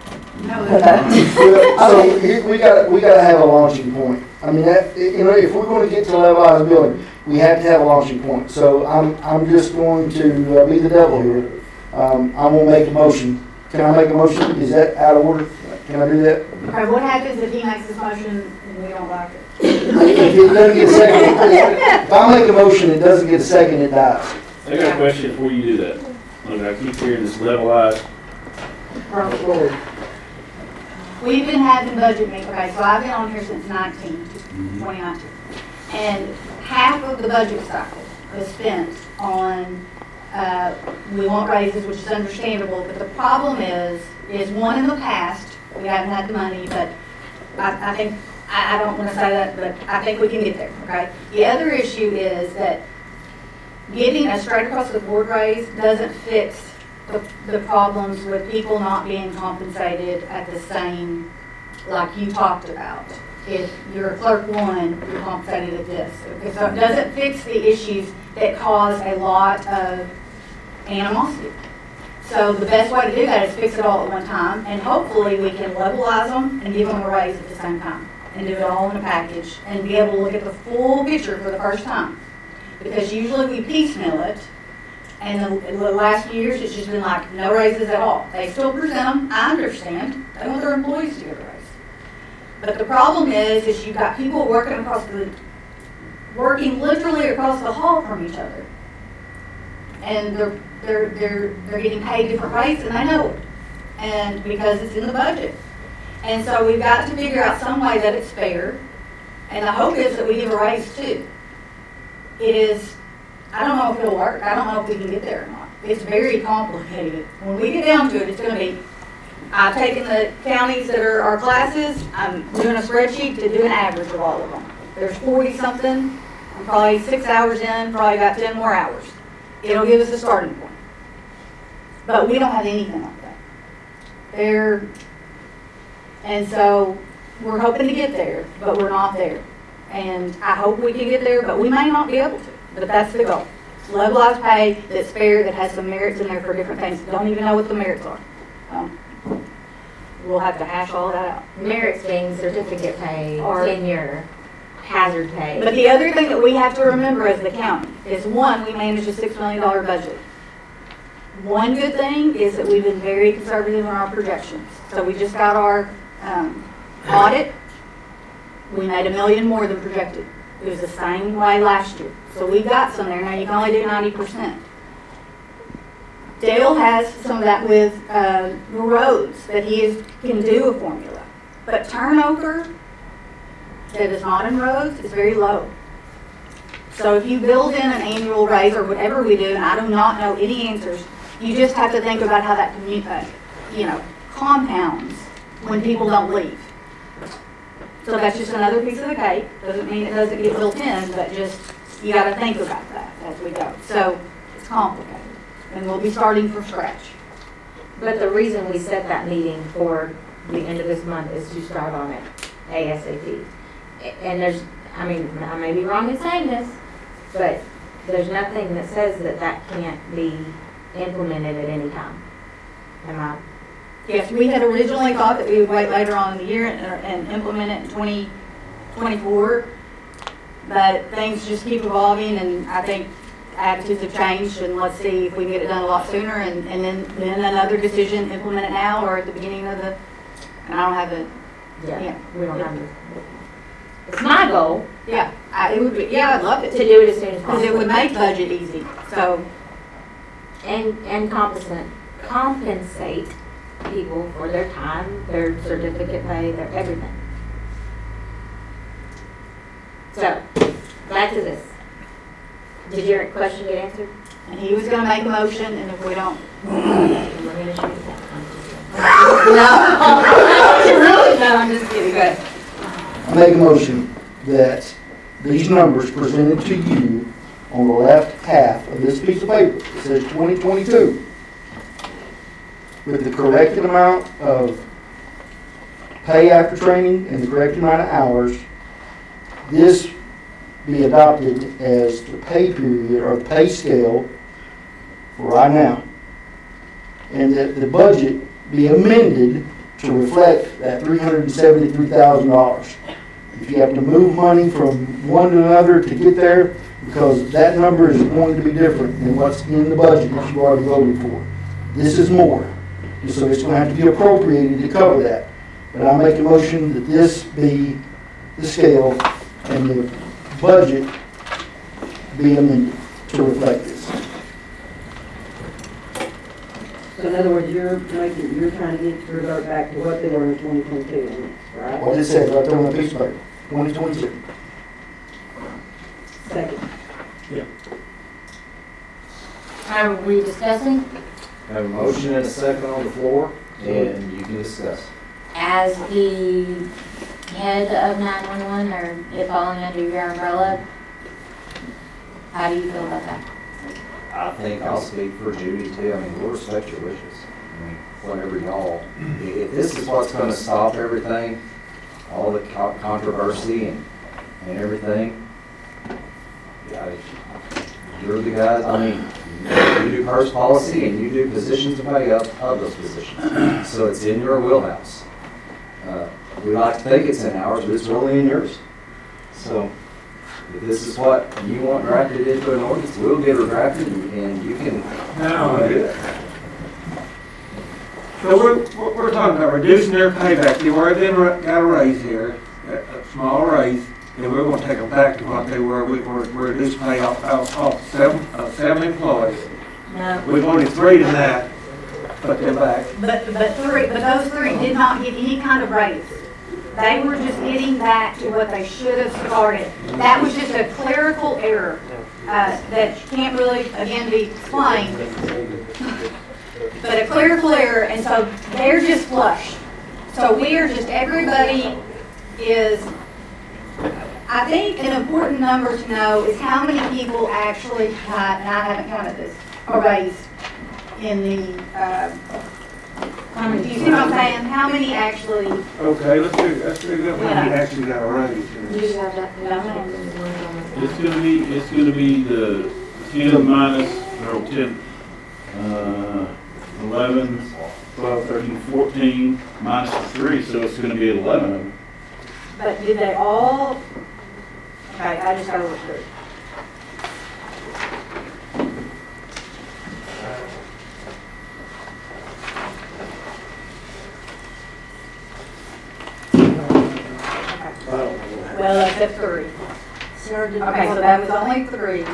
So here, we gotta have a launching point. I mean, that, you know, if we're going to get to levelized building, we have to have a launching point. So I'm just going to be the devil here. I'm gonna make a motion. Can I make a motion? Is that out of order? Can I do that? Okay, what happens if he makes this motion and we don't like it? If it doesn't get a second, if I make a motion, it doesn't get a second, it dies. I got a question before you do that. Look, I keep hearing this levelized. We've been having budget meetings, okay, so I've been on here since 2019. And half of the budget cycle is spent on, we want raises, which is understandable, but the problem is one, in the past, we haven't had the money, but I think, I don't want to say that, but I think we can get there, okay? The other issue is that getting a straight across the board raise doesn't fix the problems with people not being compensated at the same, like you talked about. If you're a clerk one, you're compensated at this. Okay, so it doesn't fix the issues that cause a lot of animosity. So the best way to do that is fix it all at one time, and hopefully we can levelize them and give them a raise at the same time, and do it all in a package, and be able to look at the full picture for the first time. Because usually we piecemeal it, and the last few years it's just been like no raises at all. They still present them, I understand, they want their employees to get a raise. But the problem is you've got people working literally across the hall from each other. And they're getting paid different rates, and they know it. And because it's in the budget. And so we've got to figure out some way that it's fair. And the hope is that we give a raise too. It is, I don't know if it'll work. I don't know if we can get there or not. It's very complicated. When we get down to it, it's going to be, I've taken the counties that are our classes, I'm doing a spreadsheet to do an average of all of them. There's 40 something, I'm probably 6 hours in, probably got 10 more hours. It'll give us a starting point. But we don't have anything like that. And so we're hoping to get there, but we're not there. And I hope we can get there, but we may not be able to. But that's the goal. Levelized pay that's fair, that has some merits in there for different things. Don't even know what the merits are. We'll have to hash all that out. Merits being certificate pay, Or- tenure, hazard pay. But the other thing that we have to remember as the county is, one, we manage a $6 million budget. One good thing is that we've been very conservative on our projections. So we just got our audit. We made $1 million more than projected. It was the same way last year. So we've got some there. Now you can only do 90%. Dale has some of that with the roads, that can do a formula. But turnover that is not in roads is very low. So if you build in an annual raise or whatever we do, and I do not know any answers, you just have to think about how that compounds when people don't leave. So that's just another piece of the cake. Doesn't mean it doesn't get built in, but just, you gotta think about that as we go. So it's complicated, and we'll be starting from scratch. But the reason we set that meeting for the end of this month is to start on it ASAP. And there's, I mean, I may be wrong in saying this, but there's nothing that says that that can't be implemented at any time. Am I? Yes, we had originally thought that we would wait later on in the year and implement it in 2024, but things just keep evolving, and I think attitudes have changed, and let's see if we can get it done a lot sooner, and then another decision, implement it now or at the beginning of the, and I don't have the, we don't have it. It's my goal. Yeah, it would be, I'd love it. To do it as soon as possible. Because it would make budget easy, so. And compensate people for their time, their certificate pay, their everything. So, back to this. Did your question get answered? And he was gonna make a motion, and if we don't. We're gonna shoot it down. No, I'm just kidding, go ahead. I make a motion that these numbers presented to you on the left half of this piece of paper, it says 2022, with the corrected amount of pay after training and the correct amount of hours, this be adopted as the pay period or the pay scale for right now, and that the budget be amended to reflect that $373,000. If you have to move money from one to another to get there, because that number is going to be different than what's in the budget that you already voted for. This is more. So it's going to have to be appropriated to cover that. But I make a motion that this be the scale and the budget be amended to reflect this. So in other words, you're trying to get to revert back to what they were in 2022, right? What it says right there on the piece of paper, 2022. Second. Are we discussing? Have a motion and a second on the floor, and you can discuss. As the head of 911, or it falling under your umbrella, how do you feel about that? I think I'll speak for Judy too. I mean, we'll respect your wishes. I mean, whatever y'all, if this is what's gonna stop everything, all the controversy and everything, yeah, you're the guys, I mean, you do PERS policy and you do positions of pay of those positions. So it's in your wheelhouse. We like to think it's in ours, but it's really in yours. So if this is what you want drafted into an ordinance, we'll get it drafted and you can do it. So we're talking about reducing their payback. They already got a raise here, a small raise, and we're gonna take them back to what they were. We reduced pay off seven employees. No. We've only 3 tonight, put them back. But those three did not get any kind of raise. They were just getting back to what they should have started. That was just a clerical error that can't really, again, be explained. But a clerical error, and so they're just flush. So we are just, everybody is, I think an important number to know is how many people actually got, and I haven't counted this, a raise in the Do you see what I'm saying? How many actually? Okay, let's do that when we actually got a raise. Do you have that? It's gonna be the 10 minus, or 10, 11, 12, 13, 14, minus the 3, so it's gonna be 11. But did they all? Okay, I just gotta look through. Well, except 3. Okay, so that was only 3.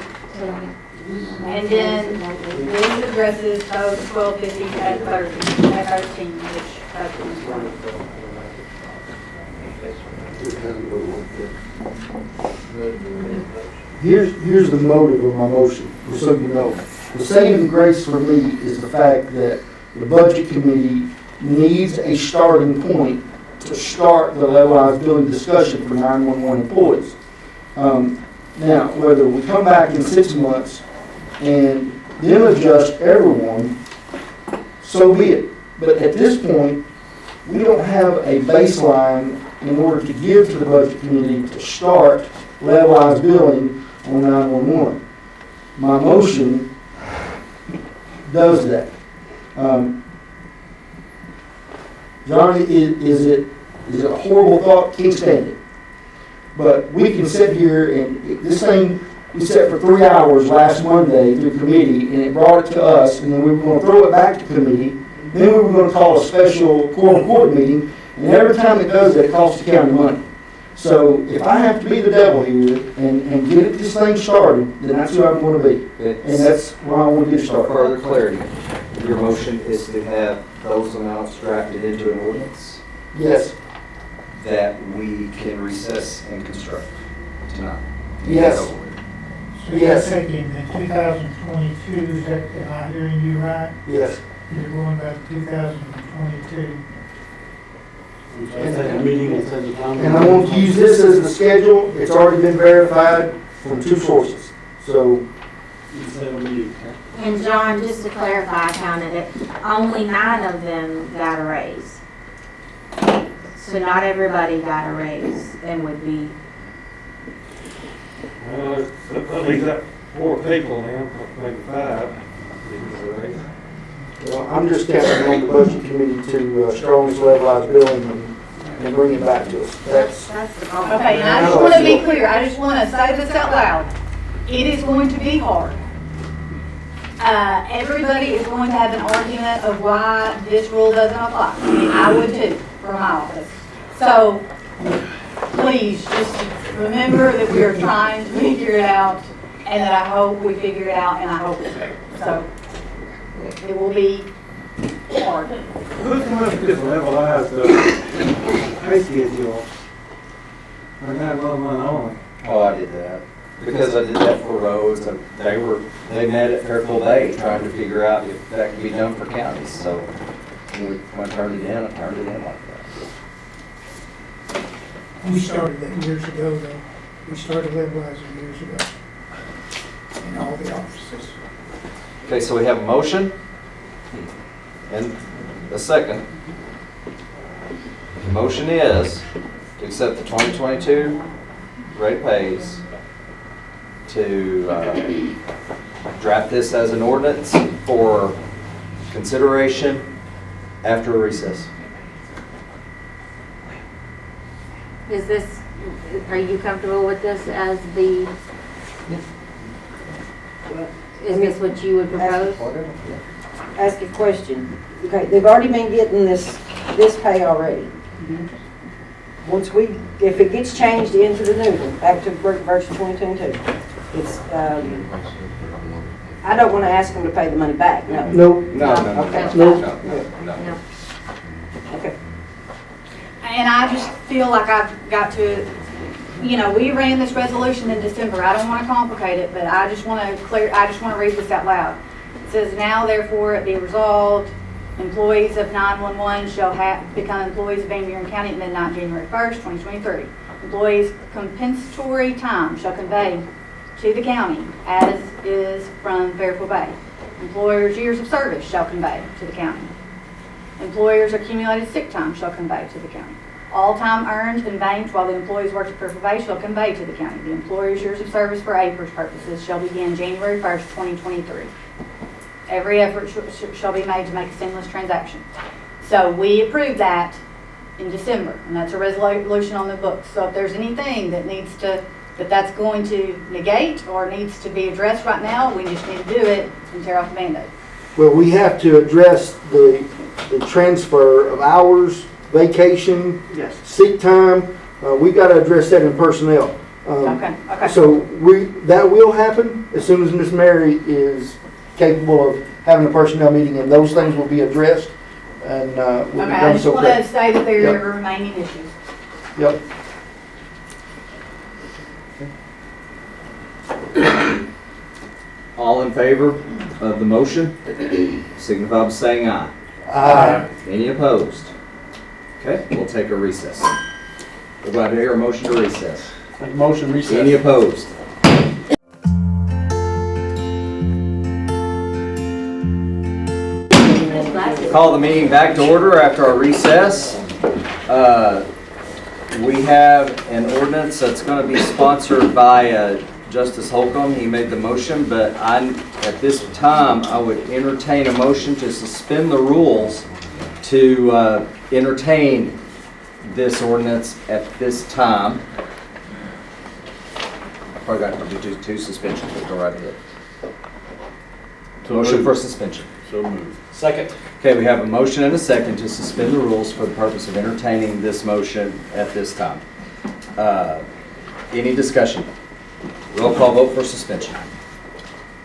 And then these addresses total 1250 at 30, at 13, which that's Here's the motive of my motion, just so you know. The saving grace for me is the fact that the budget committee needs a starting point to start the levelized billing discussion for 911 employees. Now, whether we come back in 6 months and then adjust everyone, so be it. But at this point, we don't have a baseline in order to give to the budget committee to start levelized billing on 911. My motion does that. Johnny, is it a horrible thought? Can't stand it. But we can sit here and this thing, we sat for 3 hours last Monday through committee and it brought it to us and then we were going to throw it back to committee. Then we were going to call a special quorum court meeting and every time it does that it costs the county money. So if I have to be the devil here and get this thing started, then that's who I'm going to be. And that's why I want to get started. For further clarity, your motion is to have those amounts drafted into an ordinance Yes. that we can recess and construct tonight. Yes. So you're Yes. taking the 2022, is that, am I hearing you right? Yes. You're going back to 2022. And I want to use this as the schedule. It's already been verified from 2 sources. So, And John, just to clarify, I counted it, only 9 of them got a raise. So not everybody got a raise and would be, At least that 4 people now, maybe 5. well, I'm just counting on the budget committee to strong this levelized billing and bring it back to us. that's the problem. Okay, and I just want to be clear, I just want to say this out loud. It is going to be hard. Everybody is going to have an argument of why this rule doesn't apply. I mean, I would too, for my office. So, please, just remember that we are trying to figure it out, and that I hope we figure it out, and I hope it's fair. So, it will be hard. Who's going to this levelized pay schedule? Or 911 only? Oh, I did that. Because I did that for roads, and they met at Fairfield Day trying to figure out if that could be done for counties, so when I turned it in, I turned it in like that. We started that years ago, though. We started levelizing years ago in all the offices. Okay, so we have a motion and a second. The motion is to accept the 2022 rate of pays, to draft this as an ordinance for consideration after a recess. Is this, are you comfortable with this as the, is this what you would propose? Ask a question. Okay, they've already been getting this pay already. Once if it gets changed into the new one, back to version 2022, it's, I don't want to ask them to pay the money back, no. nope. No. Okay. No. Okay. And I just feel like I've got to, we ran this resolution in December. I don't want to complicate it, but I just want to read this out loud. It says, now therefore it be resolved, employees of 911 shall become employees of Van Buren County at midnight, January 1st, 2023. Employees' compensatory time shall convey to the county as is from Fairfield Bay. Employers' years of service shall convey to the county. Employers' accumulated sick time shall convey to the county. All time earned and banked while the employee's working for pay shall convey to the county. The employer's years of service for APRS purposes shall begin January 1st, 2023. Every effort shall be made to make a seamless transaction. So we approved that in December, and that's a resolution on the books. So if there's anything that that's going to negate or needs to be addressed right now, we just need to do it and tear off the Band-Aid. Well, we have to address the transfer of hours, vacation, Yes. sick time. We've got to address that in personnel. Okay. So that will happen as soon as Miss Mary is capable of having a personnel meeting, and those things will be addressed. And we'll be Okay, I done just so want to quick. say that there Yep. are remaining issues. Yep. All in favor of the motion, signify by saying aye. Aye. Any opposed? Okay, we'll take a recess. We're glad to hear a motion to recess. Make a motion, recess. Any opposed? Call the meeting back to order after our recess. We have an ordinance that's going to be sponsored by Justice Holcomb. He made the motion, but at this time, I would entertain a motion to suspend the rules to entertain this ordinance at this time. Probably got to do two suspensions, but go right ahead. Motion for suspension. So moved. Second. Okay, we have a motion and a second to suspend the rules for the purpose of entertaining this motion at this time. Any discussion? Roll call vote for suspension.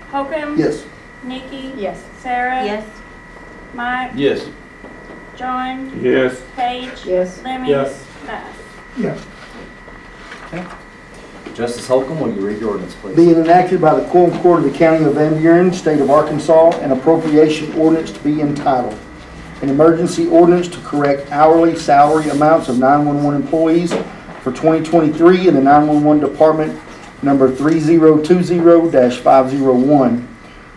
Holcomb? Yes. Nikki? Yes. Sarah? Yes. Mike? Yes. John? Yes. Paige? Yes. Lemmings? Yes. Bass? Yes. Justice Holcomb, will you read the ordinance, please? Being enacted by the Quorum Court of the County of Van Buren, State of Arkansas, an appropriation ordinance to be entitled, an emergency ordinance to correct hourly salary amounts of 911 employees for 2023 in the 911 Department number 3020-501.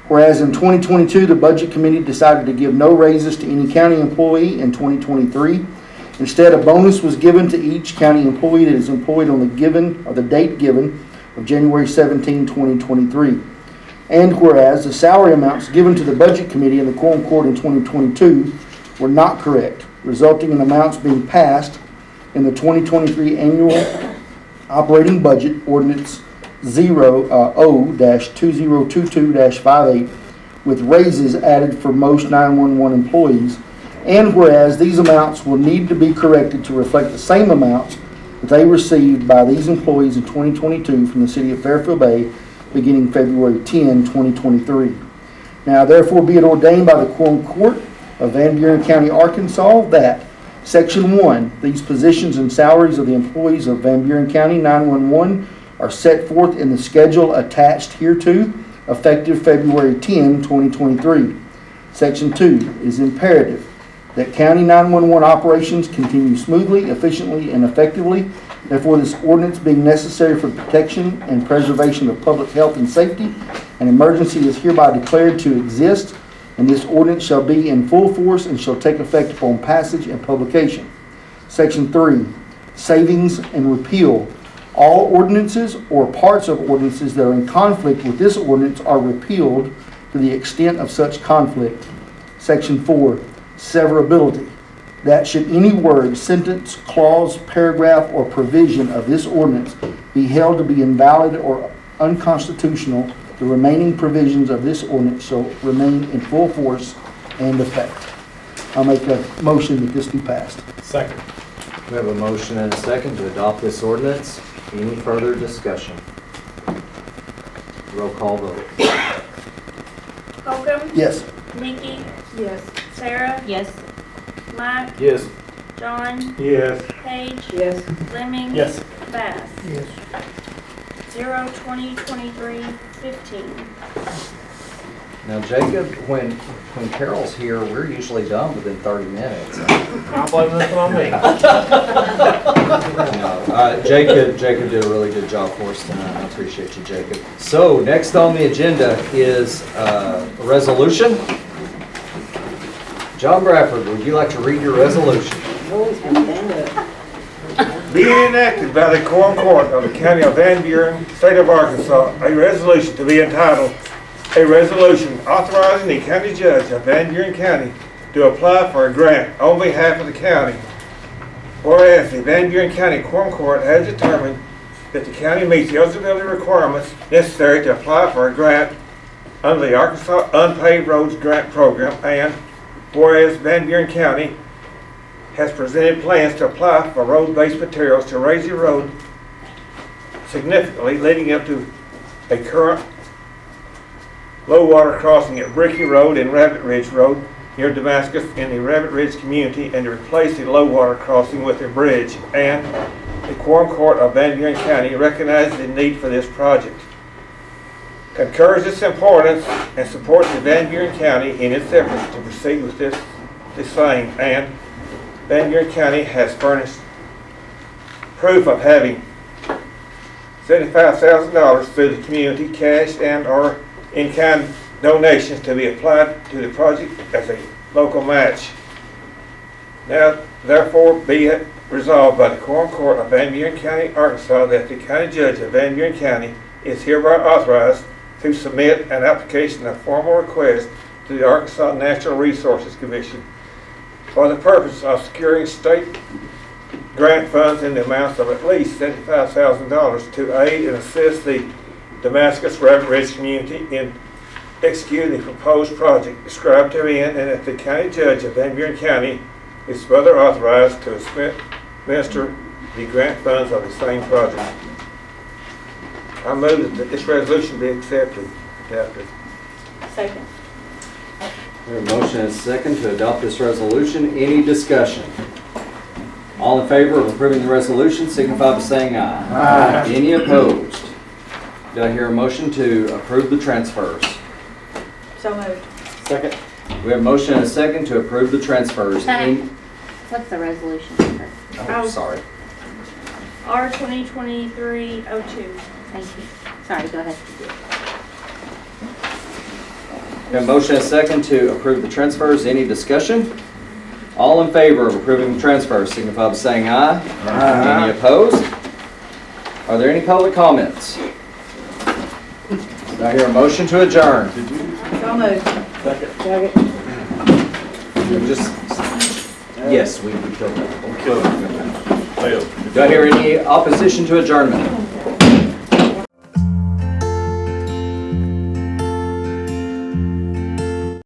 Whereas in 2022, the Budget Committee decided to give no raises to any county employee in 2023. Instead, a bonus was given to each county employee that is employed on the date given of January 17, 2023. And whereas the salary amounts given to the Budget Committee in the Quorum Court in 2022 were not correct, resulting in amounts being passed in the 2023 annual operating budget ordinance 0-2022-58 with raises added for most 911 employees. And whereas these amounts will need to be corrected to reflect the same amounts that they received by these employees in 2022 from the city of Fairfield Bay beginning February 10, 2023. Now therefore be it ordained by the Quorum Court of Van Buren County, Arkansas, that Section 1, these positions and salaries of the employees of Van Buren County 911 are set forth in the schedule attached hereto, effective February 10, 2023. Section 2, it is imperative that County 911 operations continue smoothly, efficiently, and effectively. Therefore, this ordinance being necessary for protection and preservation of public health and safety, an emergency is hereby declared to exist, and this ordinance shall be in full force and shall take effect upon passage and publication. Section 3, savings and repeal. All ordinances or parts of ordinances that are in conflict with this ordinance are repealed to the extent of such conflict. Section 4, severability. That should any word, sentence, clause, paragraph, or provision of this ordinance be held to be invalid or unconstitutional, the remaining provisions of this ordinance shall remain in full force and effect. I'll make a motion that this be passed. Second. We have a motion and a second to adopt this ordinance. Any further discussion? Roll call vote. Holcomb? Yes. Nikki? Yes. Sarah? Yes. Mike? Yes. John? Yes. Paige? Yes. Lemmings? Yes. Bass? Yes. 0-2023-15. Now, Jacob, when Carol's here, we're usually done within 30 minutes. I'll blame this one on me. Jacob did a really good job for us tonight. I appreciate you, Jacob. So, next on the agenda is a resolution. John Bradford, would you like to read your resolution? Being enacted by the Quorum Court of the County of Van Buren, State of Arkansas, a resolution to be entitled, a resolution authorizing the county judge of Van Buren County to apply for a grant on behalf of the county. Whereas the Van Buren County Quorum Court has determined that the county meets the eligibility requirements necessary to apply for a grant under the Arkansas Unpaved Roads Grant Program, and whereas Van Buren County has presented plans to apply for road-based materials to raise the road significantly leading up to a current low water crossing at Bricky Road and Rabbit Ridge Road near Damascus in the Rabbit Ridge community, and to replace the low water crossing with a bridge, and the Quorum Court of Van Buren County recognizes the need for this project, concurs its importance, and supports the Van Buren County in its efforts to proceed with the same, and Van Buren County has furnished proof of having $75,000 through the community cash and or in-kind donations to be applied to the project as a local match. Now, therefore, be it resolved by the Quorum Court of Van Buren County, Arkansas, that the county judge of Van Buren County is hereby authorized to submit an application of formal request to the Arkansas Natural Resources Commission for the purpose of securing state grant funds in the amount of at least $75,000 to aid and assist the Damascus Rabbit Ridge community in executing the proposed project described herein, and that the county judge of Van Buren County is further authorized to administer the grant funds of the same project. I move that this resolution be accepted. Adopted. Second. We have a motion and a second to adopt this resolution. Any discussion? All in favor of approving the resolution signify by saying aye. Aye. Any opposed? Do I hear a motion to approve the transfers? So moved. Second. We have a motion and a second to approve the transfers. What's the resolution number? Oh, sorry. R 2023-02. Thank you. Sorry, go ahead. We have a motion and a second to approve the transfers. Any discussion? All in favor of approving the transfers signify by saying aye. Aye. Any opposed? Are there any public comments? Do I hear a motion to adjourn? So moved. Second. Yes, we killed that. Do I hear any opposition to adjournment?